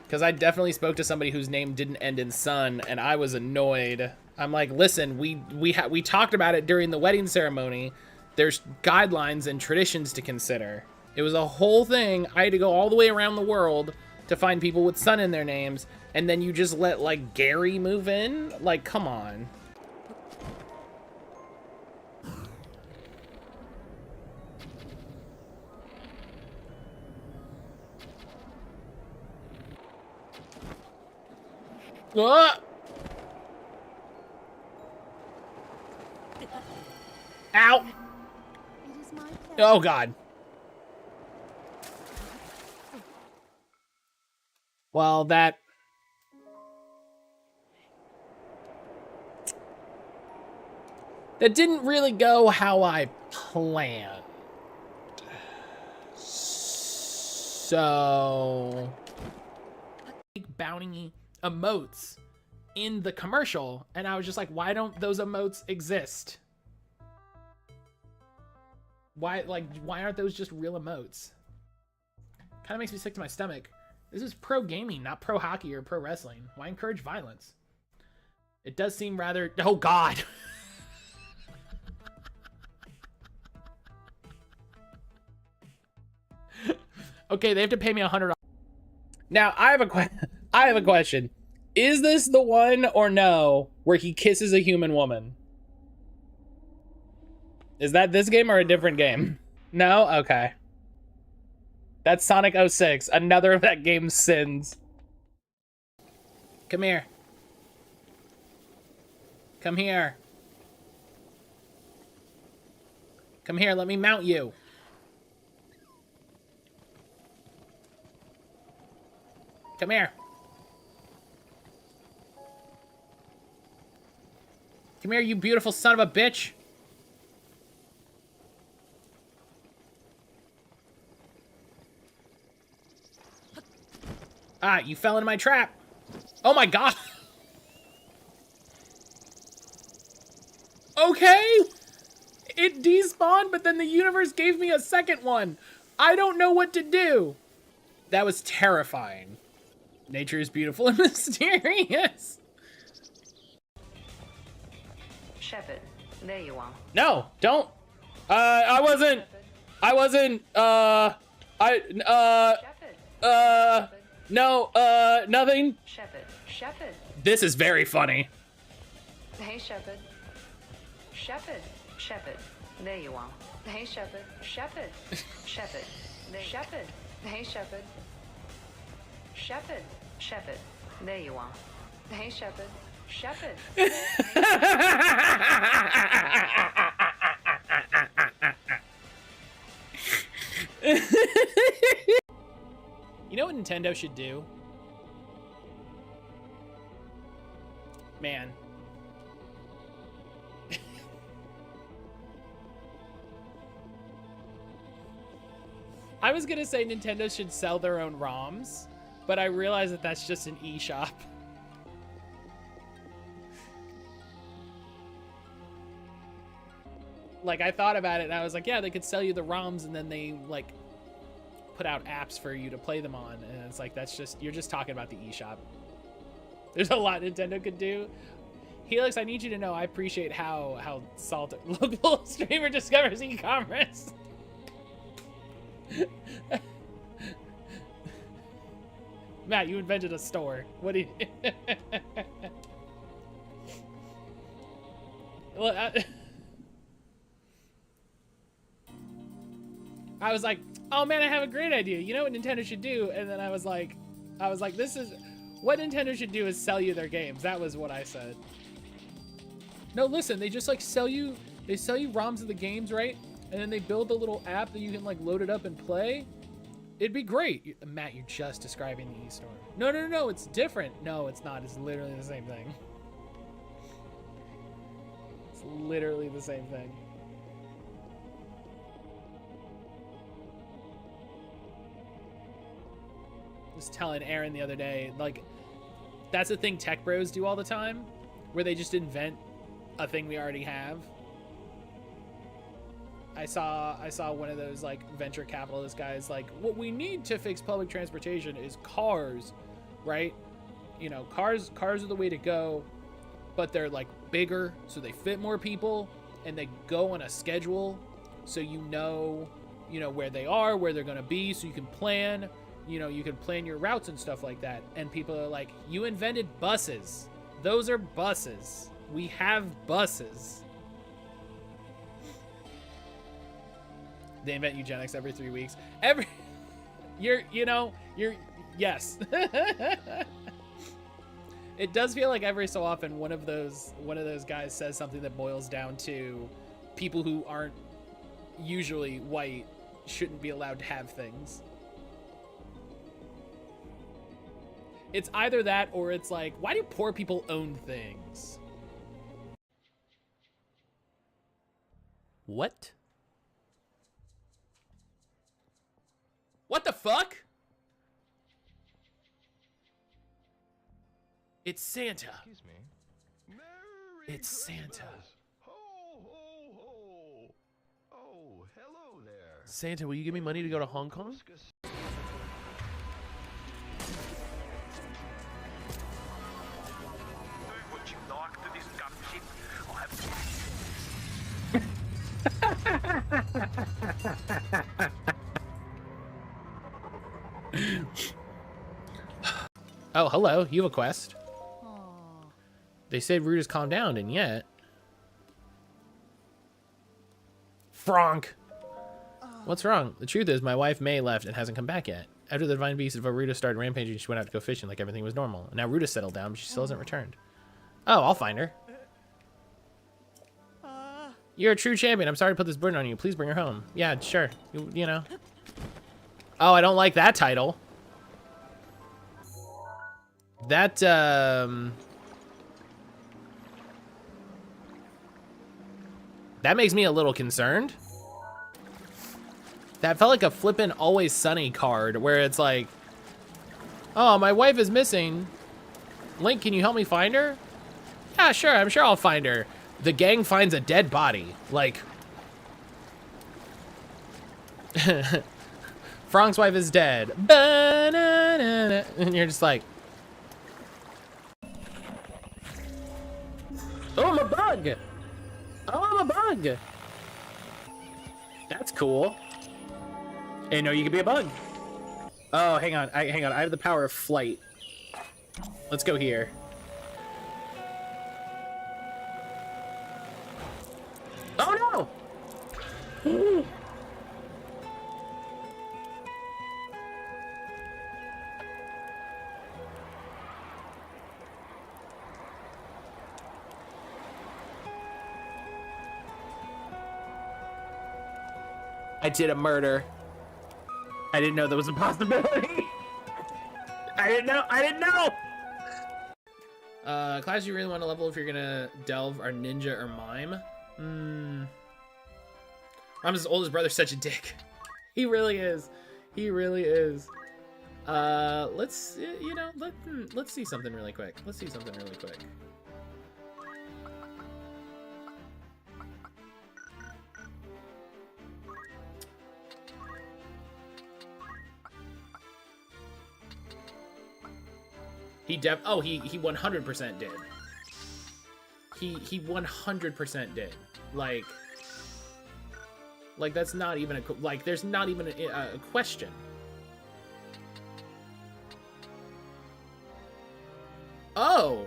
Because I definitely spoke to somebody whose name didn't end in son, and I was annoyed. I'm like, listen, we talked about it during the wedding ceremony. There's guidelines and traditions to consider. It was a whole thing. I had to go all the way around the world to find people with son in their names, and then you just let, like, Gary move in? Like, come on. Ah! Ow! It is my pleasure. Oh, God. Well, that didn't really go how I planned. So, bounty emotes in the commercial, and I was just like, why don't those emotes exist? Why aren't those just real emotes? Kind of makes me sick to my stomach. This is pro gaming, not pro hockey or pro wrestling. Why encourage violence? It does seem rather... Oh, God. Okay, they have to pay me $100. Now, I have a question. Is this the one or no where he kisses a human woman? Is that this game or a different game? No? Okay. That's Sonic 06, another of that game's sins. Come here. Come here. Come here, let me mount you. Come here. Come here, you beautiful son of a bitch. Ah, you fell into my trap. Oh my God. Okay. It despawned, but then the universe gave me a second one. I don't know what to do. That was terrifying. Nature is beautiful and mysterious. Shepard, there you are. No, don't. Shepard. No, nothing. Shepard. This is very funny. Hey, Shepard. Shepard, there you are. Hey, Shepard. Shepard. Hey, Shepard. Shepard, there you are. Hey, Shepard. You know what Nintendo should do? Man. I was gonna say Nintendo should sell their own ROMs, but I realized that that's just an eShop. Like, I thought about it and I was like, yeah, they could sell you the ROMs and then they, like, put out apps for you to play them on. And it's like, that's just, you're just talking about the eShop. There's a lot Nintendo could do. Helix, I need you to know I appreciate how Salt local streamer discovers e-commerce. Matt, you invented a store. What do you... Well, I was like, oh man, I have a great idea. You know what Nintendo should do? And then I was like, this is what Nintendo should do is sell you their games. That was what I said. No, listen, they just like sell you ROMs of the games, right? And then they build a little app that you can like load it up and play. It'd be great. Matt, you're just describing the e-store. No, it's different. No, it's not. It's literally the same thing. It's literally the same thing. Was telling Aaron the other day, like, that's a thing tech bros do all the time, where they just invent a thing we already have. I saw one of those like venture capitalist guys like, what we need to fix public transportation is cars, right? You know, cars are the way to go, but they're like bigger, so they fit more people, and they go on a schedule, so you know where they are, where they're gonna be, so you can plan. You can plan your routes and stuff like that. And people are like, you invented buses. Those are buses. We have buses. They invent eugenics every 3 weeks. Yes. It does feel like every so often one of those guys says something that boils down to people who aren't usually white shouldn't be allowed to have things. It's either that or it's like, why do poor people own things? What? What the fuck? It's Santa. Excuse me. It's Santa. Ho, ho, ho. Oh, hello there. Santa, will you give me money to go to Hong Kong? Oh, hello. You have a quest. They said Ruta's calmed down, and yet... Frank! What's wrong? The truth is, my wife May left and hasn't come back yet. After the divine beast of Ruta started rampaging, she went out to go fishing like everything was normal. And now Ruta settled down, but she still hasn't returned. Oh, I'll find her. You're a true champion. I'm sorry to put this burden on you. Please bring her home. Yeah, sure. You know. Oh, I don't like that title. That, that makes me a little concerned. That felt like a flippin' Always Sunny card where it's like, oh, my wife is missing. Link, can you help me find her? Yeah, sure. I'm sure I'll find her. The gang finds a dead body. Like, Frank's wife is dead. And you're just like, oh, I'm a bug. Oh, I'm a bug. That's cool. Hey, no, you can be a bug. Oh, hang on. Hang on. I have the power of flight. Let's go here. Oh, no! I did a murder. I didn't know there was a possibility. I didn't know. Class you really want to level if you're gonna delve are ninja or mime. Ram's oldest brother's such a dick. He really is. He really is. Let's let's see something really quick. He 100% did. He 100% did. Like that's not even a, like, there's not even a question. Oh.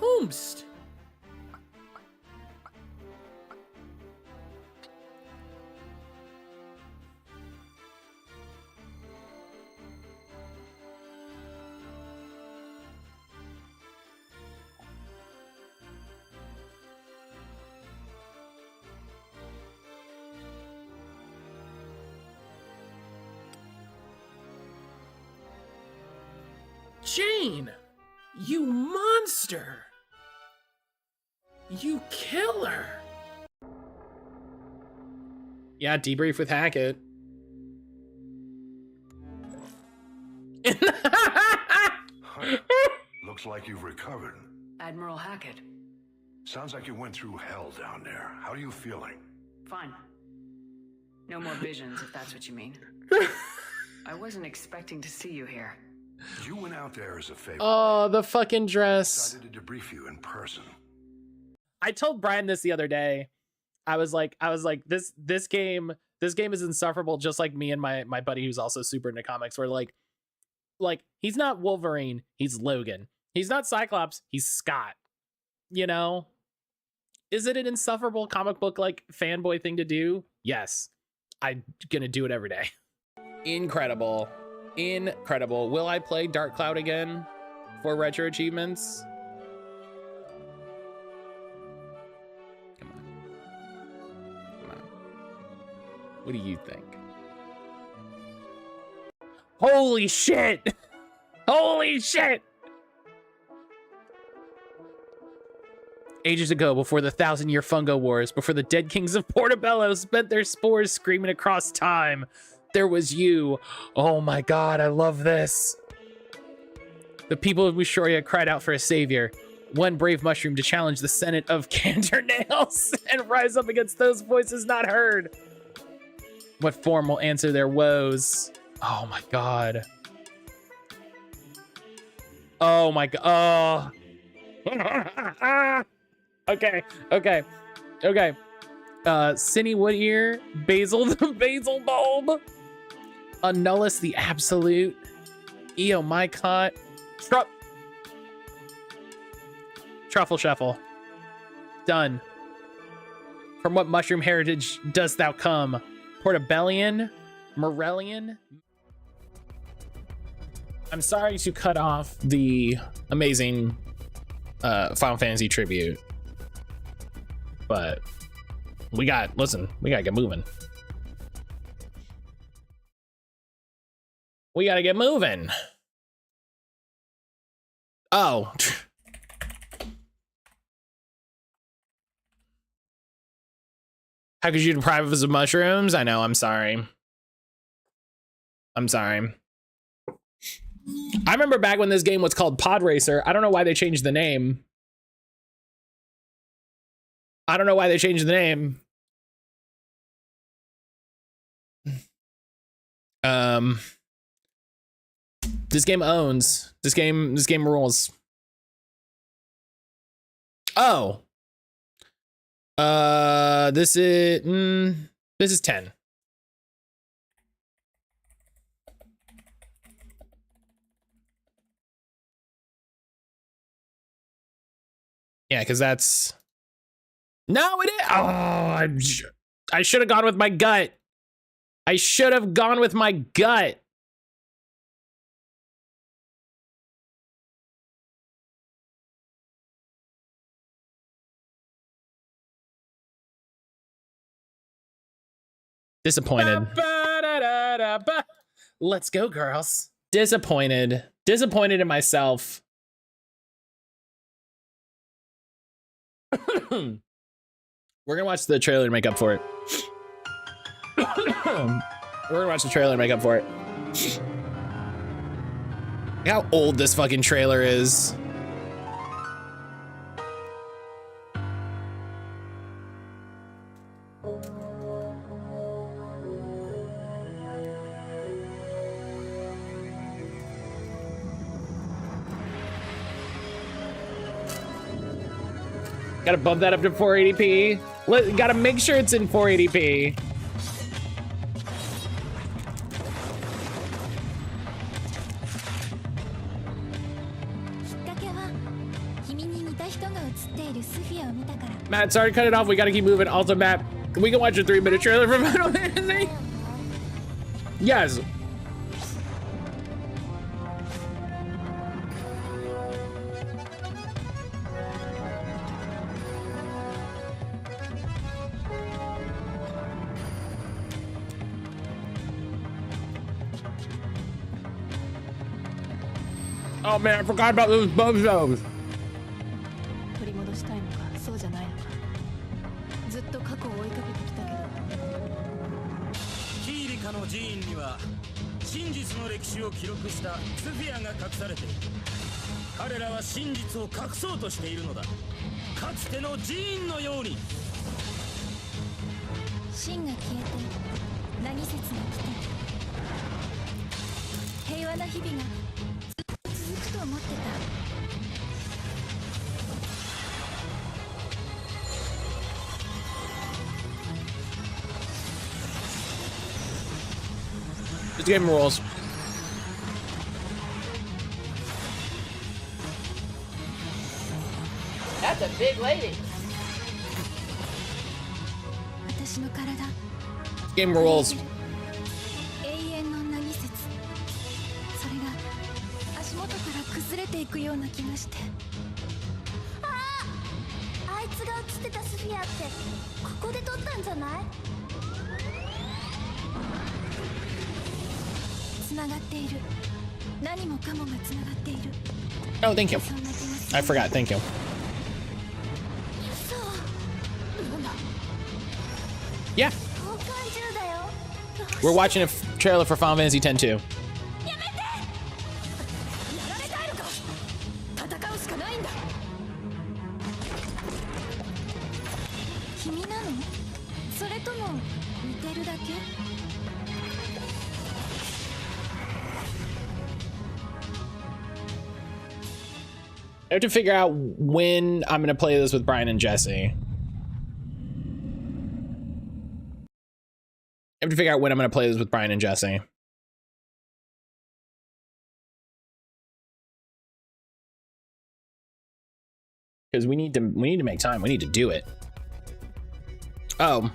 Whomst. Jane! You monster! You killer! Yeah, debrief with Hackett. Looks like you've recovered. Admiral Hackett. Sounds like you went through hell down there. How are you feeling? Fine. No more visions, if that's what you mean. I wasn't expecting to see you here. You went out there as a favor. Oh, the fucking dress. Decided to debrief you in person. I told Brian this the other day. I was like, this game is insufferable, just like me and my buddy who's also super into comics, where like he's not Wolverine, he's Logan. He's not Cyclops, he's Scott. You know? Is it an insufferable comic book like fanboy thing to do? Yes. I'm gonna do it every day. Incredible. Incredible. Will I play Dark Cloud again for retro achievements? Come on. Come on. What do you think? Holy shit! Holy shit! Ages ago, before the 1,000-year fungo wars, before the dead kings of Portobello spent their spores screaming across time, there was you. Oh my god, I love this. The people of Mushoria cried out for a savior. One brave mushroom to challenge the Senate of Cantor Nails and rise up against those voices not heard. What form will answer their woes? Oh my god. Oh my god. Oh. Okay. Cinny Woodear, Basil the Basil Bulb, Annulus the Absolute, Eo Mycot, Truffle Shuffle. Done. From what mushroom heritage dost thou come? Portobellian? Morellian? I'm sorry to cut off the amazing Final Fantasy tribute, but we gotta get moving. We gotta get moving. Oh. How could you deprive us of mushrooms? I know, I'm sorry. I'm sorry. I remember back when this game was called Pod Racer. I don't know why they changed the name. This game owns. This game rules. Oh. This is 10. Yeah, because that's... No, it is... Oh, I should have gone with my gut. Disappointed. Let's go, girls. Disappointed in myself. We're gonna watch the trailer to make up for it. Look how old this fucking trailer is. Gotta bump that up to 480p. Gotta make sure it's in 480p. Matt, sorry to cut it off. We gotta keep moving. Also, Matt, we can watch a 3-minute trailer for Final Fantasy. Yes. Oh man, I forgot about those bozos. This game rules. big lady. Game rules. 永遠のなぎ説。それが足元から崩れていくような気がして。ああ、あいつが映ってたスフィアってここで撮ったんじゃない？つながっている。何もかもがつながっている。 Oh, thank you. I forgot. Thank you. Yeah. We're watching a trailer for Final Fantasy X too. I have to figure out when I'm gonna play this with Brian and Jesse. I have to figure out when I'm gonna play this with Brian and Jesse. Because we need to make time. We need to do it. Oh.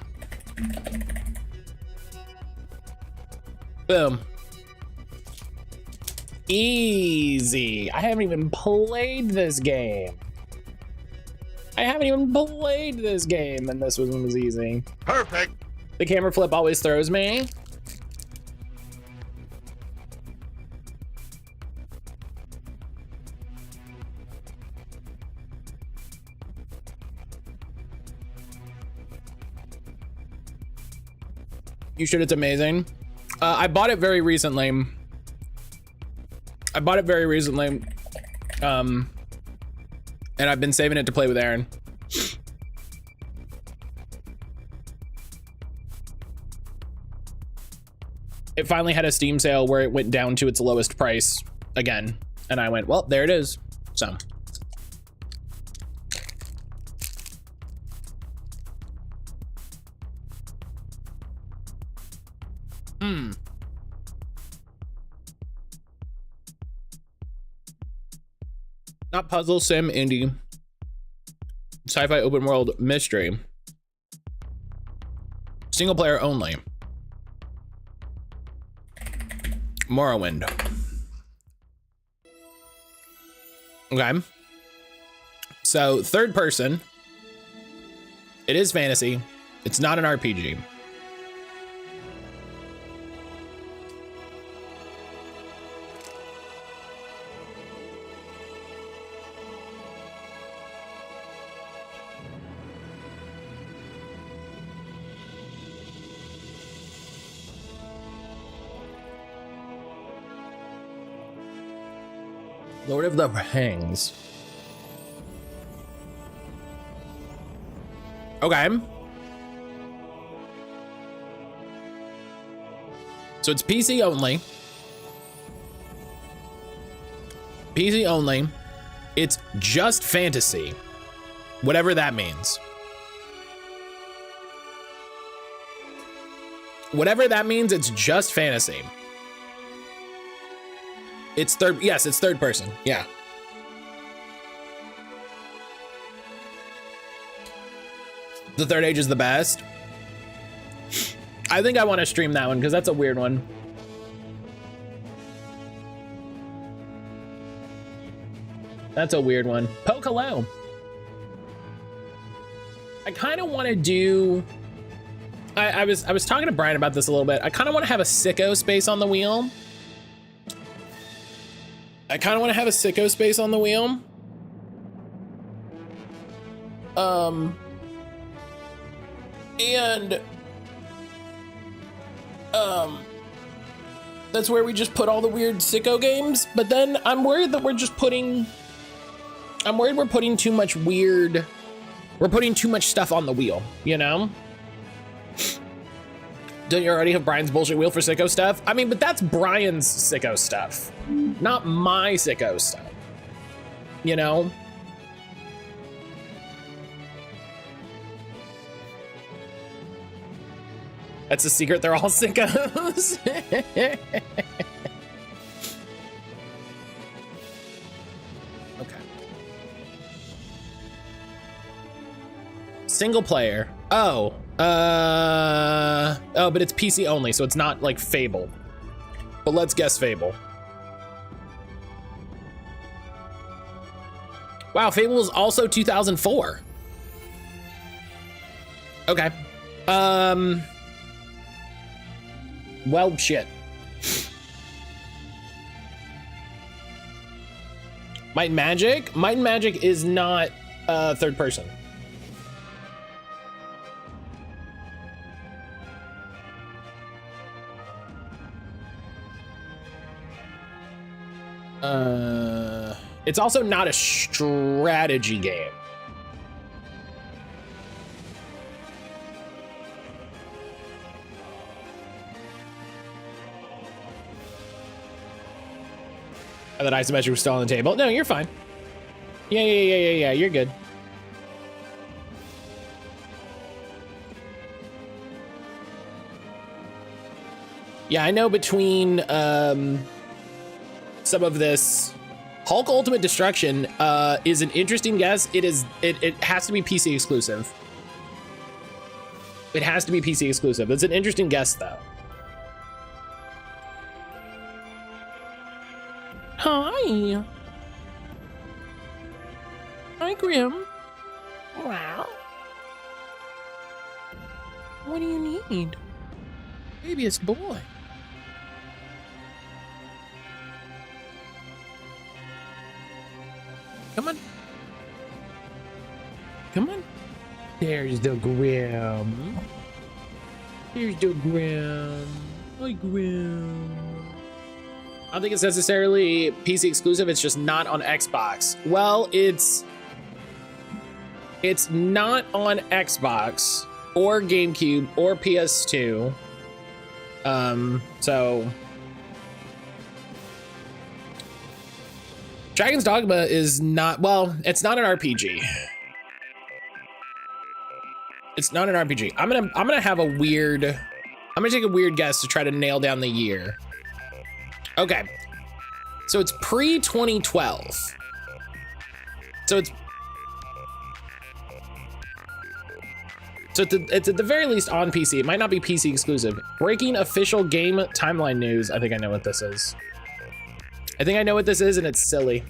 Boom. Easy. I haven't even played this game. And this one was easy. Perfect. The camera flip always throws me. You should. It's amazing. I bought it very recently. And I've been saving it to play with Aaron. It finally had a Steam sale where it went down to its lowest price again. And I went, well, there it is. So. Not puzzle, sim, indie. Sci-fi open world mystery. Single player only. Morrowind. Okay. So third person. It is fantasy. It's not an RPG. Lord of the Rings. Okay. So it's PC only. PC only. It's just fantasy. Whatever that means. Whatever that means, it's just fantasy. It's third, yes, it's third person, yeah. The Third Age is the best. I think I want to stream that one because that's a weird one. That's a weird one. Poke hello. I kind of want to do. I was talking to Brian about this a little bit. I kind of want to have a sicko space on the wheel. That's where we just put all the weird sicko games, but then I'm worried that we're putting too much weird, we're putting too much stuff on the wheel, you know? Don't you already have Brian's bullshit wheel for sicko stuff? I mean, but that's Brian's sicko stuff, not my sicko stuff, you know? That's a secret, they're all sickos. Okay. Single player. Oh, but it's PC only, so it's not like Fable. But let's guess Fable. Wow, Fable is also 2004. Okay. Well, shit. Might and Magic? Might and Magic is not third person. It's also not a strategy game. And that isometric was still on the table. No, you're fine. Yeah, you're good. Yeah, I know between some of this, Hulk Ultimate Destruction is an interesting guess. It has to be PC exclusive. It has to be PC exclusive. It's an interesting guess though. Hi. Hi, Grim. Wow. What do you need? Babyest boy. Come on. Come on. There's the Grim. Here's the Grim. Hi, Grim. I don't think it's necessarily PC exclusive. It's just not on Xbox. Well, it's not on Xbox or GameCube or PS2. So Dragon's Dogma is not, well, it's not an RPG. It's not an RPG. I'm gonna have a weird, I'm gonna take a weird guess to try to nail down the year. Okay, so it's pre-2012. So it's at the very least on PC. It might not be PC exclusive. Breaking official game timeline news. I think I know what this is. I think I know what this is, and it's silly.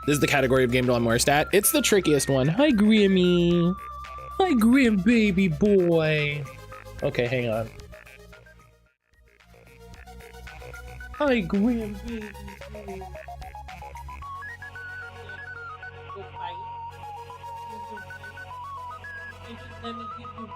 This is the category of game I'm worst at. It's the trickiest one. Hi, Grimmy. Hi, Grim baby boy. Okay, hang on. Hi, Grim baby boy. Let me give you back.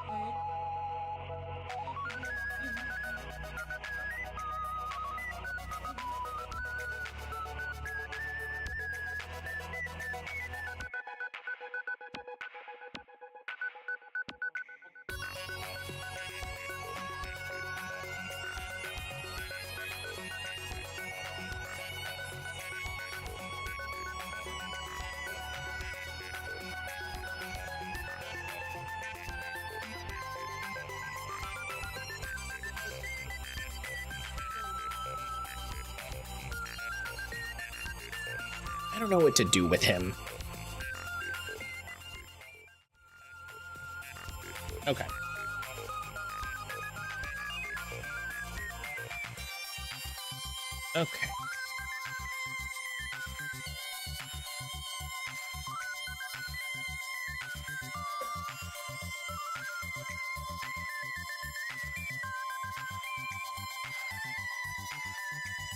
I don't know what to do with him. Okay. Okay.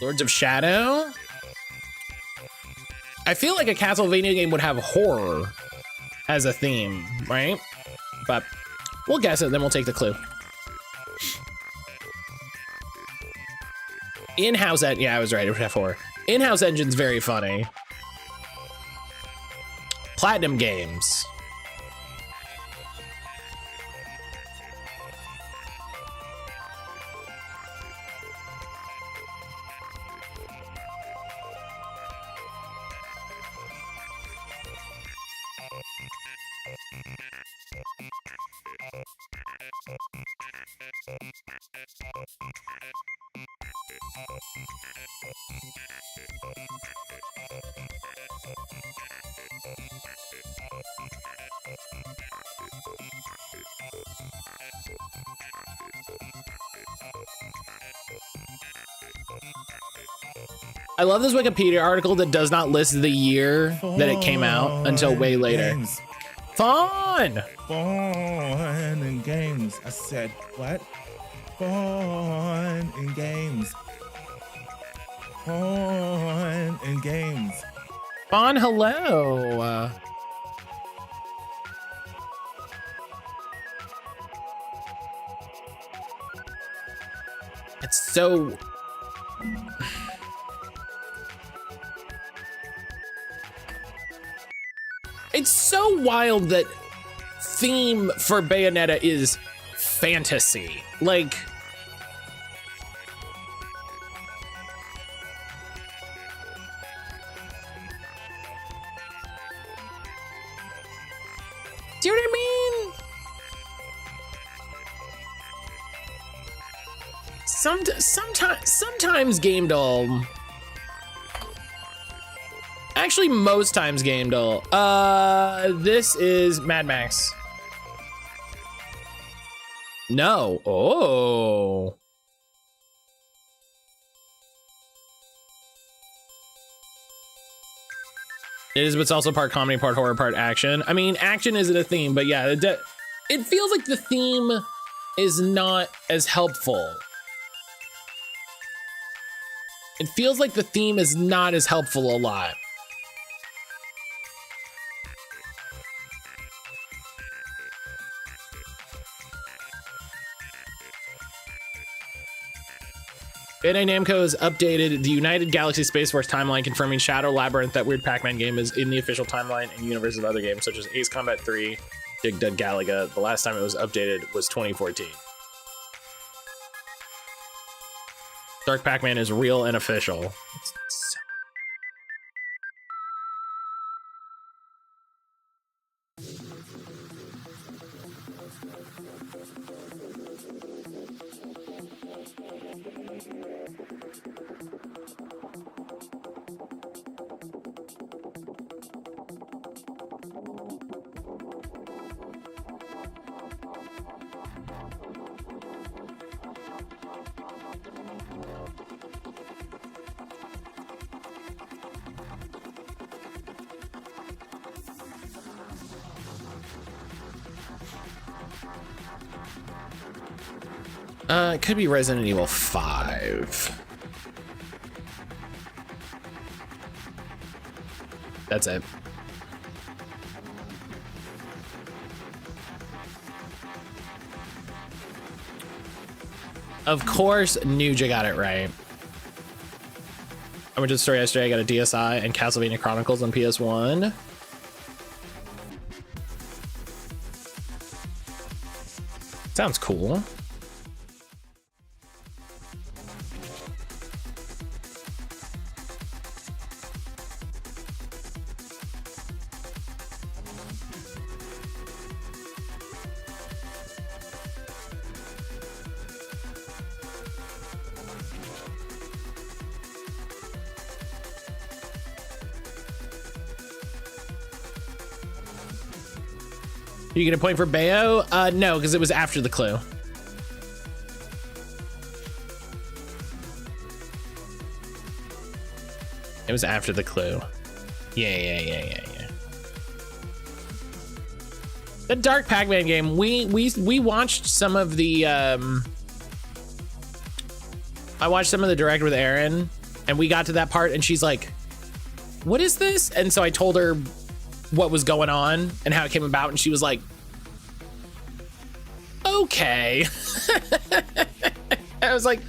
Lords of Shadow? I feel like a Castlevania game would have horror as a theme, right? But we'll guess it, then we'll take the clue. In-house, yeah, I was right, it would have horror. In-house engine's very funny. Platinum Games. I love this Wikipedia article that does not list the year that it came out until way later. Games. Fun! Fun and games. I said, what? Fun and games. Fun and games. Fun, hello. It's so... It's so wild that theme for Bayonetta is fantasy. Like... Do you know what I mean? Sometimes Game Doll. Actually, most times Game Doll. This is Mad Max. No. Oh. It is, but it's also part comedy, part horror, part action. I mean, action isn't a theme, but yeah, it feels like the theme is not as helpful. It feels like the theme is not as helpful a lot. Bandai Namco has updated the United Galaxy Space Force timeline, confirming Shadow Labyrinth, that weird Pac-Man game, is in the official timeline and universe of other games such as Ace Combat 3, Dig Dug Galaga. The last time it was updated was 2014. Dark Pac-Man is real and official. It could be Resident Evil 5. That's it. Of course, Nuja got it right. I went to the store yesterday. I got a DSi and Castlevania Chronicles on PS1. Sounds cool. You get a point for Bayo? No, because it was after the clue. It was after the clue. Yeah. The Dark Pac-Man game, we watched some of the I watched some of the direct with Erin, and we got to that part and she's like, what is this? And so I told her what was going on and how it came about, and she was like, okay. I was like,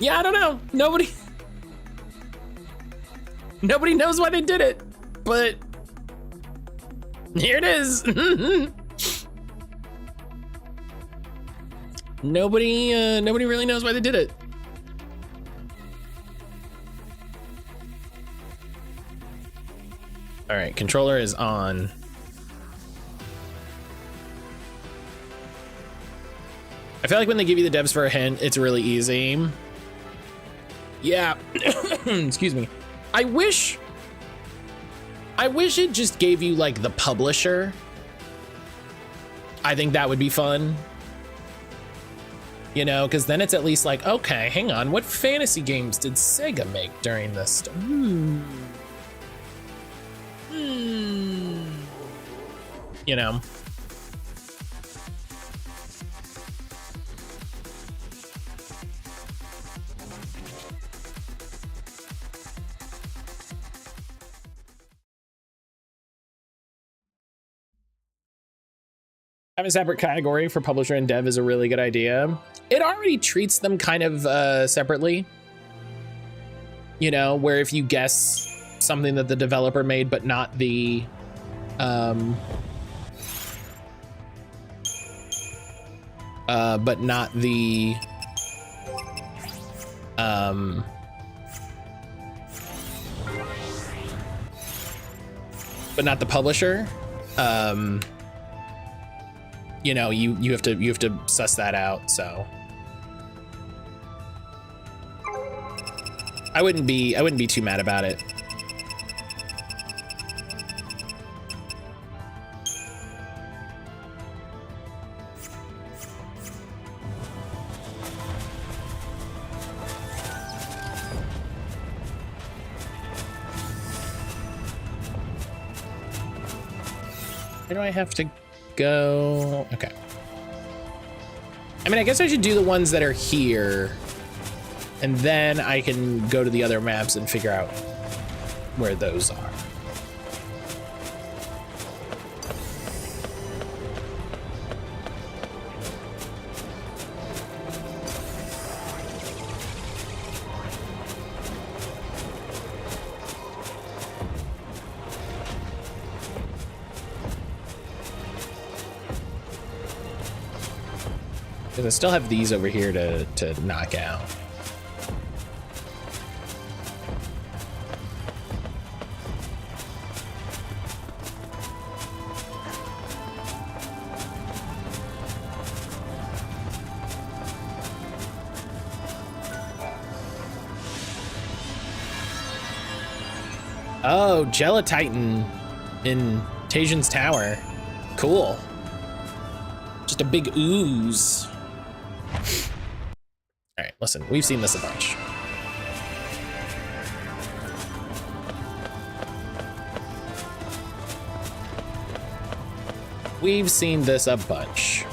yeah, I don't know. Nobody knows why they did it, but here it is. Nobody really knows why they did it. All right, controller is on. I feel like when they give you the devs for a hint, it's really easy. Yeah. Excuse me. I wish it just gave you like the publisher. I think that would be fun. You know, because then it's at least like, okay, hang on, what fantasy games did Sega make during this? You know. Having a separate category for publisher and dev is a really good idea. It already treats them kind of separately. You know, where if you guess something that the developer made, but not the but not the publisher, you know, you have to suss that out. So I wouldn't be too mad about it. Where do I have to go? Okay. I mean, I guess I should do the ones that are here, and then I can go to the other maps and figure out where those are. Because I still have these over here to knock out. Oh, Gelatitan in Tajin's Tower. Cool. Just a big ooze. All right, listen, we've seen this a bunch. We've seen this a bunch.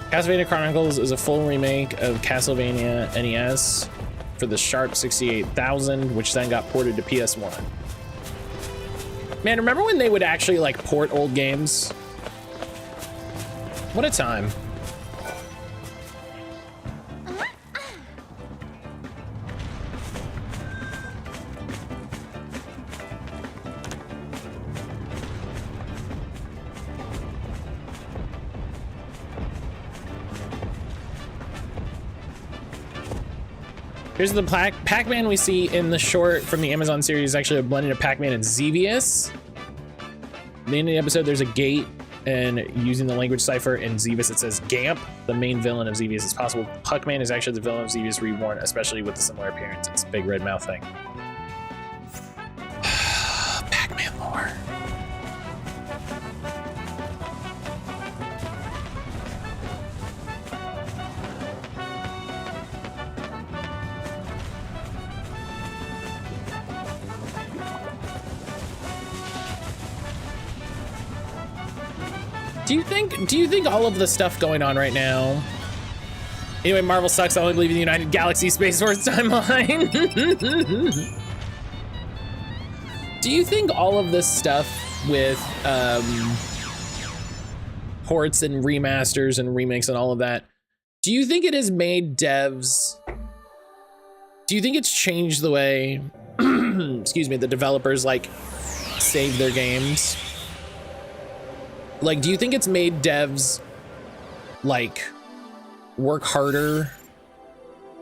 Castlevania Chronicles is a full remake of Castlevania NES for the Sharp 68000, which then got ported to PS1. Man, remember when they would actually like port old games? What a time. Here's the Pac-Man we see in the short from the Amazon series, actually a blending of Pac-Man and Xevious. At the end of the episode, there's a gate, and using the language cipher in Xevious, it says Gamp, the main villain of Xevious, is possible. Puckman is actually the villain of Xevious Reborn, especially with the similar appearance. It's a big red mouth thing. Pac-Man lore. Do you think all of the stuff going on right now? Anyway, Marvel sucks. I only believe in the United Galaxy Space Force timeline. Do you think all of this stuff with ports and remasters and remakes and all of that, do you think it has made devs? Do you think it's changed the way, excuse me, the developers like save their games? Like, do you think it's made devs like work harder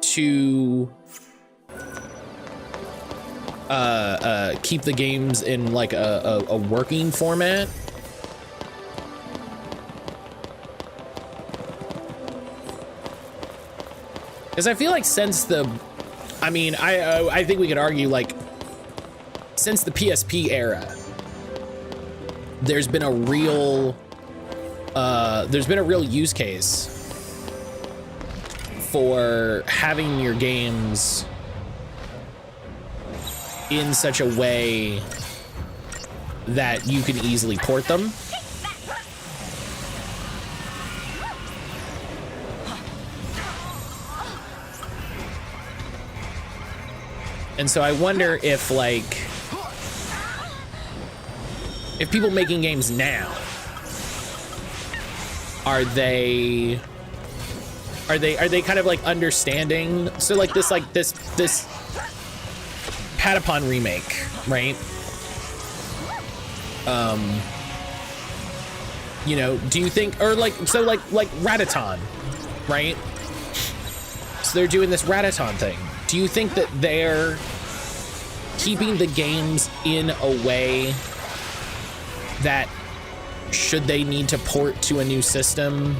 to keep the games in like a working format? Because I feel like since the, I mean, I think we could argue like since the PSP era, there's been a real there's been a real use case for having your games in such a way that you can easily port them. And so I wonder if, like, if people making games now, are they kind of like understanding? So like this Patapon remake, right? You know, do you think, or like, so like Rataton, right? So they're doing this Rataton thing. Do you think that they're keeping the games in a way that, should they need to port to a new system,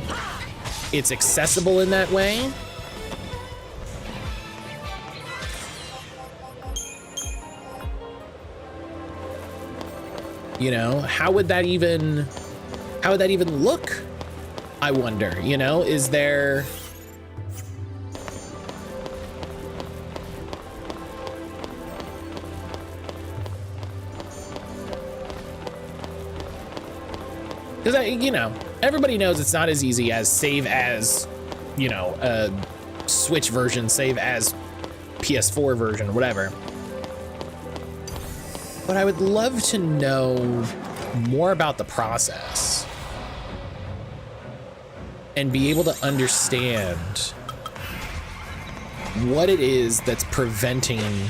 it's accessible in that way? You know, how would that even look? I wonder, you know, is there... Because, you know, everybody knows it's not as easy as save as, you know, a Switch version, save as PS4 version, whatever. But I would love to know more about the process and be able to understand what it is that's preventing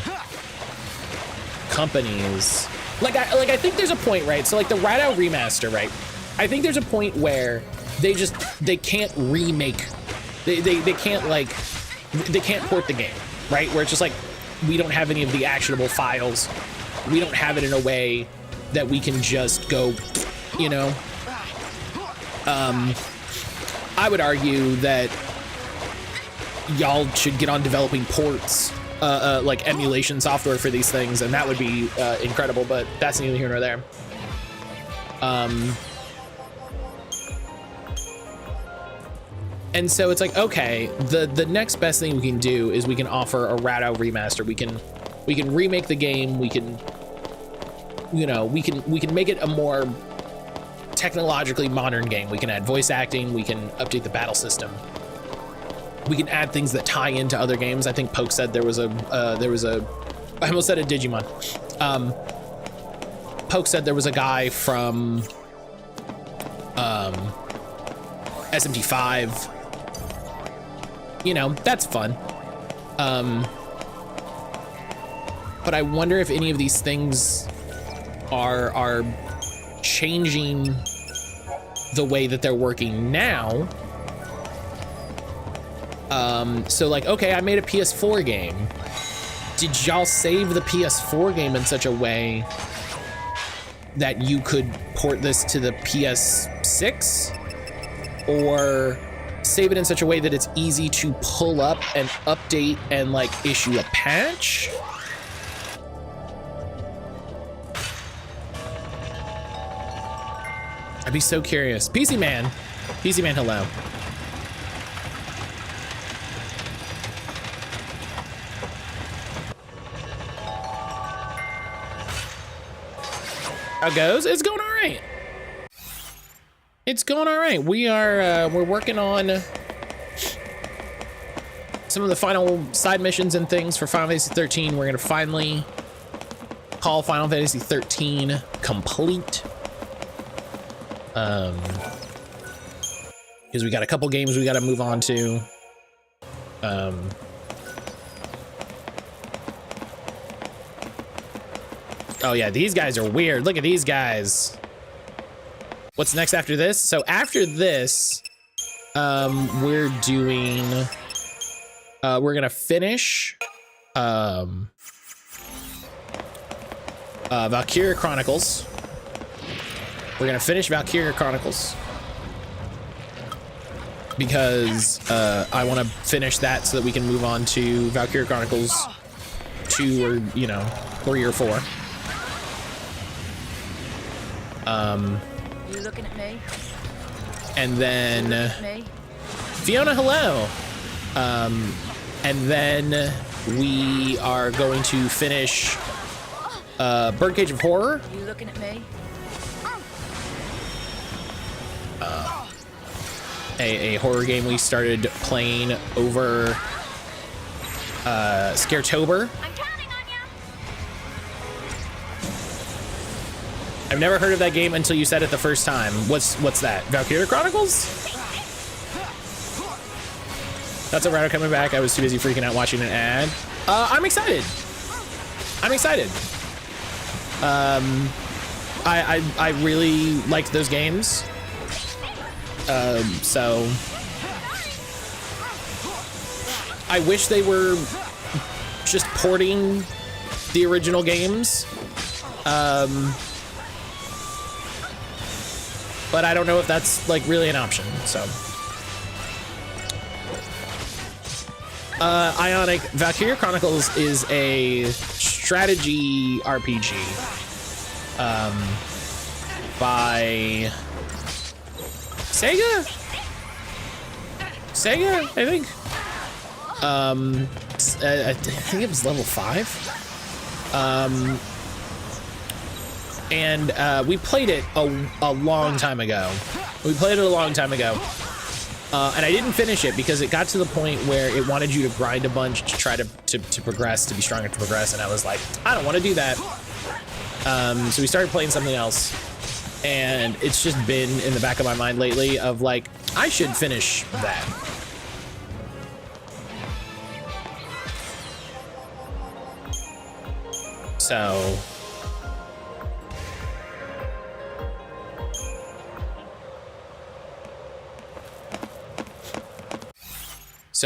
companies. Like I think there's a point, right? So like the Radow remaster, right? I think there's a point where they can't remake, they can't port the game, right? Where it's just like, we don't have any of the actionable files. We don't have it in a way that we can just go, you know? I would argue that y'all should get on developing ports, like emulation software for these things, and that would be incredible, but that's neither here nor there. And so it's like, okay, the next best thing we can do is we can offer a Radow remaster. We can remake the game. We can, you know, we can make it a more technologically modern game. We can add voice acting. We can update the battle system. We can add things that tie into other games. I think Poke said there was a I almost said a Digimon. Poke said there was a guy from SMT5. You know, that's fun. But I wonder if any of these things are changing the way that they're working now. So like, okay, I made a PS4 game. Did y'all save the PS4 game in such a way that you could port this to the PS6? Or save it in such a way that it's easy to pull up and update and like issue a patch? I'd be so curious. PC Man, hello. How it goes? It's going all right. It's going all right. We're working on some of the final side missions and things for Final Fantasy 13. We're gonna finally call Final Fantasy 13 complete. Because we got a couple games we got to move on to. Oh yeah, these guys are weird. Look at these guys. What's next after this? So after this, we're doing, we're gonna finish Valkyria Chronicles. We're gonna finish Valkyria Chronicles because I want to finish that so that we can move on to Valkyria Chronicles 2 or, you know, 3 or 4. You looking at me? And then Fiona, hello. And then we are going to finish Birdcage of Horror. You looking at me? A horror game we started playing over Scaretober. I've never heard of that game until you said it the first time. What's that? Valkyria Chronicles? That's a router coming back. I was too busy freaking out watching an ad. I'm excited. I'm excited. I really liked those games. So I wish they were just porting the original games. But I don't know if that's like really an option, so. Ionic, Valkyria Chronicles is a strategy RPG by Sega, I think. I think it was level 5. And we played it a long time ago. And I didn't finish it because it got to the point where it wanted you to grind a bunch to try to progress, to be stronger to progress. And I was like, I don't want to do that. So we started playing something else. And it's just been in the back of my mind lately of like, I should finish that. So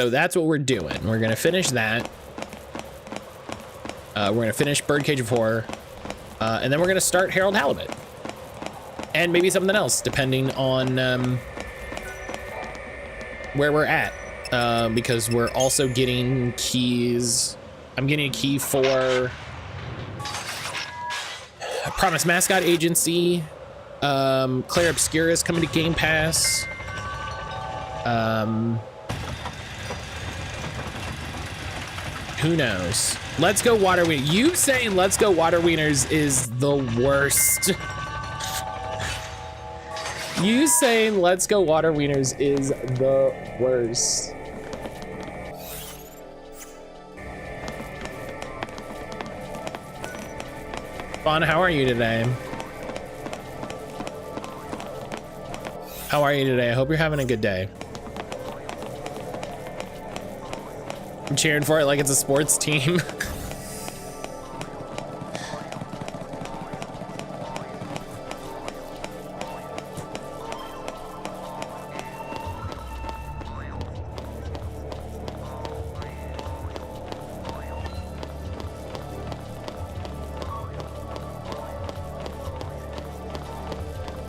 that's what we're doing. We're gonna finish that. We're gonna finish Birdcage of Horror. And then we're gonna start Harold Halibut. And maybe something else, depending on where we're at. Because we're also getting keys. I'm getting a key for Promise Mascot Agency. Claire Obscura is coming to Game Pass. Who knows? Let's Go Water Wieners. You saying Let's Go Water Wieners is the worst. You saying Let's Go Water Wieners is the worst. Fawn, how are you today? How are you today? I hope you're having a good day. I'm cheering for it like it's a sports team.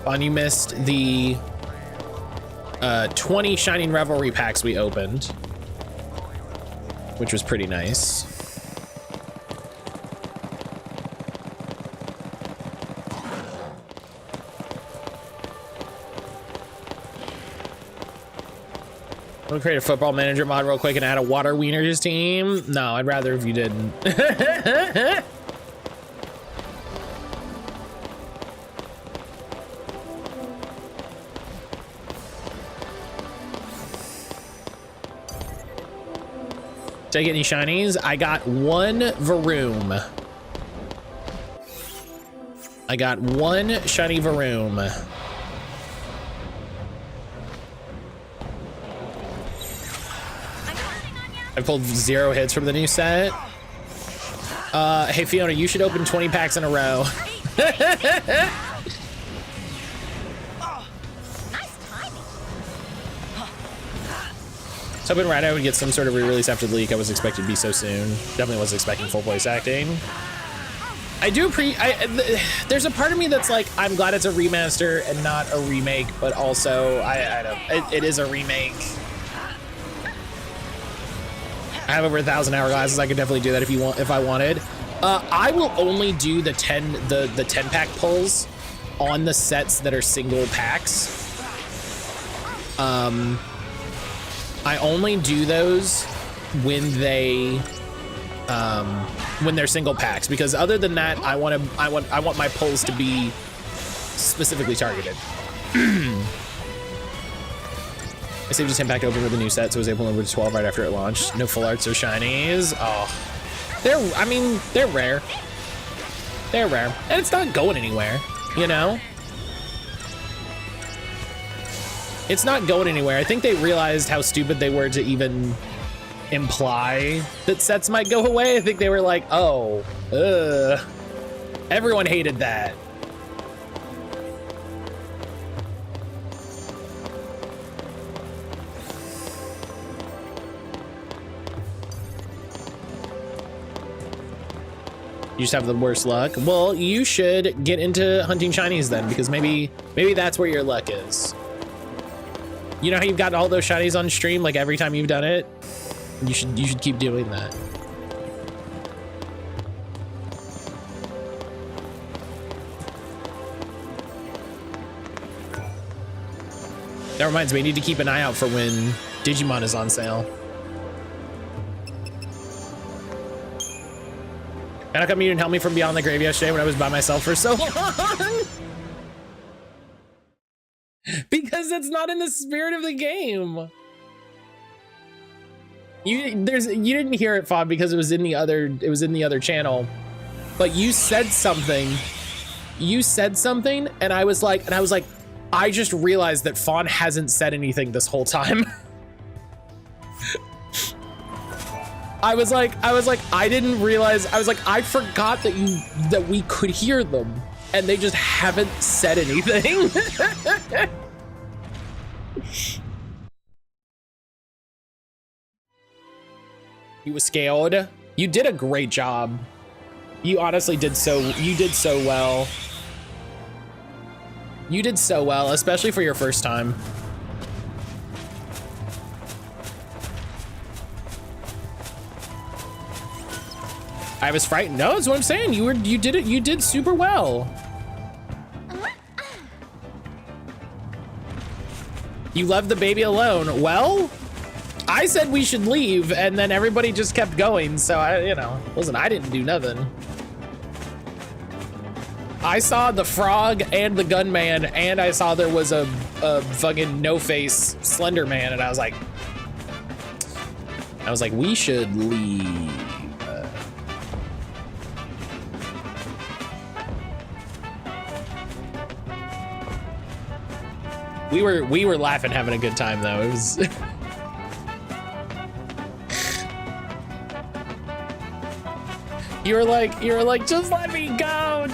Bon, you missed the 20 Shining Revelry packs we opened, which was pretty nice. Want to create a football manager mod real quick and add a Water Wieners team? No, I'd rather if you didn't. Did I get any shinies? I got one Varoom. I got one shiny Varoom. I pulled 0 hits from the new set. Hey Fiona, you should open 20 packs in a row. Hoping Rhino would get some sort of re-release after the leak. I was expecting to be so soon. Definitely wasn't expecting full voice acting. I do there's a part of me that's like, I'm glad it's a remaster and not a remake, but also I don't. It is a remake. I have over 1,000 hourglasses. I could definitely do that if I wanted. I will only do the 10 pack pulls on the sets that are single packs. I only do those when they're single packs, because other than that, I want my pulls to be specifically targeted. I saved a 10 pack open with a new set, so I was able to open 12 right after it launched. No full arts or shinies. Oh, they're rare. They're rare, and it's not going anywhere, you know? It's not going anywhere. I think they realized how stupid they were to even imply that sets might go away. I think they were like, oh, everyone hated that. You just have the worst luck. Well, you should get into hunting shinies then, because maybe that's where your luck is. You know how you've gotten all those shinies on stream, like every time you've done it? You should keep doing that. That reminds me, I need to keep an eye out for when Digimon is on sale. And how come you didn't help me from beyond the grave yesterday when I was by myself for so long? Because that's not in the spirit of the game. You didn't hear it, Fawn, because it was in the other channel. But you said something. You said something, and I was like, I just realized that Fawn hasn't said anything this whole time. I was like, I didn't realize. I was like, I forgot that we could hear them, and they just haven't said anything. You were scared. You did a great job. You honestly did so. You did so well. You did so well, especially for your first time. I was frightened. No, that's what I'm saying. You did super well. You left the baby alone. Well, I said we should leave, and then everybody just kept going. So listen, I didn't do nothing. I saw the frog and the gunman, and I saw there was a fucking no-face Slender Man, and I was like, we should leave. We were laughing, having a good time though. It was. You were like, just let me go.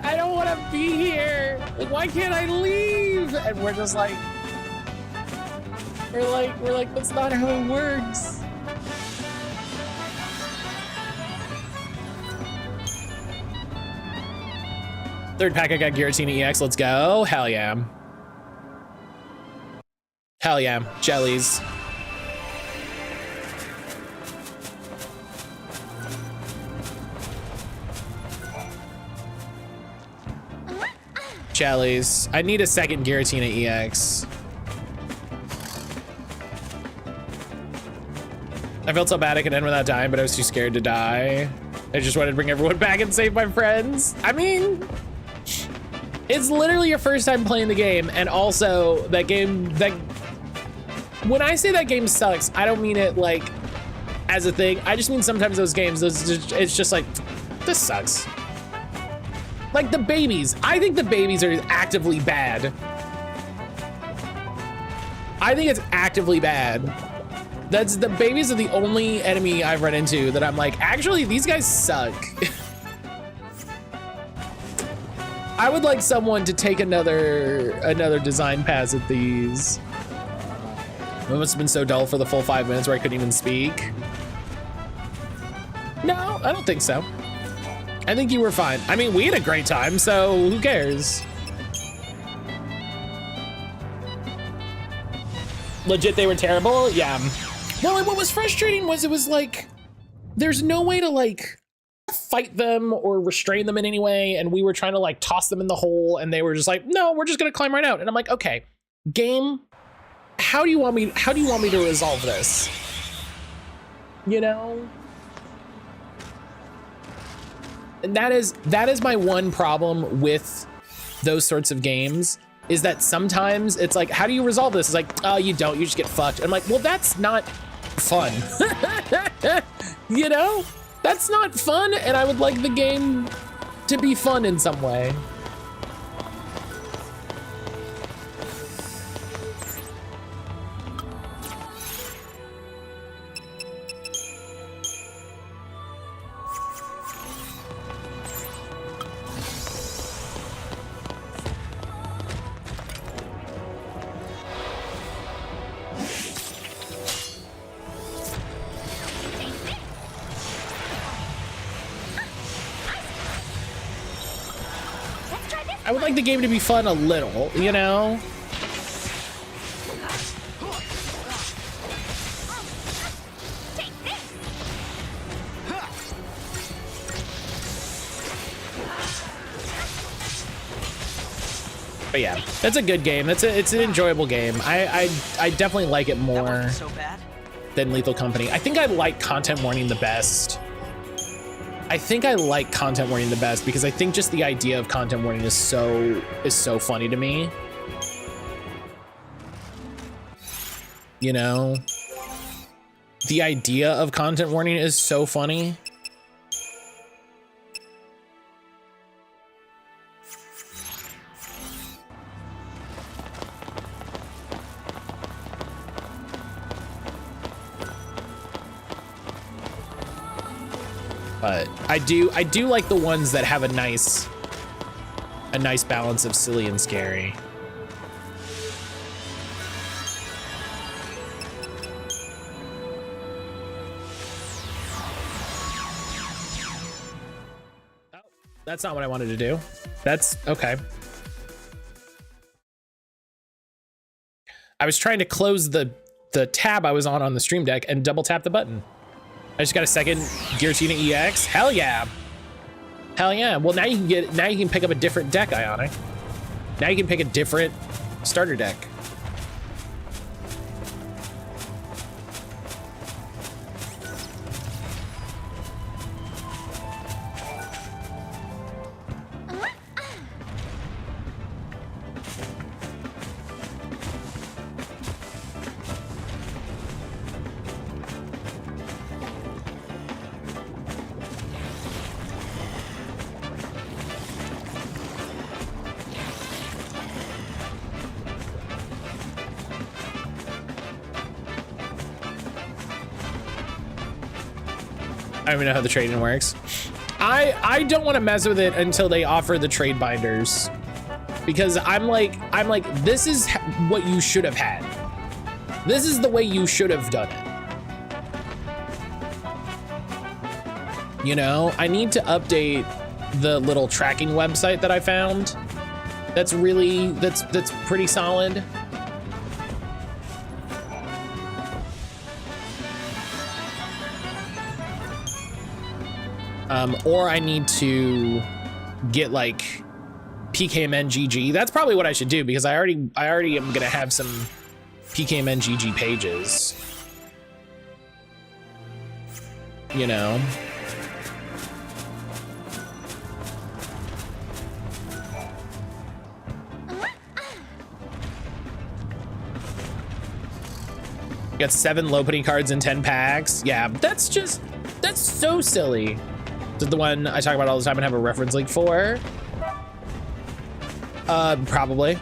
I don't want to be here. Like, why can't I leave? And we're just like, we're like, that's not how it works. Third pack, I got Giratina EX. Let's go. Hell yeah. Hell yeah. Jellies. Jellies. I need a second Giratina EX. I felt so bad I could end without dying, but I was too scared to die. I just wanted to bring everyone back and save my friends. I mean, it's literally your first time playing the game, and also that game, when I say that game sucks, I don't mean it like as a thing. I just mean sometimes those games, it's just like, this sucks. Like the babies. I think the babies are actively bad. I think it's actively bad. The babies are the only enemy I've run into that I'm like, actually, these guys suck. I would like someone to take another design pass at these. It must have been so dull for the full 5 minutes where I couldn't even speak. No, I don't think so. I think you were fine. I mean, we had a great time, so who cares? Legit, they were terrible? Yeah. No, and what was frustrating was it was like, there's no way to like fight them or restrain them in any way, and we were trying to like toss them in the hole, and they were just like, no, we're just gonna climb right out. And I'm like, okay, game, how do you want me to resolve this? You know? And that is my one problem with those sorts of games, is that sometimes it's like, how do you resolve this? It's like, oh, you don't, you just get fucked. I'm like, well, that's not fun. You know? That's not fun, and I would like the game to be fun in some way. I would like the game to be fun a little, you know? But yeah, that's a good game. It's an enjoyable game. I definitely like it more than Lethal Company. I think I like content warning the best. I think I like content warning the best because I think just the idea of content warning is so funny to me. You know? The idea of content warning is so funny. But I do like the ones that have a nice balance of silly and scary. Oh, that's not what I wanted to do. That's okay. I was trying to close the tab I was on the Stream Deck and double tap the button. I just got a second Giratina EX. Hell yeah. Hell yeah. Well, now you can pick up a different deck, Ionic. Now you can pick a different starter deck. I don't even know how the trading works. I don't want to mess with it until they offer the trade binders, because I'm like, this is what you should have had. This is the way you should have done it. You know, I need to update the little tracking website that I found. That's pretty solid. Or I need to get like PKMN GG. That's probably what I should do, because I already am gonna have some PKMN GG pages. You know. Got 7 low-putting cards in 10 packs. Yeah, that's so silly. This is the one I talk about all the time and have a reference link for. Probably.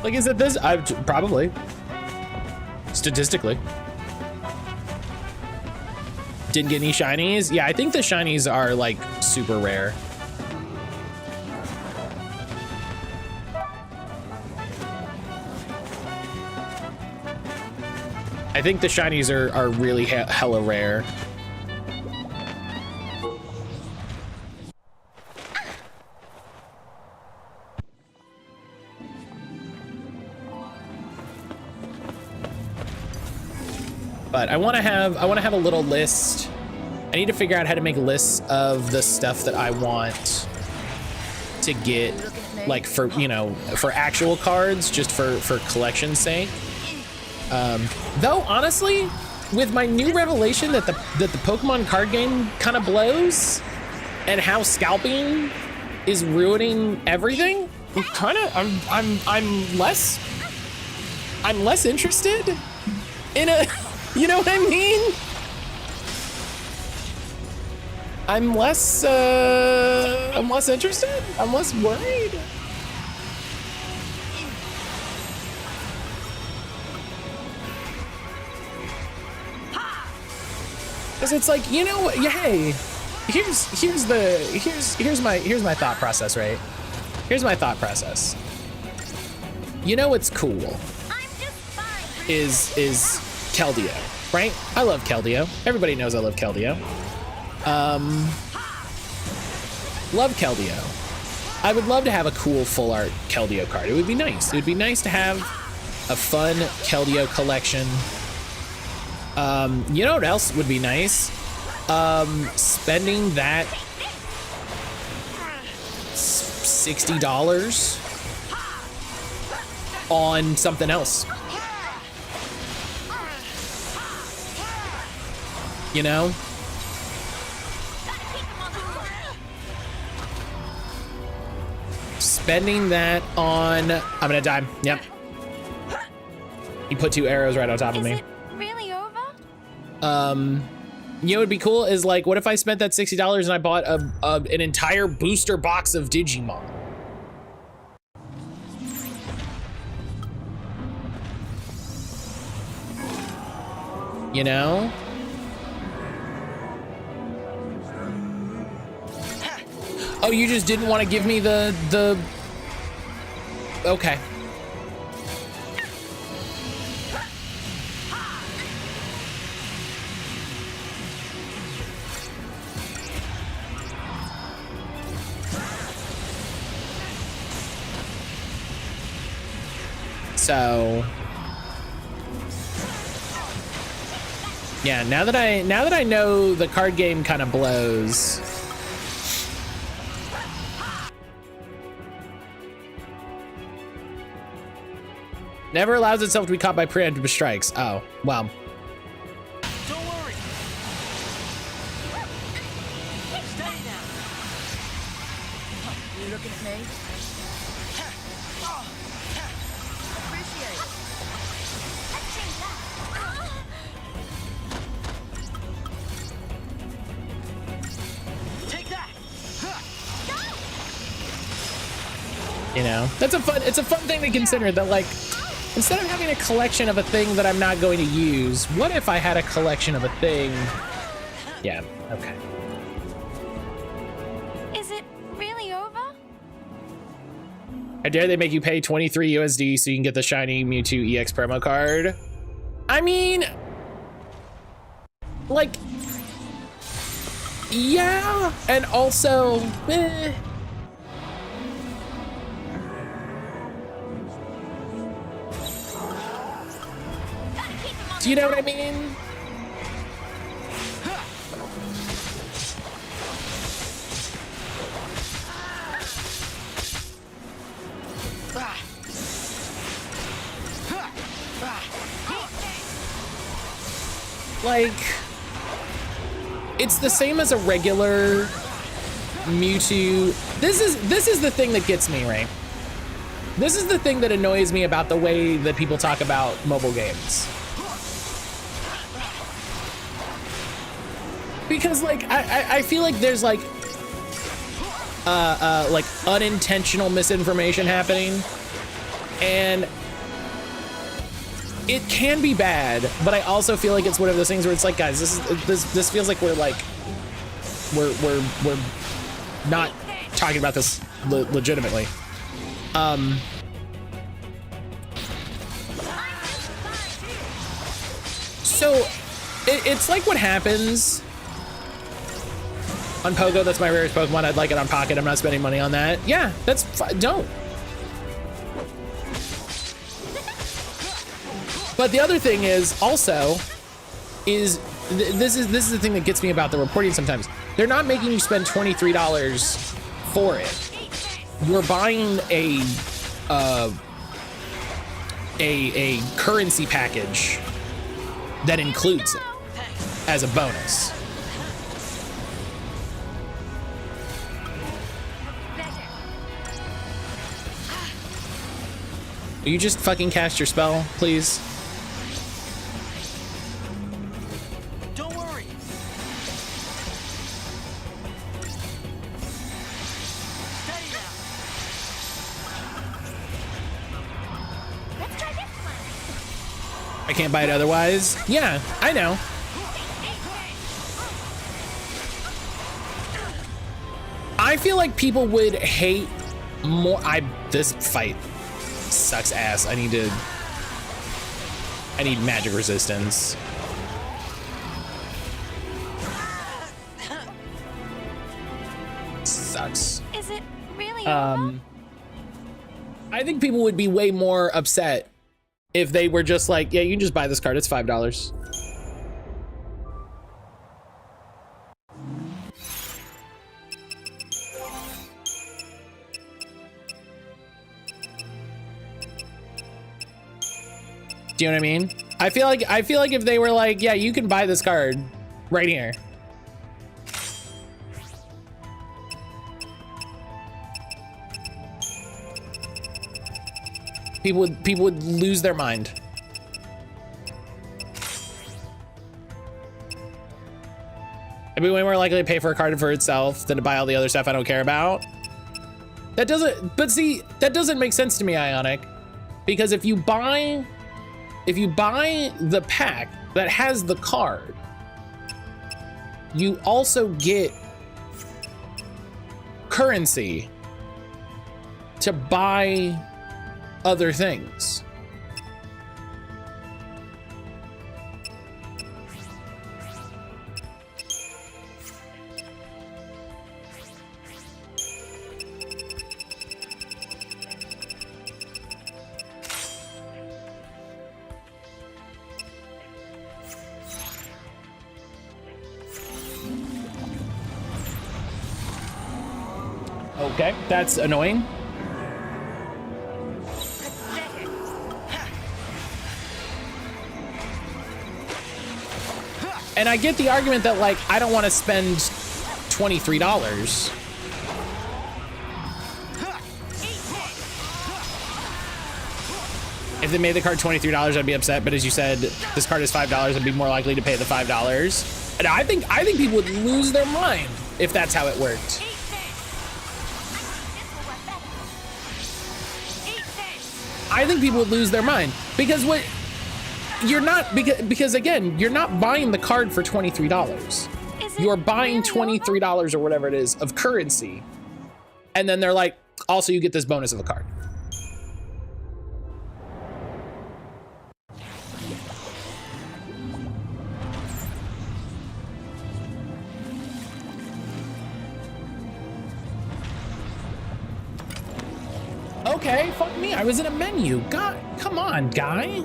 Like, is it this? Probably. Statistically. Didn't get any shinies? Yeah, I think the shinies are like super rare. I think the shinies are really hella rare. But I want to have a little list. I need to figure out how to make lists of the stuff that I want to get, like for, you know, for actual cards, just for collection's sake. Though honestly, with my new revelation that the Pokemon card game kind of blows, and how scalping is ruining everything, I'm less interested in a, you know what I mean? I'm less interested. I'm less worried. Cause it's like, you know what? Yeah, hey, here's my thought process, right? Here's my thought process. You know what's cool is Keldeo, right? I love Keldeo. Everybody knows I love Keldeo. Love Keldeo. I would love to have a cool full art Keldeo card. It would be nice. It would be nice to have a fun Keldeo collection. You know what else would be nice? Spending that $60 on something else. You know? Spending that on... I'm gonna die. Yep. He put 2 arrows right on top of me. Is it really over? You know what would be cool is, like, what if I spent that $60 and I bought an entire booster box of Digimon? You know? Oh, you just didn't want to give me the... Okay. So... yeah, now that I know the card game kind of blows... never allows itself to be caught by preemptive strikes. Oh, wow. Don't worry. Stay now. You looking at me? Appreciate it. Take that. You know, it's a fun thing to consider that, like, instead of having a collection of a thing that I'm not going to use, what if I had a collection of a thing? Yeah, okay. Is it really over? How dare they make you pay 23 USD so you can get the shiny Mewtwo EX promo card? I mean, like, yeah, and also, do you know what I mean? Like, it's the same as a regular Mewtwo. This is the thing that gets me, right? This is the thing that annoys me about the way that people talk about mobile games. Because, like, I feel like there's, like unintentional misinformation happening, and it can be bad, but I also feel like it's one of those things where it's like, guys, this feels like we're not talking about this legitimately. So it's like what happens on Pogo. That's my rarest Pokemon. I'd like it on Pocket. I'm not spending money on that. Yeah, that's don't. But the other thing is also, is this is the thing that gets me about the reporting sometimes. They're not making you spend $23 for it. You're buying a currency package that includes it as a bonus. Will you just fucking cast your spell, please? Don't worry. Steady now. Let's try this one. I can't buy it otherwise. Yeah, I know. I feel like people would hate more. This fight sucks ass. I need magic resistance. Sucks. Is it really I think people would be way more upset if they were just like, yeah, you can just buy this card, it's $5. Do you know what I mean? I feel like if they were like, yeah, you can buy this card right here. People would lose their mind. I'd be way more likely to pay for a card for itself than to buy all the other stuff I don't care about. That doesn't make sense to me, Ionic, because if you buy the pack that has the card, you also get currency to buy other things. Okay, that's annoying. And I get the argument that, like, I don't want to spend $23. If they made the card $23, I'd be upset. But as you said, this card is $5. I'd be more likely to pay the $5. And I think people would lose their mind if that's how it worked. I think people would lose their mind because what you're not, because again, you're not buying the card for $23. You're buying $23 or whatever it is of currency. And then they're like, also you get this bonus of a card. Okay, fuck me. I was in a menu. God, come on, guy.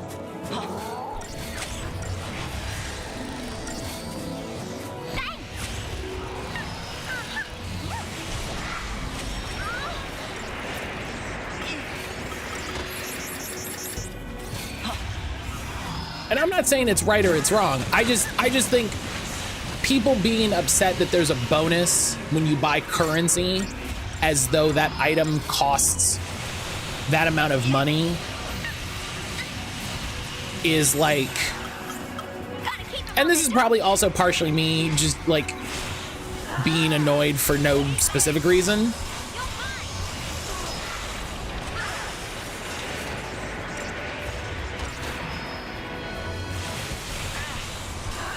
And I'm not saying it's right or it's wrong. I just think people being upset that there's a bonus when you buy currency as though that item costs that amount of money is like, and this is probably also partially me just like being annoyed for no specific reason.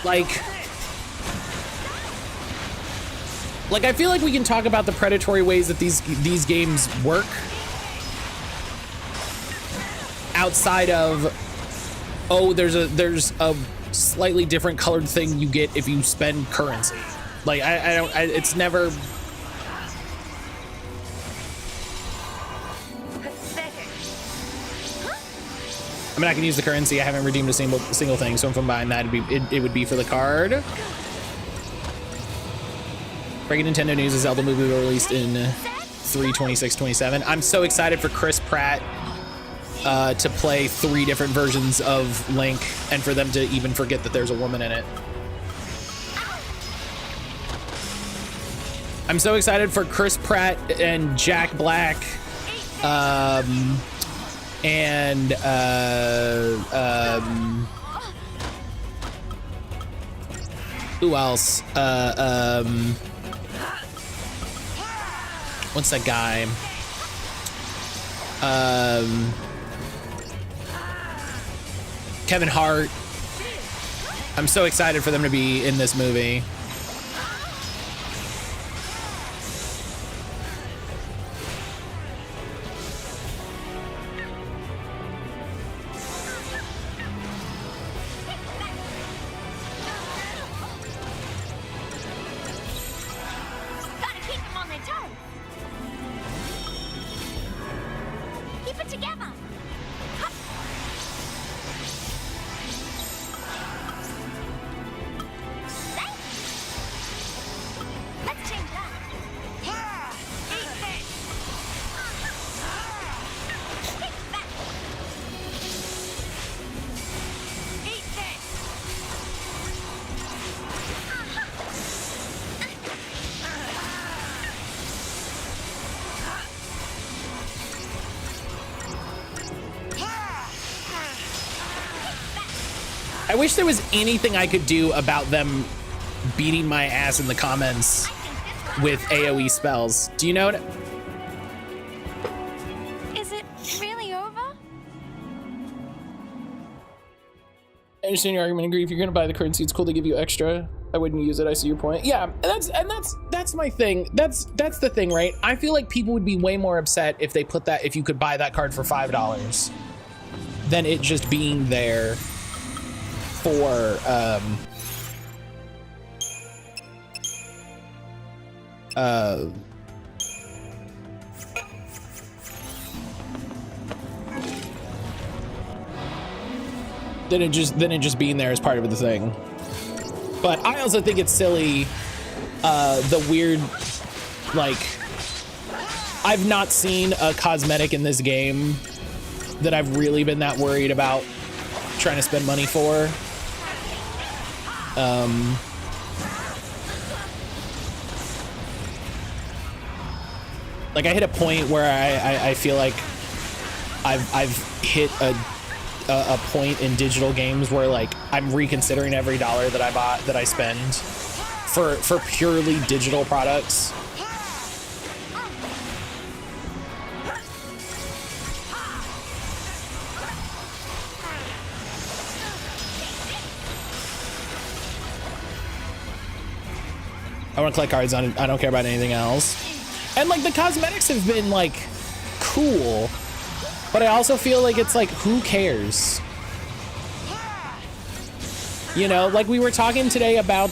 Like I feel like we can talk about the predatory ways that these games work outside of, oh, there's a slightly different colored thing you get if you spend currency. Like it's never. I'm not gonna use the currency. I haven't redeemed a single thing, so if I'm buying that, it would be for the card. Breaking Nintendo news: a Zelda movie will be released in 3/26/27. I'm so excited for Chris Pratt to play 3 different versions of Link, and for them to even forget that there's a woman in it. I'm so excited for Chris Pratt and Jack Black, and who else? What's that guy? Kevin Hart. I'm so excited for them to be in this movie. I wish there was anything I could do about them beating my ass in the comments with AoE spells. Do you know what? Is it really over? I understand your argument. Agree. If you're gonna buy the currency, it's cool to give you extra. I wouldn't use it. I see your point. Yeah, that's my thing. That's the thing, right? I feel like people would be way more upset if they put that, if you could buy that card for $5 than it just being there for than it just being there as part of the thing. But I also think it's silly, the weird, like, I've not seen a cosmetic in this game that I've really been that worried about trying to spend money for. Like, I hit a point where I feel like I've hit a point in digital games where, like, I'm reconsidering every dollar that I spend for purely digital products. I want to collect cards on. I don't care about anything else. And, like, the cosmetics have been, like, cool, but I also feel like it's like, who cares? You know, like we were talking today about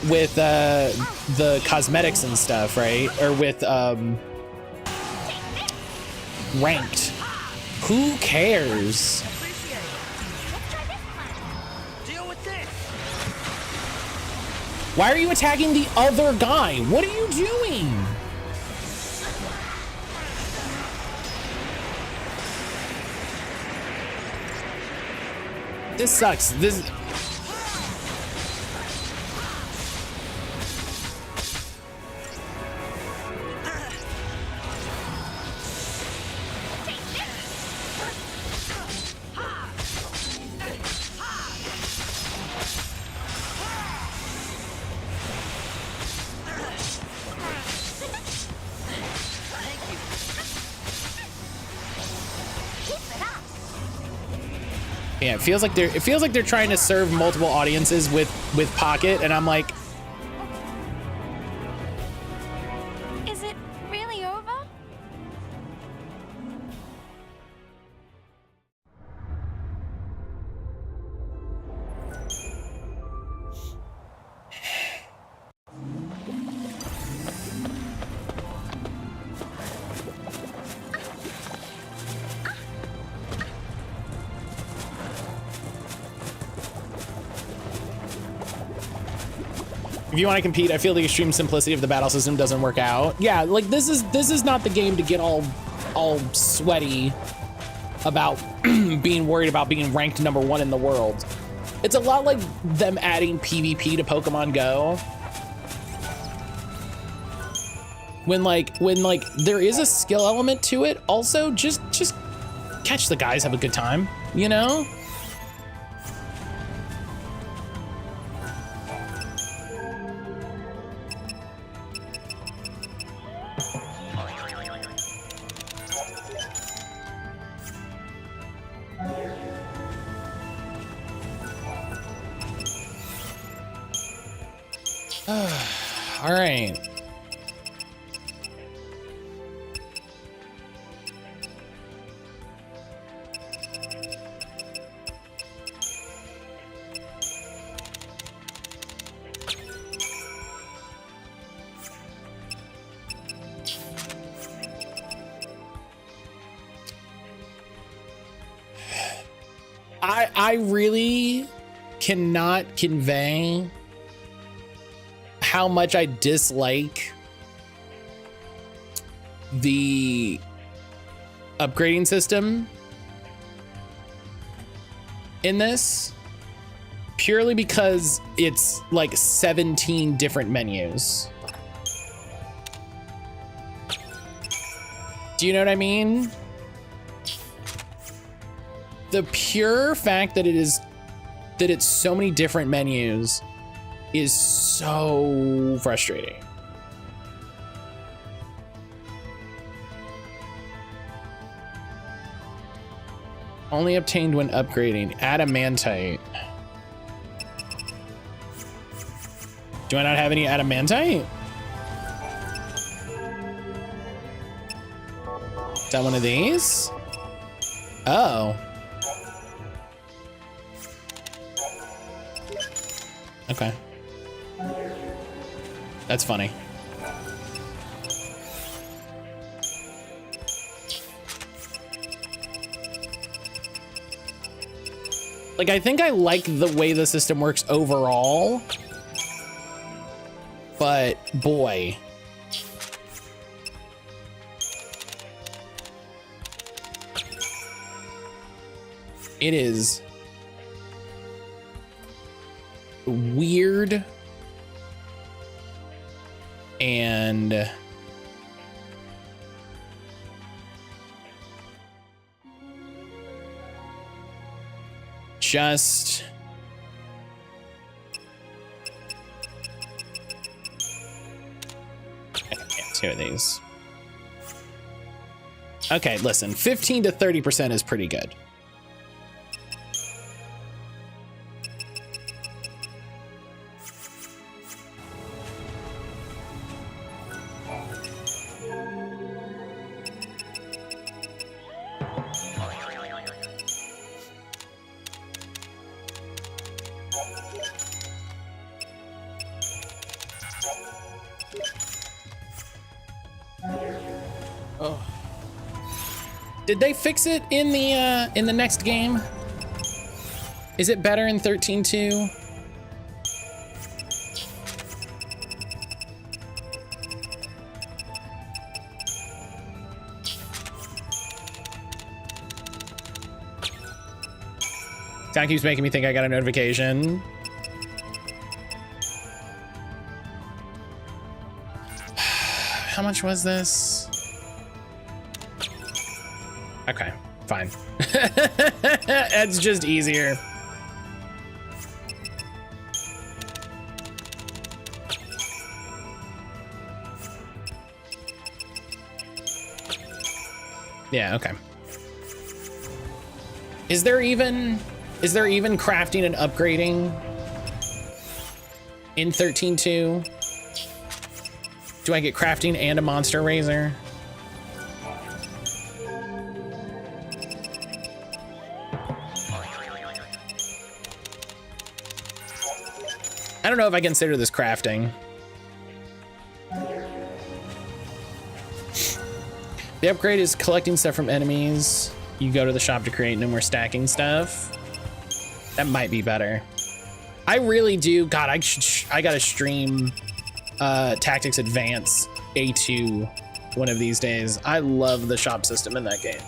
with the cosmetics and stuff, right? Or with ranked. Who cares? Why are you attacking the other guy? What are you doing? This sucks. This. Yeah, it feels like they're trying to serve multiple audiences with Pocket, and I'm like, Is it really over? If you want to compete, I feel the extreme simplicity of the battle system doesn't work out. Yeah, like this is not the game to get all sweaty about being worried about being ranked #1 in the world. It's a lot like them adding PvP to Pokemon Go. When there is a skill element to it, also just catch the guys, have a good time, you know? All right. I really cannot convey how much I dislike the upgrading system in this, purely because it's like 17 different menus. Do you know what I mean? The pure fact that it's so many different menus is so frustrating. Only obtained when upgrading. Adamantite. Do I not have any adamantite? Is that one of these? Oh. Okay. That's funny. Like, I think I like the way the system works overall, but boy. It is weird and just I can't do these. Okay, listen, 15 to 30% is pretty good. Oh. Did they fix it in the next game? Is it better in 13.2? That keeps making me think I got a notification. How much was this? Okay, fine. It's just easier. Yeah, okay. Is there even crafting and upgrading in 13.2? Do I get crafting and a monster razor? I don't know if I consider this crafting. The upgrade is collecting stuff from enemies. You go to the shop to create no more stacking stuff. That might be better. I really do. God, I gotta stream Tactics Advance A2 one of these days. I love the shop system in that game.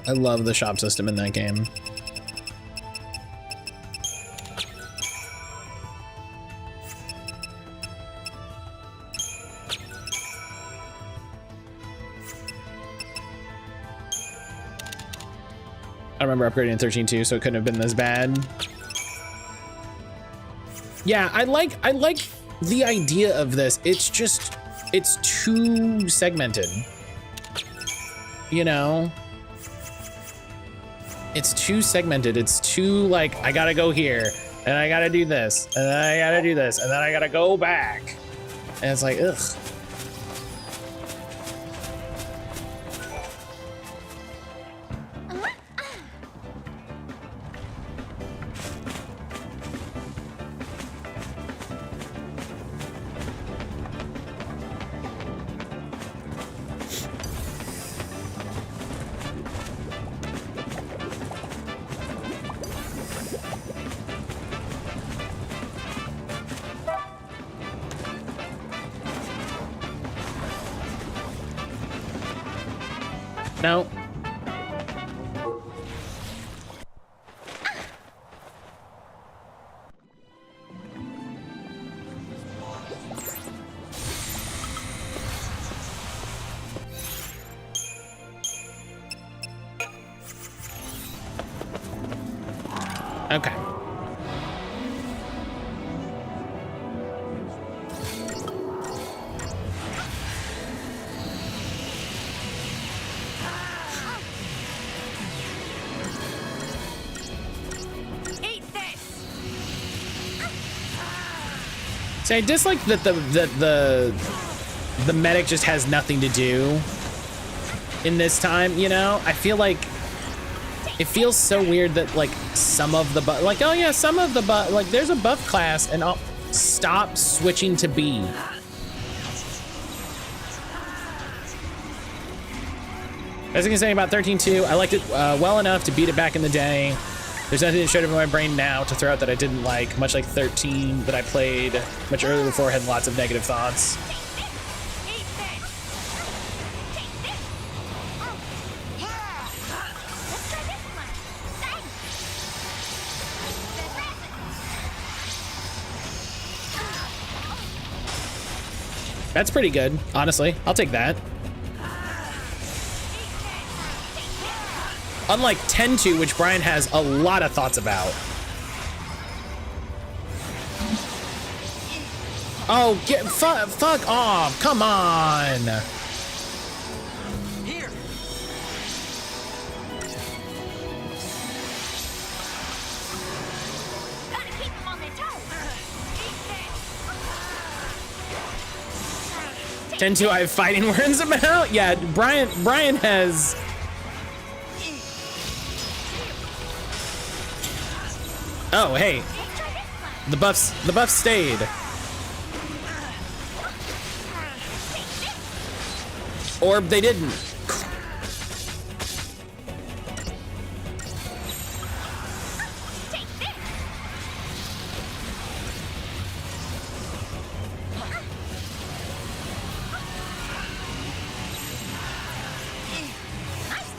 I love the shop system in that game. I remember upgrading in 13.2, so it couldn't have been this bad. Yeah, I like the idea of this. It's just, it's too segmented. You know? It's too segmented. It's too like, I gotta go here, and I gotta do this, and then I gotta do this, and then I gotta go back. And it's like, ugh. No. Okay. See, I dislike that the medic just has nothing to do in this time, you know? I feel like it feels so weird that like some of the like, oh yeah, some of the like there's a buff class and I'll stop switching to B. As I can say about 13.2, I liked it well enough to beat it back in the day. There's nothing that showed up in my brain now to throw out that I didn't like, much like 13 that I played much earlier before had lots of negative thoughts. That's pretty good, honestly. I'll take that. Unlike 10.2, which Brian has a lot of thoughts about. Oh, fuck off, come on. Here. Gotta keep them on their toes. 10.2, I have fighting words about? Yeah, Brian has... Oh, hey. The buffs stayed. Or they didn't.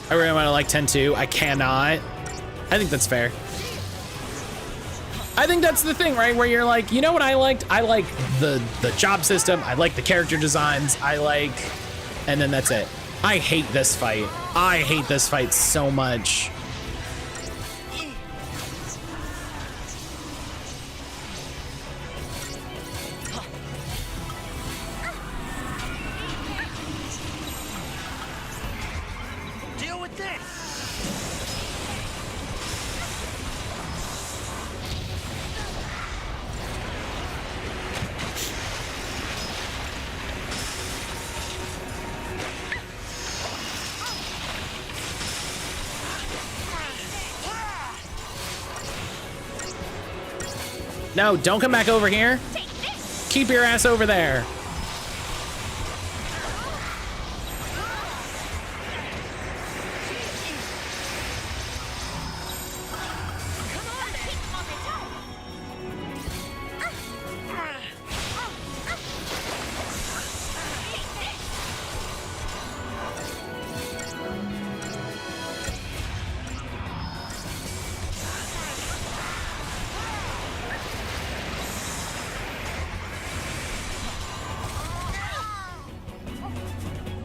I really want to like 10.2. I cannot. I think that's fair. I think that's the thing, right? Where you're like, you know what I liked? I like the job system. I like the character designs. I like, and then that's it. I hate this fight. I hate this fight so much. Deal with this. No, don't come back over here. Keep your ass over there.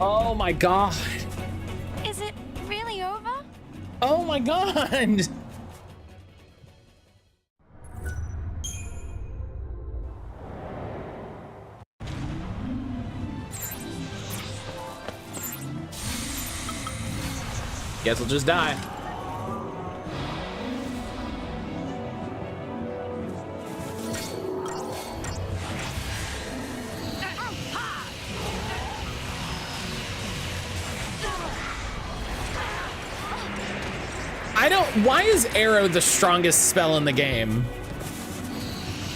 Oh my god. Is it really over? Oh my god. Guess we'll just die. Why is arrow the strongest spell in the game?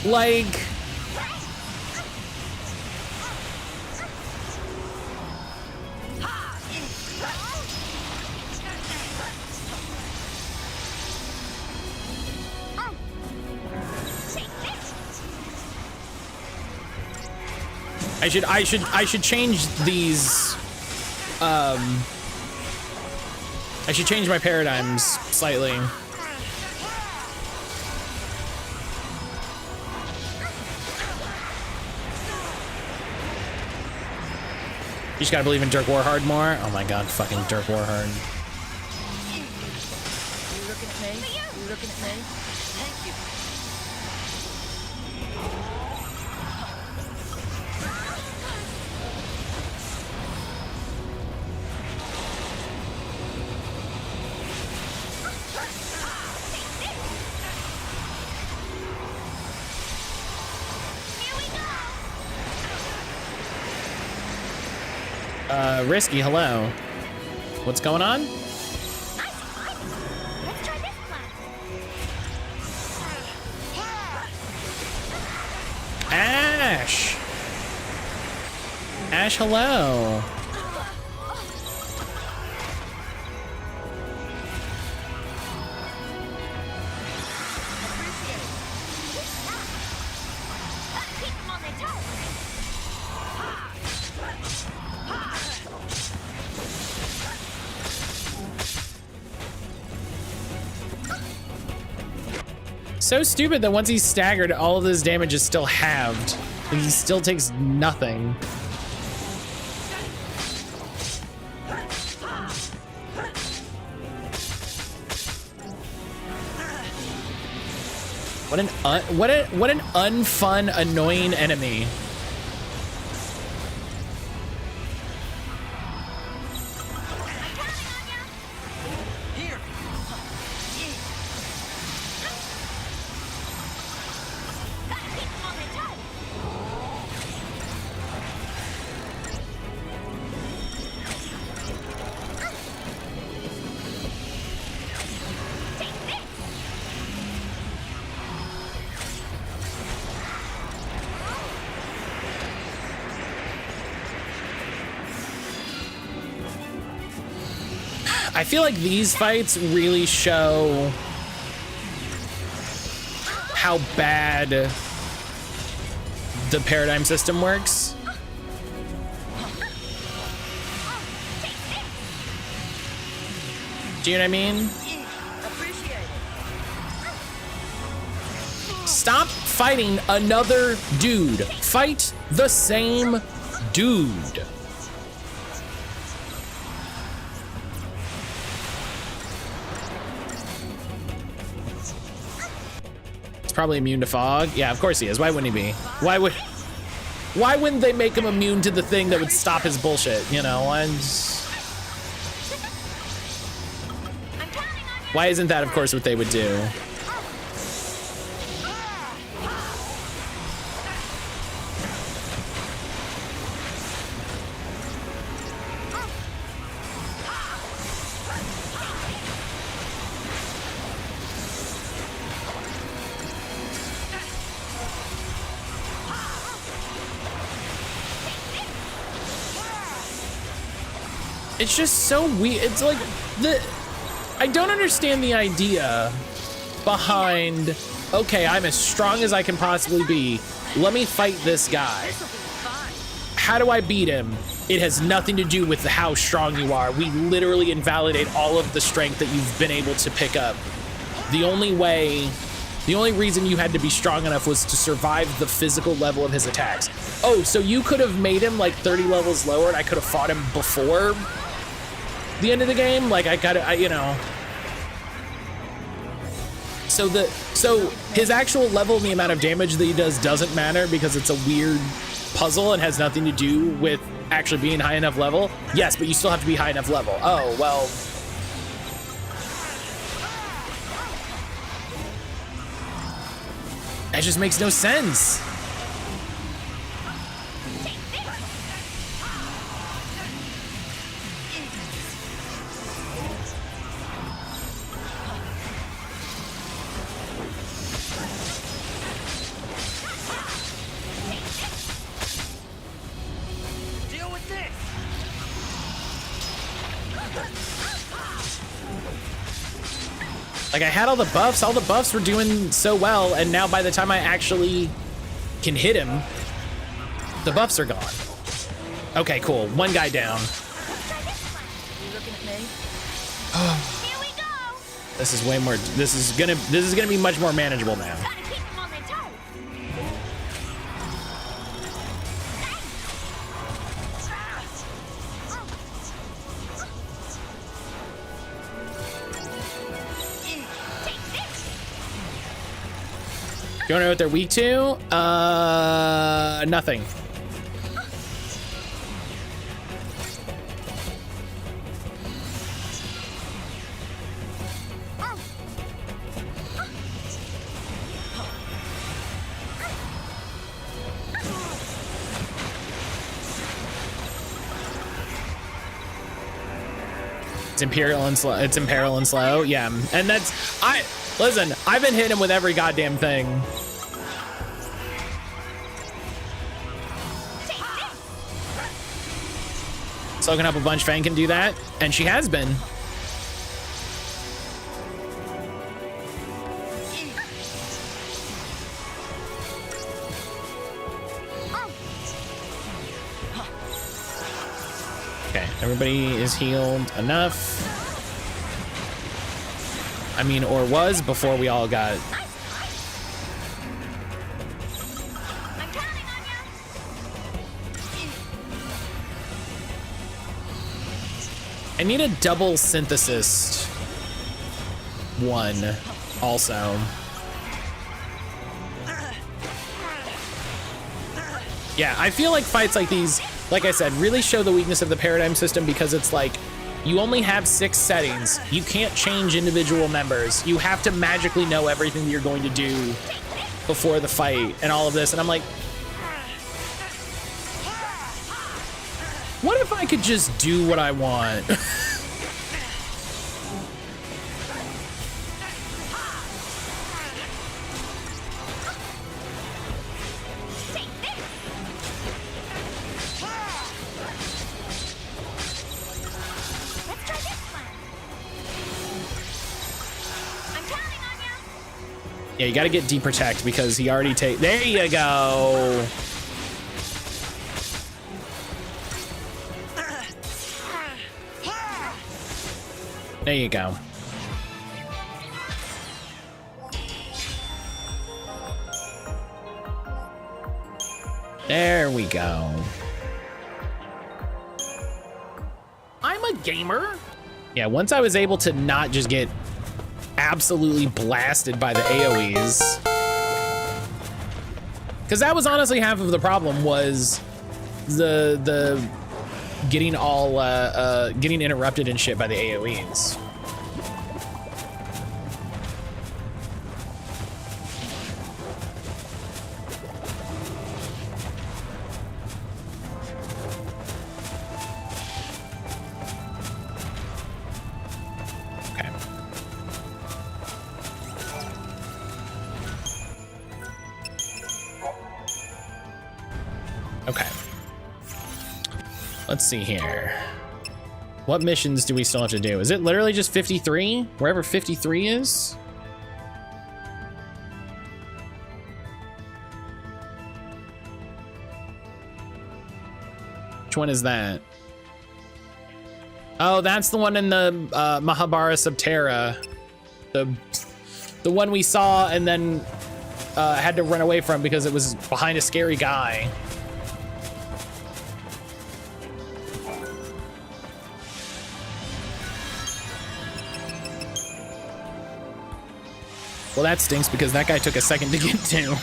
Like, I should change these. I should change my paradigms slightly. You just gotta believe in Dirk Warhard more. Oh my god, fucking Dirk Warhard. You looking at me? You looking at me? Thank you. Risky, hello. What's going on? Let's try this plan. Ash! Ash, hello. Keep them on their toes. So stupid that once he's staggered, all of his damage is still halved. Like, he still takes nothing. What an unfun, annoying enemy. I feel like these fights really show how bad the paradigm system works. Do you know what I mean? Stop fighting another dude. Fight the same dude. Probably immune to fog. Yeah, of course he is. Why wouldn't he be? Why wouldn't they make him immune to the thing that would stop his bullshit, you know? Why isn't that, of course, what they would do? It's just so weird. It's like I don't understand the idea behind, okay, I'm as strong as I can possibly be. Let me fight this guy. How do I beat him? It has nothing to do with how strong you are. We literally invalidate all of the strength that you've been able to pick up. The only way The only reason you had to be strong enough was to survive the physical level of his attacks. Oh, so you could have made him like 30 levels lower and I could have fought him before the end of the game? Like you know. So his actual level and the amount of damage that he does doesn't matter because it's a weird puzzle and has nothing to do with actually being high enough level. Yes, but you still have to be high enough level. Oh, well. That just makes no sense. Deal with this. Like I had all the buffs were doing so well, and now by the time I actually can hit him, the buffs are gone. Okay, cool. One guy down. You looking at me? Here we go. This is way more. This is gonna be much more manageable now. Gotta keep them on their toes. You wanna know what they're weak to? Nothing. It's Imperial and slow. It's Imperial and slow. Yeah, and listen. I've been hitting him with every goddamn thing. Soaking up a bunch. Fang can do that, and she has been. Okay, everybody is healed enough. I mean, or was before we all got. I need a double synthesis one also. Yeah, I feel like fights like these, like I said, really show the weakness of the paradigm system because it's like you only have 6 settings. You can't change individual members. You have to magically know everything that you're going to do before the fight and all of this. And I'm like, what if I could just do what I want? Yeah, you gotta get deprotect because he already there you go. There you go. There we go. I'm a gamer. Yeah, once I was able to not just get absolutely blasted by the AoEs, because that was honestly half of the problem, was the getting all getting interrupted and shit by the AoEs. Okay. Let's see here. What missions do we still have to do? Is it literally just 53? Wherever 53 is? Which one is that? Oh, that's the one in the Mahabara Subterra. The one we saw and then had to run away from because it was behind a scary guy. Well, that stinks because that guy took a second to get to.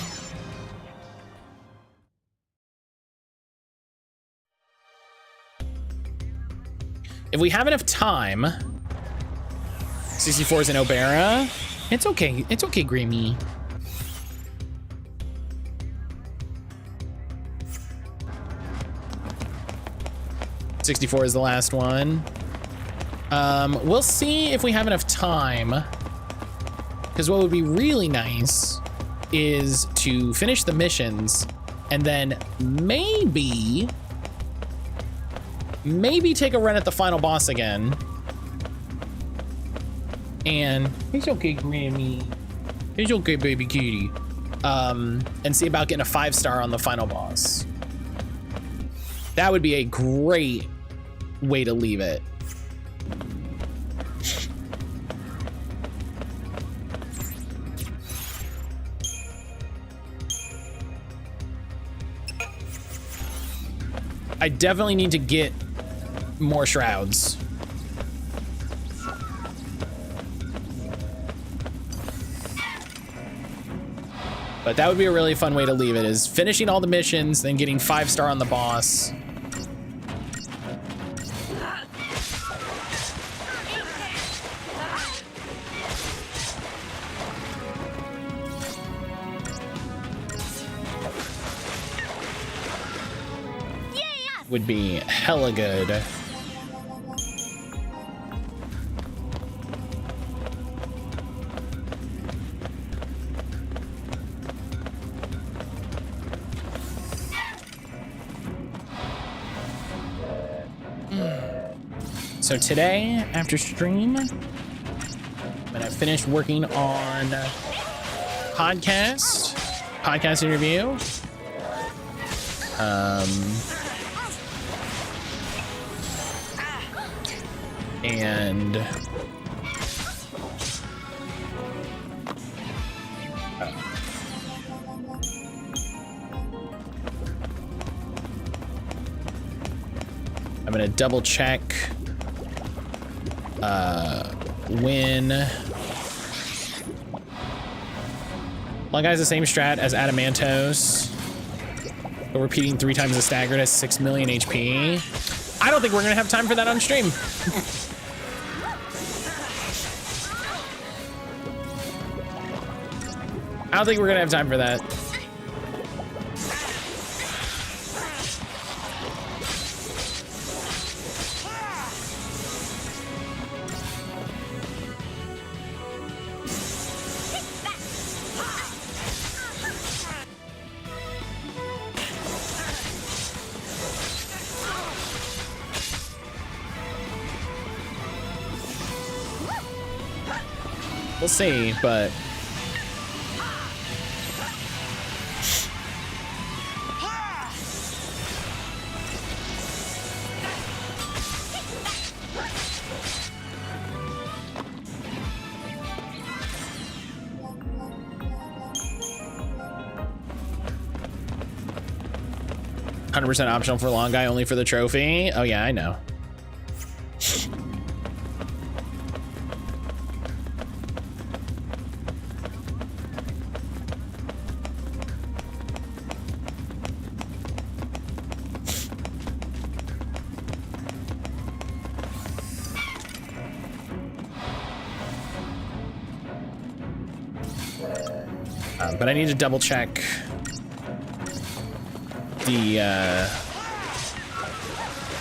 If we have enough time, 64 is in Obera. It's okay. It's okay, Grammy. $64 is the last one. We'll see if we have enough time. Because what would be really nice is to finish the missions and then maybe take a run at the final boss again. And it's okay, Grammy. It's okay, baby kitty. And see about getting a 5-star on the final boss. That would be a great way to leave it. I definitely need to get more shrouds. But that would be a really fun way to leave it, is finishing all the missions, then getting 5-star on the boss. Would be hella good. So today, after stream, when I finished working on podcast interview, and I'm gonna double check when Long Guy's the same strat as Adamantos, but repeating 3 times the staggered has 6 million HP. I don't think we're gonna have time for that on stream. I don't think we're gonna have time for that. We'll see, but 100% optional for Long Guy, only for the trophy. Oh yeah, I know. But I need to double check the,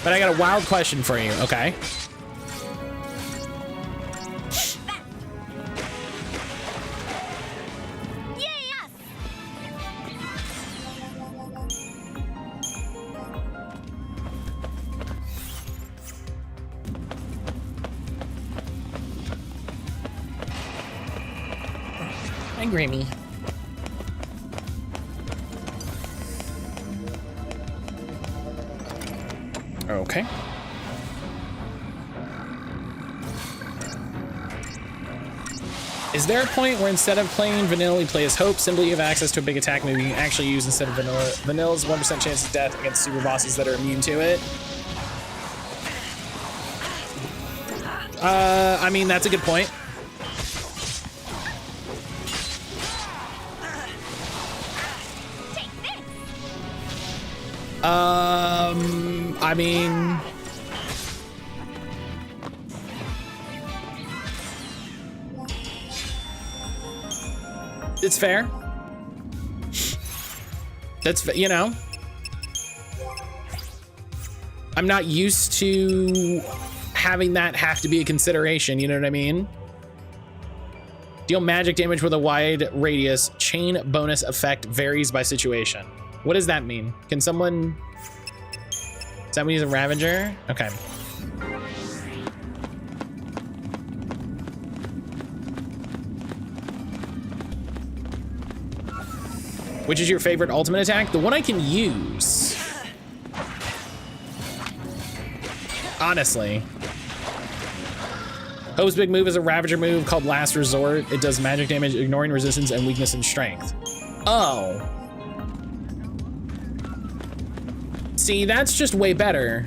but I got a wild question for you, okay? Hi, Grammy. Okay. Is there a point where instead of playing vanilla, we play as Hope? Simply you have access to a big attack move you can actually use instead of vanilla. Vanilla's 1% chance of death against super bosses that are immune to it. I mean, that's a good point. I mean, it's fair. That's, you know, I'm not used to having that have to be a consideration, you know what I mean? Deal magic damage with a wide radius. Chain bonus effect varies by situation. What does that mean? Can someone... Does that mean he's a Ravager? Okay. Which is your favorite ultimate attack? The one I can use. Honestly. Hope's big move is a Ravager move called Last Resort. It does magic damage, ignoring resistance and weakness and strength. Oh. See, that's just way better.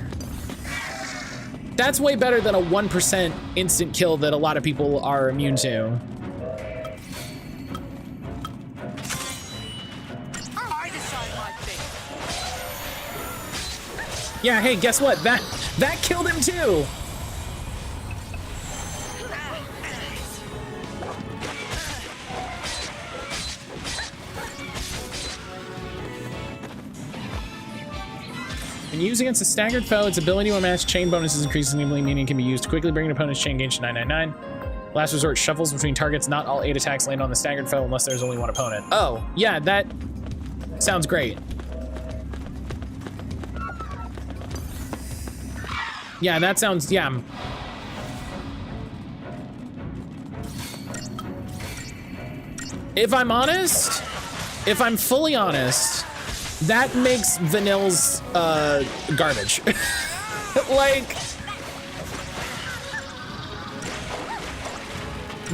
That's way better than a 1% instant kill that a lot of people are immune to. Yeah, hey, guess what? That killed him too. When used against a staggered foe, its ability to match chain bonuses increases significantly, meaning it can be used to quickly bring an opponent's chain gauge to 999. Last resort shuffles between targets. Not all 8 attacks land on the staggered foe unless there's only one opponent. Oh, yeah, that sounds great. Yeah, that sounds, yeah. If I'm honest, if I'm fully honest, that makes Vanille's garbage. Like,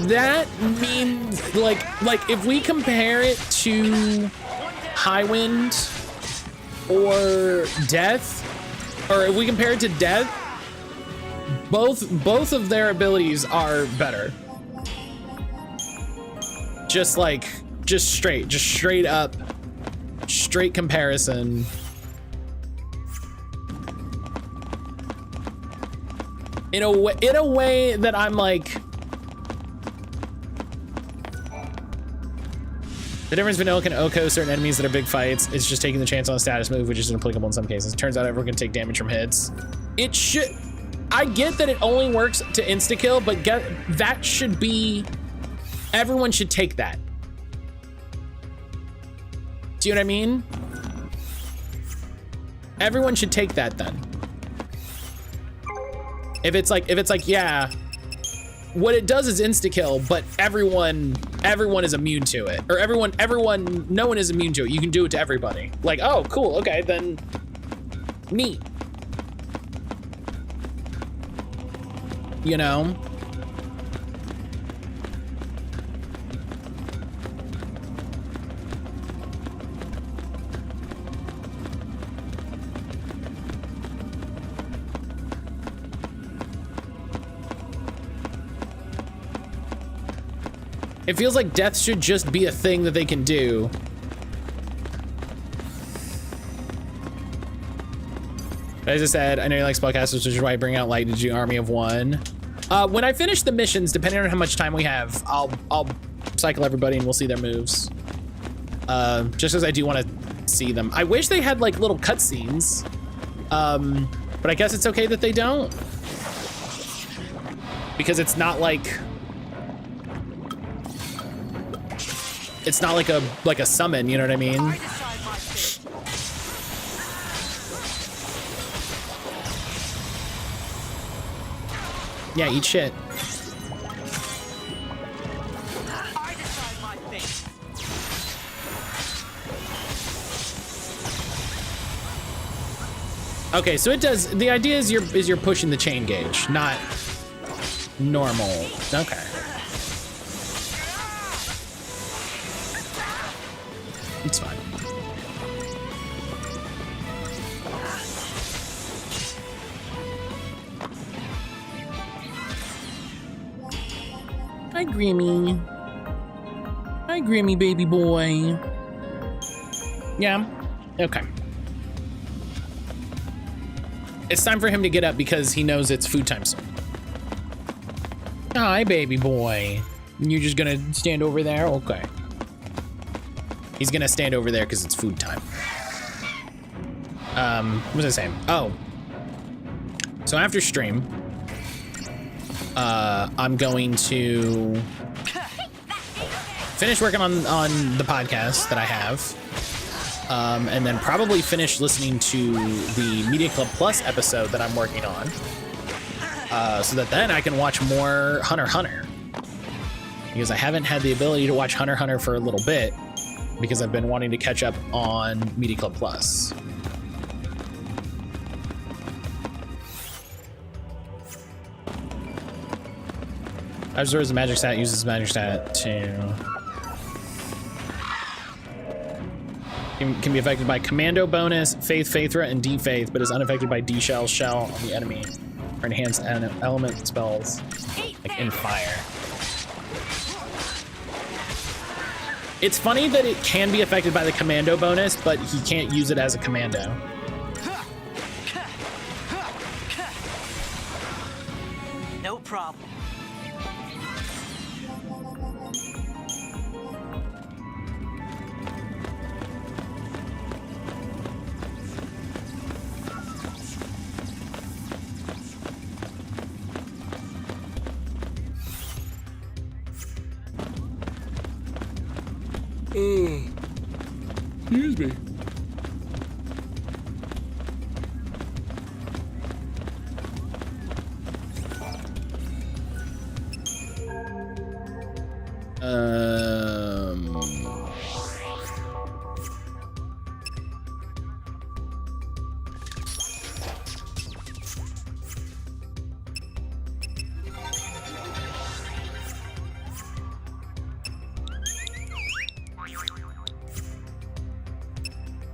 that means, like if we compare it to Highwind or Death, or if we compare it to Death, both of their abilities are better. Just straight up, straight comparison. In a way that I'm like, the difference Vanilla can OHKO certain enemies that are big fights. It's just taking the chance on a status move, which is inapplicable in some cases. It turns out everyone can take damage from hits. It should, I get that it only works to insta-kill, but that should be, everyone should take that. Do you know what I mean? Everyone should take that then. If it's like, yeah, what it does is insta-kill, but everyone is immune to it. Or no one is immune to it. You can do it to everybody. Like, oh, cool, okay, then neat. You know? It feels like death should just be a thing that they can do. As I said, I know you like spellcasters, which is why I bring out Light into Army of One. When I finish the missions, depending on how much time we have, I'll cycle everybody and we'll see their moves. Just because I do want to see them. I wish they had like little cutscenes, but I guess it's okay that they don't, because it's not like a summon, you know what I mean? Yeah, eat shit. Okay, so it does, the idea is you're pushing the chain gauge, not normal. Okay. It's fine. Hi, Grimmy. Hi, Grimmy, baby boy. Yeah? Okay. It's time for him to get up because he knows it's food time soon. Hi, baby boy. You're just gonna stand over there? Okay. He's gonna stand over there because it's food time. What was I saying? Oh. So after stream, I'm going to finish working on the podcast that I have. And then probably finish listening to the Media Club Plus episode that I'm working on. So that then I can watch more Hunter x Hunter. Because I haven't had the ability to watch Hunter x Hunter for a little bit. Because I've been wanting to catch up on Media Club Plus. Absorbs the magic stat, uses magic stat to... Can be affected by Commando bonus, Faith, Faithra, and D-Faith, but is unaffected by D-Shell, Shell on the enemy, or enhanced element spells, like in fire. It's funny that it can be affected by the Commando bonus, but he can't use it as a Commando. No problem. Excuse me.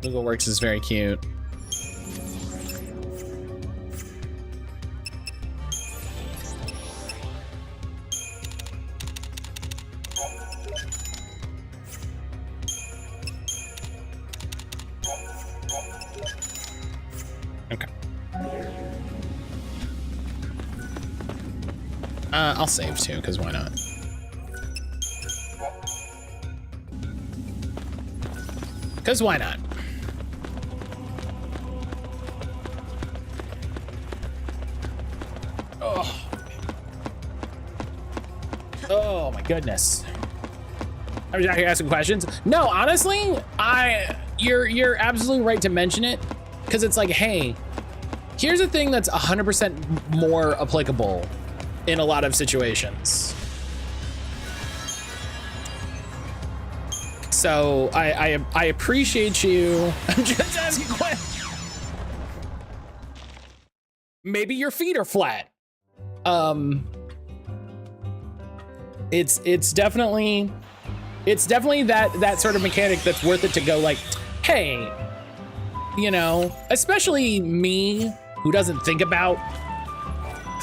Google Works is very cute. Okay. I'll save too, because why not? Because why not? Oh my goodness. I was out here asking questions. No, honestly, you're absolutely right to mention it, because it's like, hey, here's a thing that's 100% more applicable in a lot of situations. So I appreciate you. I'm just asking questions. Maybe your feet are flat. It's definitely that sort of mechanic that's worth it to go like, hey, you know, especially me who doesn't think about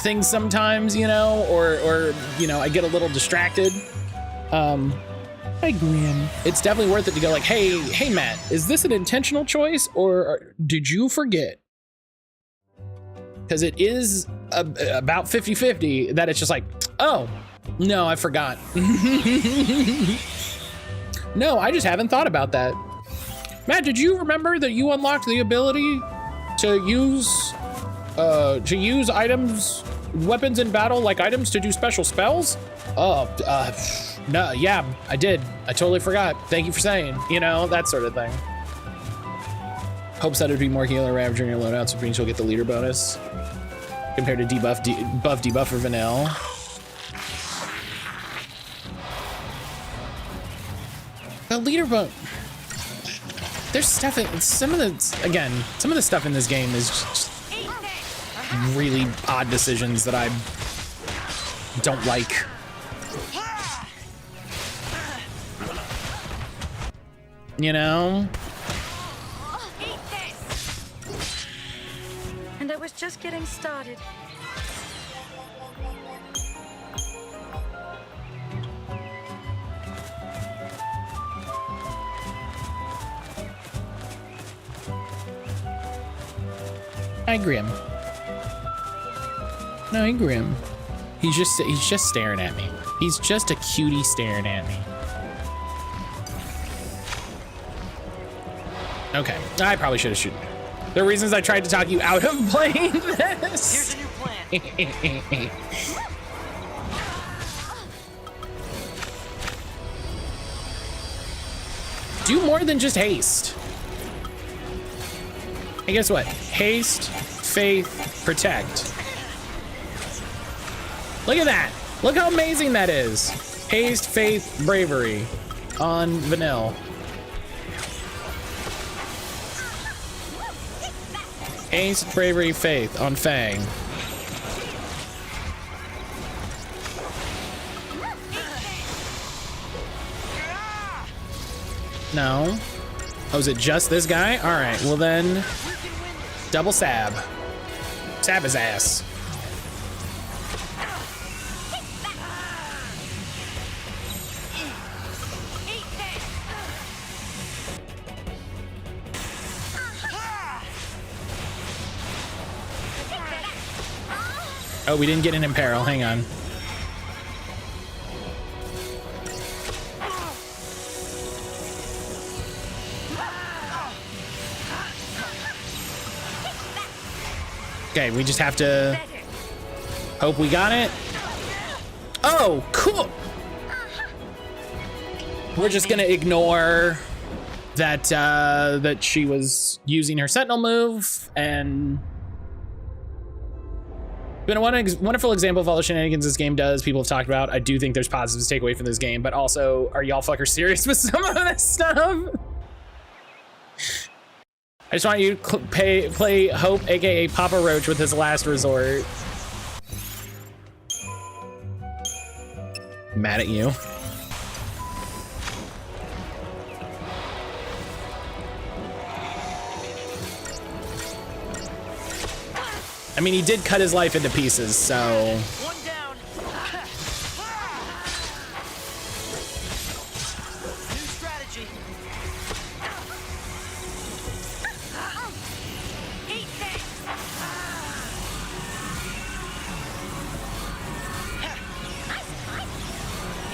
things sometimes, you know, or you know, I get a little distracted. Hi, Grim. It's definitely worth it to go like, hey, Matt, is this an intentional choice or did you forget? Because it is about 50-50 that it's just like, oh, no, I forgot. No, I just haven't thought about that. Matt, did you remember that you unlocked the ability to use items, weapons in battle like items to do special spells? Oh, no, yeah, I did. I totally forgot. Thank you for saying, you know, that sort of thing. Hopes that it'd be more healer ravage during your loadouts, which means you'll get the leader bonus compared to debuff or vanilla. The leader bonus. There's stuff in some of the stuff in this game is just really odd decisions that I don't like. You know? Eat this. And I was just getting started. Hi, Grim. No, hey, Grim. He's just staring at me. He's just a cutie staring at me. Okay, I probably should have shoot. There are reasons I tried to talk you out of playing this. Here's a new plan. Do more than just haste. Hey, guess what? Haste, faith, protect. Look at that. Look how amazing that is. Haste, faith, bravery on Vanille. Haste, bravery, faith on Fang. No. Oh, is it just this guy? All right, well then, double sab. Sab his ass. Oh, we didn't get an imperil. Hang on. Okay, we just have to hope we got it. Oh, cool. We're just gonna ignore that that she was using her Sentinel move, and been a wonderful example of all the shenanigans this game does. People have talked about. I do think there's positives to take away from this game, but also, are y'all fuckers serious with some of this stuff? I just want you to play Hope, aka Papa Roach, with his last resort. Mad at you. I mean, he did cut his life into pieces, so. One down. New strategy. Eat this.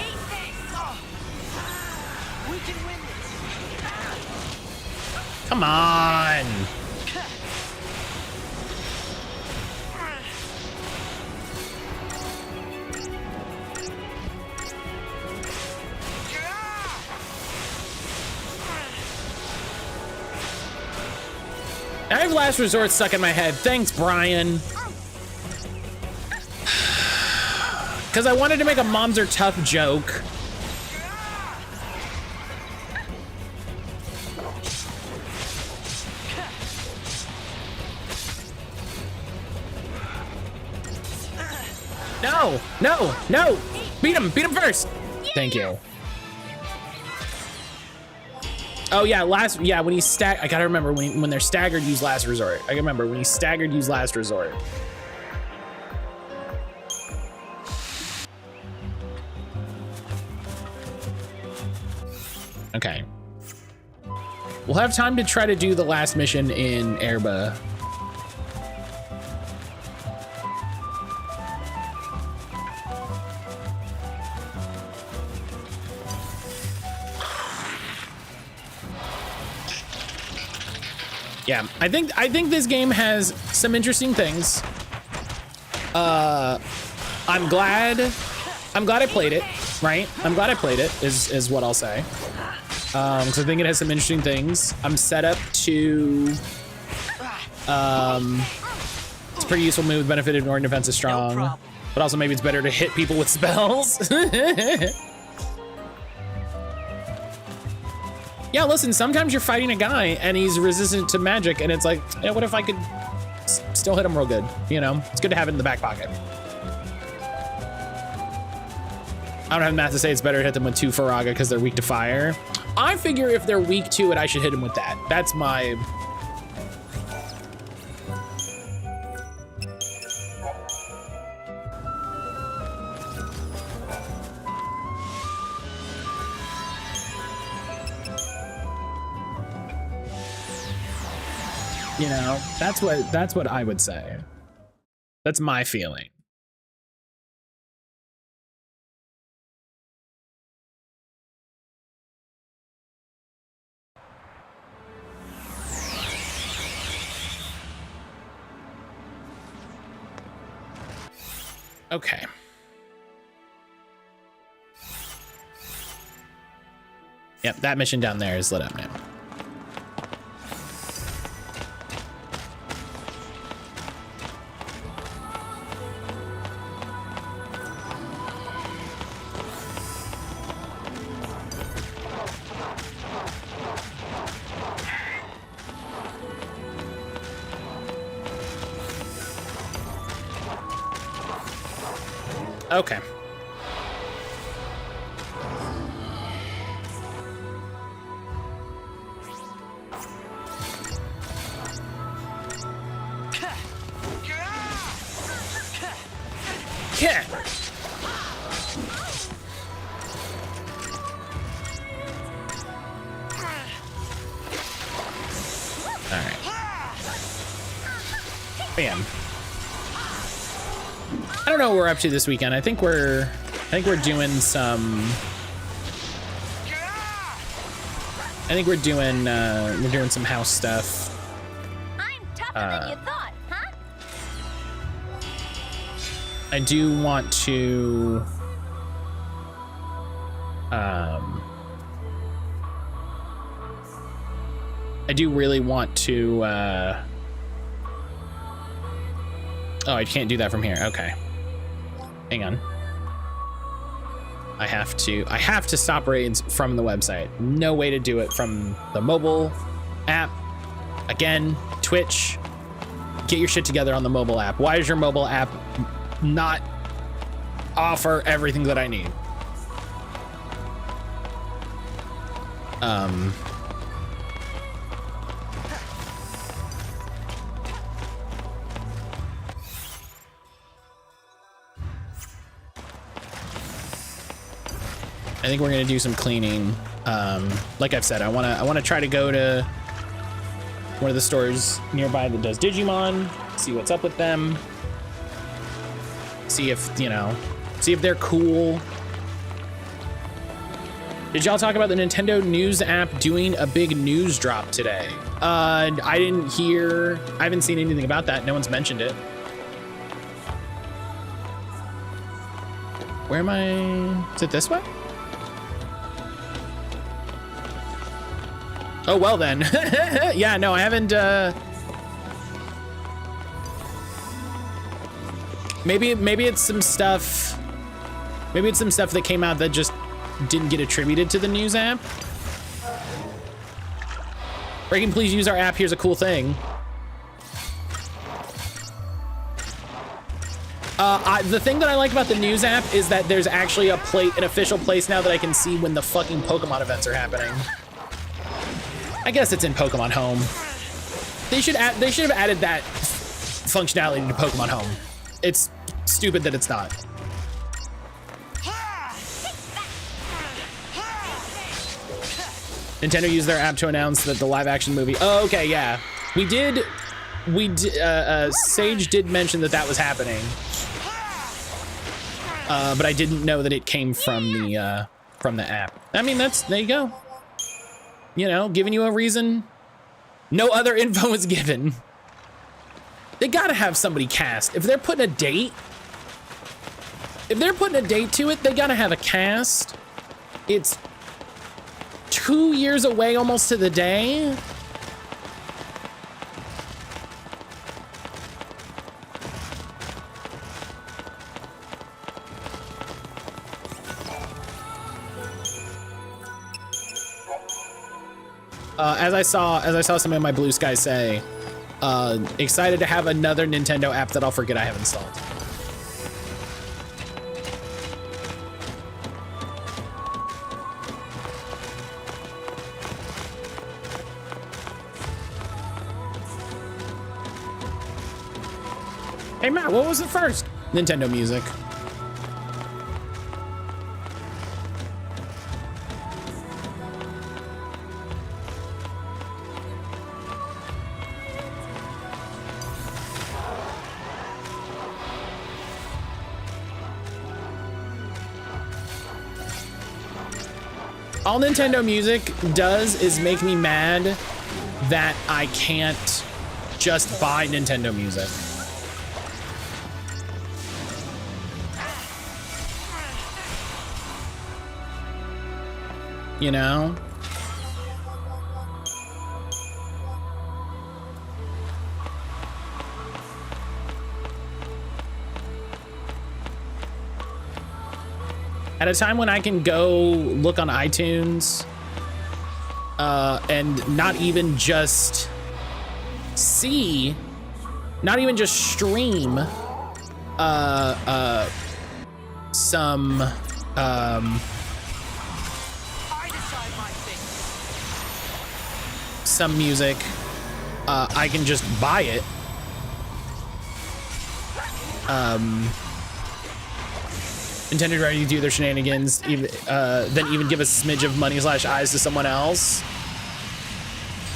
Eat this. We can win this. Come on. I have Last Resort stuck in my head. Thanks, Brian. Because I wanted to make a moms are tough joke. No, no, no. Beat him first. Thank you. Oh yeah, when he's I gotta remember when they're staggered, use Last Resort. I can remember when he's staggered, use Last Resort. Okay. We'll have time to try to do the last mission in Erba. Yeah, I think this game has some interesting things. I'm glad I played it, right? I'm glad I played it, is what I'll say. Because I think it has some interesting things. I'm set up to it's a pretty useful move, benefit if Northern defense is strong. But also maybe it's better to hit people with spells. Yeah, listen, sometimes you're fighting a guy and he's resistant to magic, and it's like, yeah, what if I could still hit him real good? You know, it's good to have it in the back pocket. I don't have math to say it's better to hit them with 2 Faraga because they're weak to fire. I figure if they're weak to it, I should hit them with that. That's my... You know, that's what I would say. That's my feeling. Okay. Yep, that mission down there is lit up now. Okay. Yeah. All right. Bam. I don't know what we're up to this weekend. I think we're doing some. I think we're doing some house stuff. I'm tougher than you thought, huh? I do want to. I do really want to. Oh, I can't do that from here. Okay. Hang on. I have to stop raids from the website. No way to do it from the mobile app. Again, Twitch, get your shit together on the mobile app. Why does your mobile app not offer everything that I need? I think we're gonna do some cleaning. Like I've said, I wanna try to go to one of the stores nearby that does Digimon, see what's up with them, see if they're cool. Did y'all talk about the Nintendo News app doing a big news drop today? I haven't seen anything about that. No one's mentioned it. Where am I? Is it this way? Oh, well then. Yeah, no, I haven't, maybe it's some stuff that came out that just didn't get attributed to the news app. Breaking, please use our app. Here's a cool thing. The thing that I like about the news app is that there's actually an official place now that I can see when the fucking Pokemon events are happening. I guess it's in Pokemon Home. They should have added that functionality to Pokemon Home. It's stupid that it's not. Nintendo used their app to announce that the live action movie. Oh, okay, yeah. Sage did mention that was happening. But I didn't know that it came from the app. I mean, there you go. You know, giving you a reason. No other info was given. They gotta have somebody cast. If they're putting a date to it, they gotta have a cast. It's 2 years away almost to the day. As I saw some of my Blue Sky say, excited to have another Nintendo app that I'll forget I have installed. Hey Matt, what was the first? Nintendo music. All Nintendo music does is make me mad that I can't just buy Nintendo music. You know? At a time when I can go look on iTunes and not even just see, not even just stream some some music, I can just buy it. Intended ready to do their shenanigans, even, then even give a smidge of money / eyes to someone else.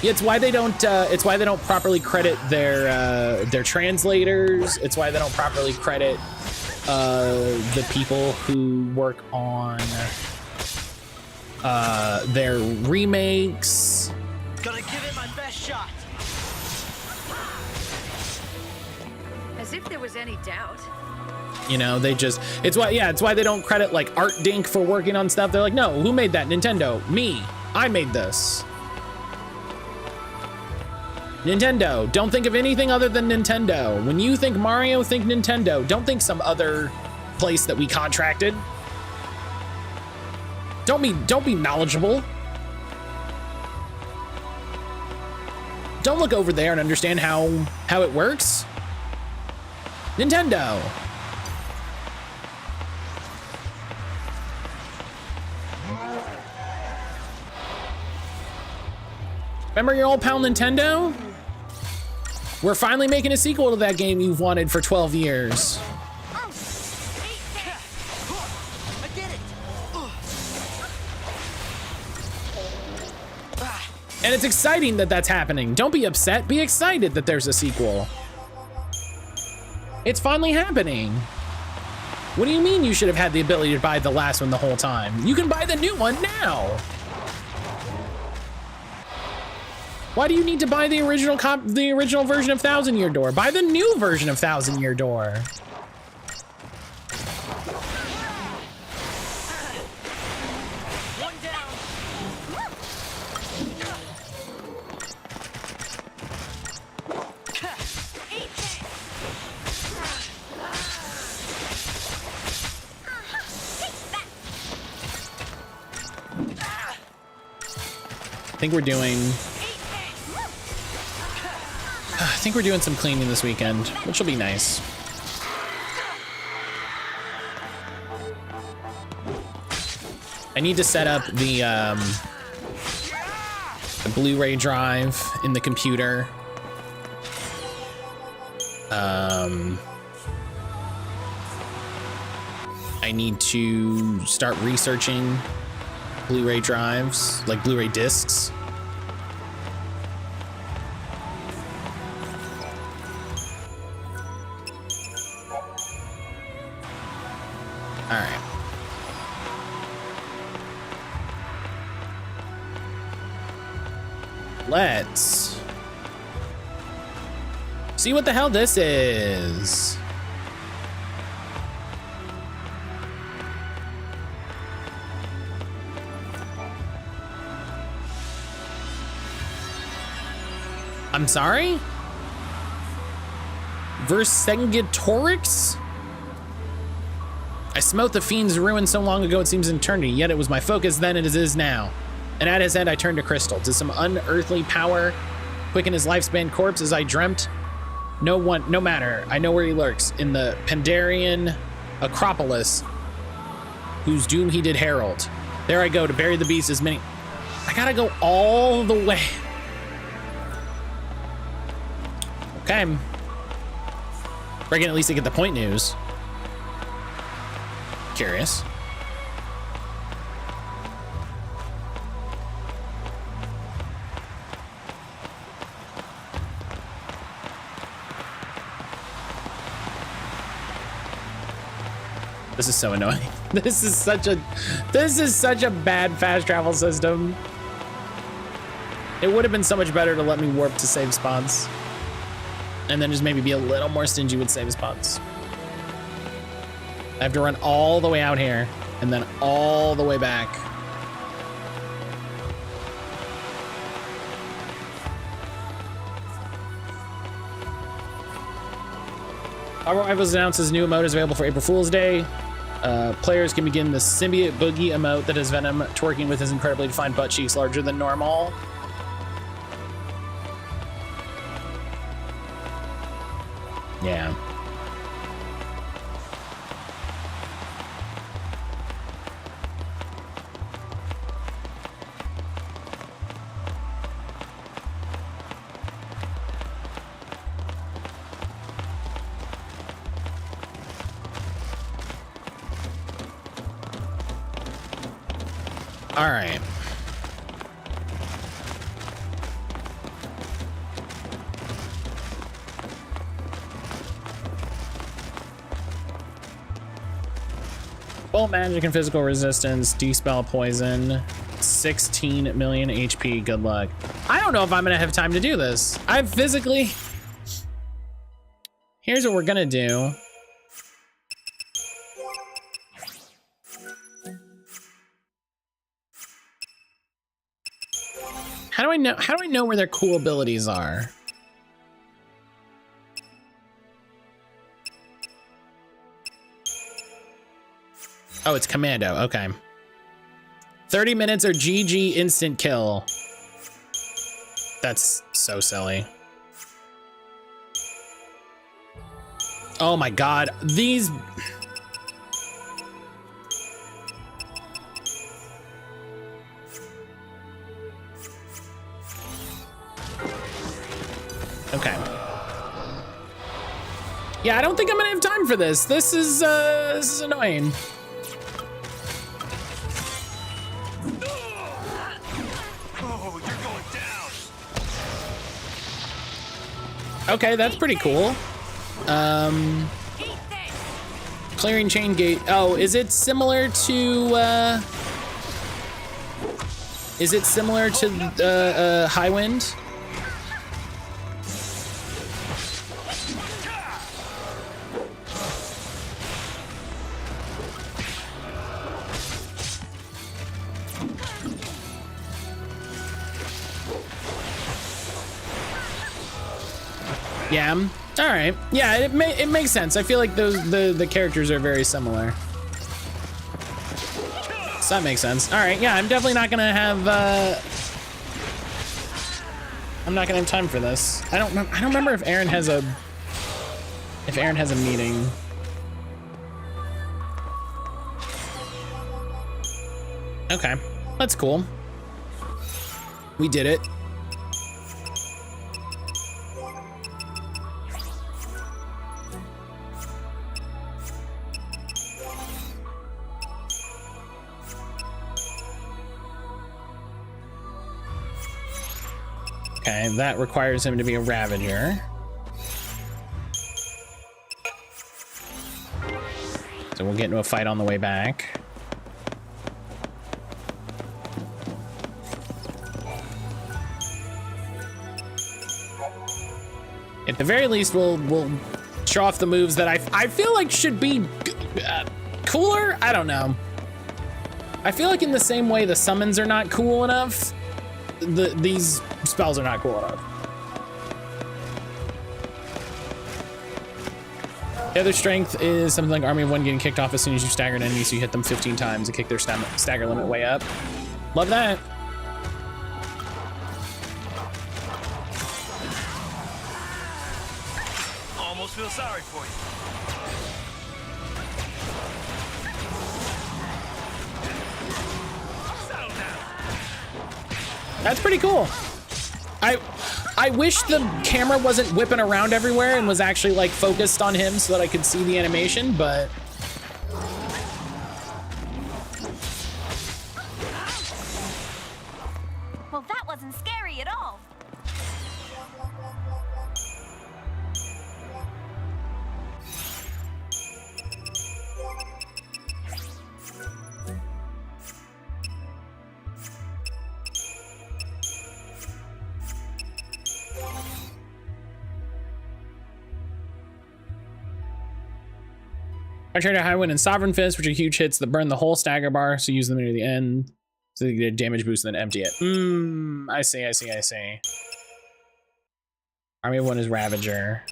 Yeah, it's why they don't. It's why they don't properly credit their translators. It's why they don't properly credit the people who work on their remakes. Gonna give it my best shot. As if there was any doubt. You know, they just, it's why they don't credit like Art Dink for working on stuff. They're like, no, who made that? Nintendo. Me. I made this. Nintendo. Don't think of anything other than Nintendo. When you think Mario, think Nintendo. Don't think some other place that we contracted. Don't be knowledgeable. Don't look over there and understand how it works. Nintendo. Remember your old pal Nintendo? We're finally making a sequel to that game you've wanted for 12 years. And it's exciting that that's happening. Don't be upset, be excited that there's a sequel. It's finally happening. What do you mean you should have had the ability to buy the last one the whole time? You can buy the new one now. Why do you need to buy the original version of Thousand Year Door? Buy the new version of Thousand Year Door. One down. I think we're doing some cleaning this weekend, which will be nice. I need to set up the Blu-ray drive in the computer. I need to start researching Blu-ray drives, like Blu-ray discs. All right. Let's see what the hell this is. I'm sorry? Vercingetorix? I smote the fiend's ruin so long ago it seems an eternity, yet it was my focus then and it is now. And at his end I turned to crystal. Did some unearthly power quicken his lifespan corpse as I dreamt? No matter. I know where he lurks, in the Pandarian Acropolis, whose doom he did herald. There I go to bury the beast as many. I gotta go all the way. Okay. Or I can at least get the point news. Curious. This is so annoying. This is such a bad fast travel system. It would have been so much better to let me warp to save spots. And then just maybe be a little more stingy with save spots. I have to run all the way out here and then all the way back. Our Rivals announces new emote is available for April Fool's Day. Players can begin the Symbiote Boogie emote that has Venom twerking with his incredibly defined butt cheeks larger than normal. Yeah. All right. Bolt magic and physical resistance, dispel poison, 16 million HP. Good luck. I don't know if I'm gonna have time to do this. I've physically. Here's what we're gonna do. How do I know where their cool abilities are? Oh, it's commando. Okay. 30 minutes or GG instant kill. That's so silly. Oh my god. These... Okay. Yeah, I don't think I'm gonna have time for this. This is annoying. Oh, you're going down. Okay, that's pretty cool. Clearing chain gate. Oh, is it similar to High Wind? Yeah. All right. Yeah, it makes sense. I feel like the characters are very similar. So that makes sense. All right. Yeah, I'm definitely not gonna have. I'm not gonna have time for this. I don't remember if Aaron has a meeting. Okay, that's cool. We did it. Okay, that requires him to be a Ravager. So we'll get into a fight on the way back. At the very least, we'll show off the moves that I feel like should be cooler. I don't know. I feel like in the same way the summons are not cool enough, these spells are not cool enough. The other strength is something like Army of One getting kicked off as soon as you stagger an enemy, so you hit them 15 times and kick their stagger limit way up. Love that. Almost feel sorry for you. That's pretty cool. I wish the camera wasn't whipping around everywhere and was actually like focused on him so that I could see the animation, but Well, that wasn't scary at all. I tried a high wind and sovereign fist, which are huge hits that burn the whole stagger bar, so use them near the end. So you get a damage boost and then empty it. I see. Army of One is Ravager.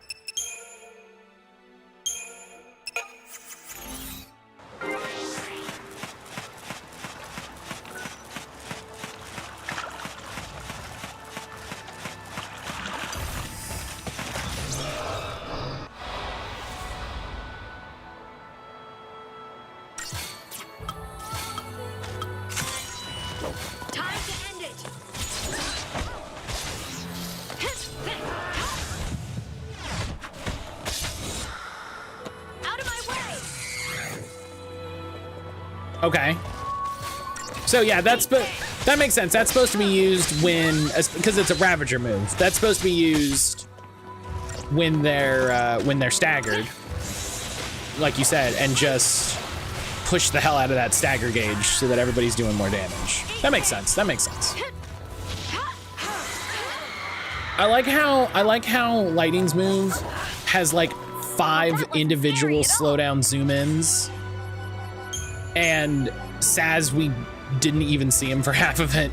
Time to end it. Out of my way. Okay. So yeah, that makes sense. That's supposed to be used when, because it's a Ravager move. That's supposed to be used when they're staggered, like you said, and just push the hell out of that stagger gauge so that everybody's doing more damage. That makes sense. I like how Lightning's move has like 5 individual slowdown zoom ins, and Saz, we didn't even see him for half of it.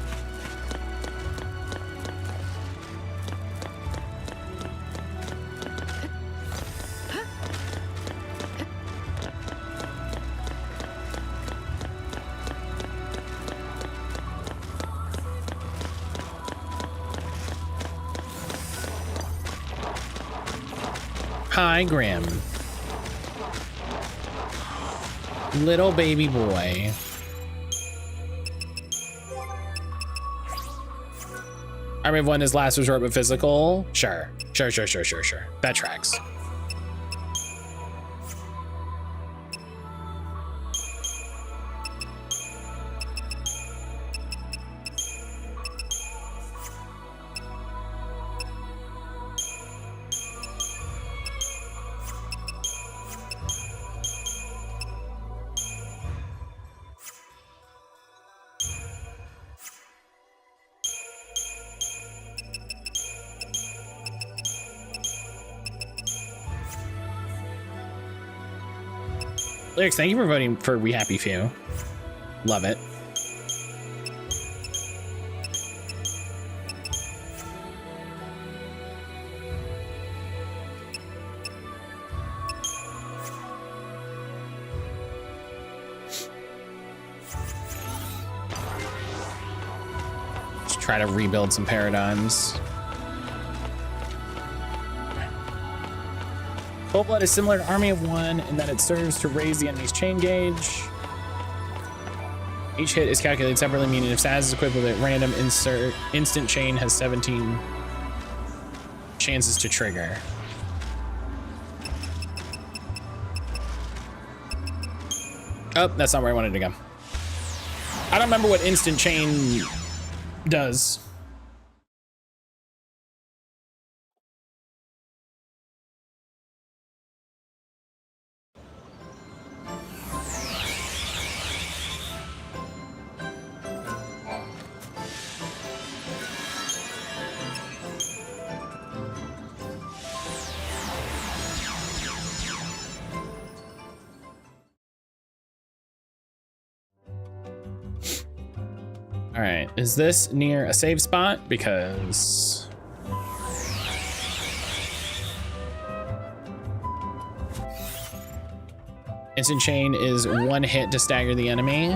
Hi, Grim. Little baby boy. Army of One is last resort but physical. Sure. That tracks. Lyrics, thank you for voting for We Happy Few. Love it. Let's try to rebuild some paradigms. Cold Blood is similar to Army of One in that it serves to raise the enemy's chain gauge. Each hit is calculated separately, meaning if Saz is equipped with a random instant chain has 17 chances to trigger. Oh, that's not where I wanted to go. I don't remember what instant chain does. All right, is this near a save spot? Because instant chain is 1 hit to stagger the enemy.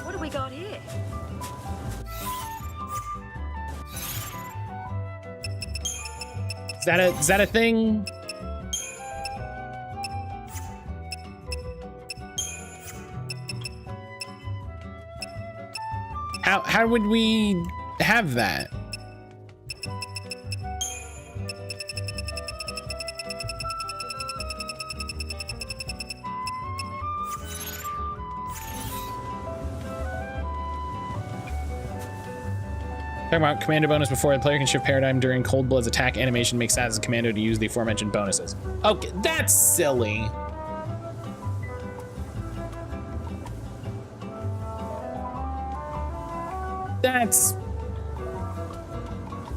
What do we got here? Is that a thing? How would we have that? Talking about commando bonus before the player can shift paradigm during Cold Blood's attack animation makes sense as a commando to use the aforementioned bonuses. Okay, that's silly.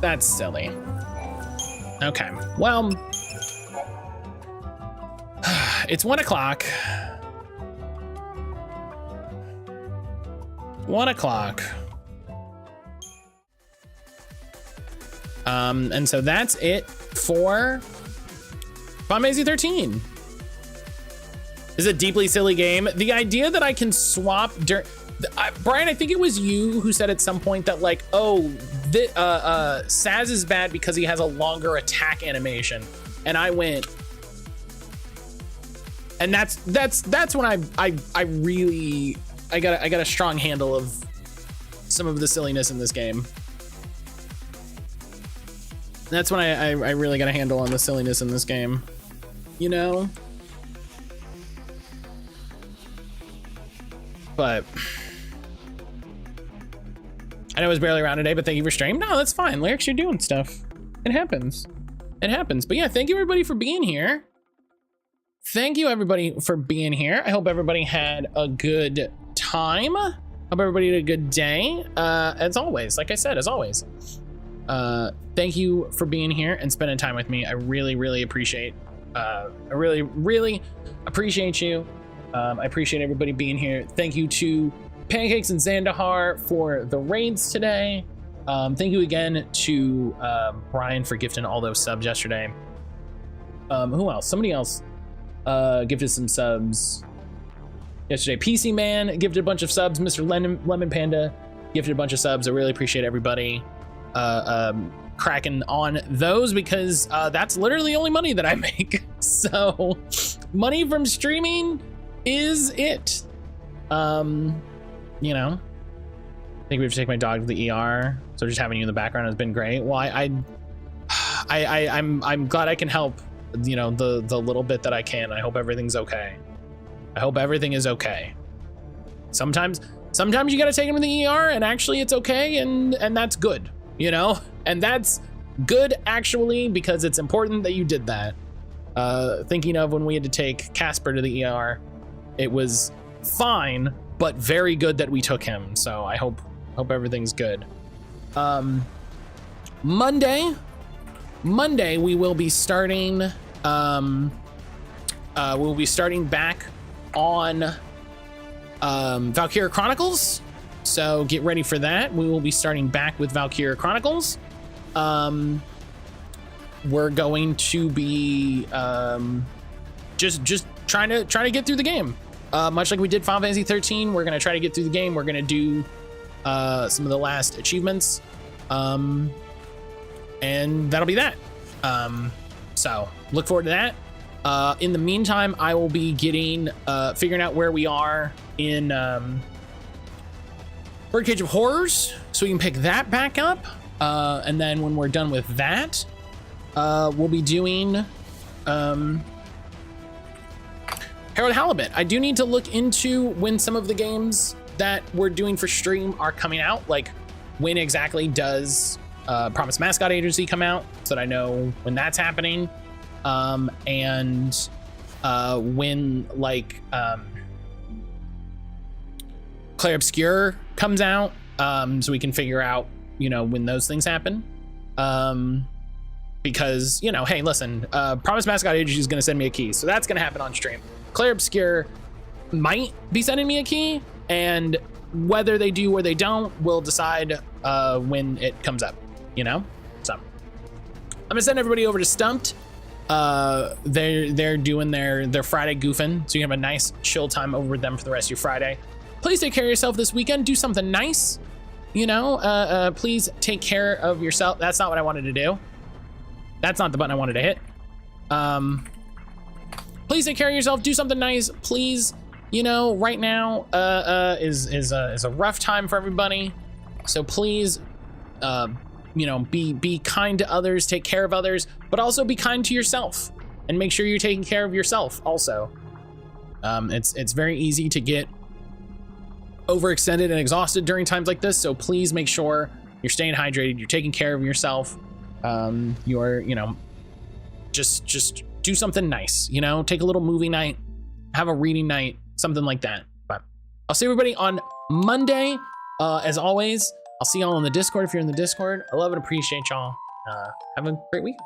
That's silly. Okay, well, it's 1 o'clock. 1 o'clock. And so that's it for Final Fantasy 13. This is a deeply silly game. The idea that I can swap Brian, I think it was you who said at some point that like, oh, Saz is bad because he has a longer attack animation. And I went, and that's when I really got a strong handle of some of the silliness in this game. That's when I really got a handle on the silliness in this game, you know? But I know it was barely around today, but thank you for stream. No, that's fine. Lyrics, you're doing stuff. It happens. It happens. But yeah, thank you everybody for being here. Thank you everybody for being here. I hope everybody had a good time. Hope everybody had a good day. As always, like I said, as always. Thank you for being here and spending time with me. I really, really appreciate, I really, really appreciate you. I appreciate everybody being here. Thank you to Pancakes and Zandahar for the raids today. Thank you again to Brian for gifting all those subs yesterday. Who else? Somebody else gifted some subs yesterday. PC Man gifted a bunch of subs. Mr. Lemon Panda gifted a bunch of subs. I really appreciate everybody cracking on those because that's literally the only money that I make. So money from streaming is it. You know, I think we have to take my dog to the ER. So just having you in the background has been great. Well, I'm glad I can help, you know, the little bit that I can. I hope everything's okay. I hope everything is okay. Sometimes you gotta take him to the ER and actually it's okay and that's good, you know? And that's good actually because it's important that you did that. Thinking of when we had to take Casper to the ER, it was fine, but very good that we took him. So I hope everything's good. Monday we will be starting we'll be starting back on Valkyria Chronicles. So get ready for that. We will be starting back with Valkyria Chronicles. We're going to be just trying to get through the game. Much like we did Final Fantasy 13, we're gonna try to get through the game. We're gonna do some of the last achievements, and that'll be that. So look forward to that. In the meantime, I will be figuring out where we are in Birdcage of Horrors, so we can pick that back up. And then when we're done with that, we'll be doing Harold Halibut. I do need to look into when some of the games that we're doing for stream are coming out, like when exactly does Promise Mascot Agency come out, so that I know when that's happening, and when like Clair Obscur comes out, so we can figure out, you know, when those things happen. Because, you know, hey, listen, Promise Mascot Agency is going to send me a key, so that's going to happen on stream. Clair Obscur might be sending me a key, and whether they do or they don't, we'll decide when it comes up, you know? So I'm gonna send everybody over to Stumped. They're doing their Friday goofing, so you have a nice chill time over with them for the rest of your Friday. Please take care of yourself this weekend. Do something nice, you know? Please take care of yourself. That's not what I wanted to do. That's not the button I wanted to hit. Please take care of yourself. Do something nice, please. You know, right now is a rough time for everybody. So please, you know, be kind to others, take care of others, but also be kind to yourself and make sure you're taking care of yourself also. It's very easy to get overextended and exhausted during times like this. So please make sure you're staying hydrated, you're taking care of yourself. You're, you know, just do something nice, you know, take a little movie night, have a reading night, something like that. But I'll see everybody on Monday. As always, I'll see y'all on the Discord if you're in the Discord. I love and appreciate y'all. Have a great week.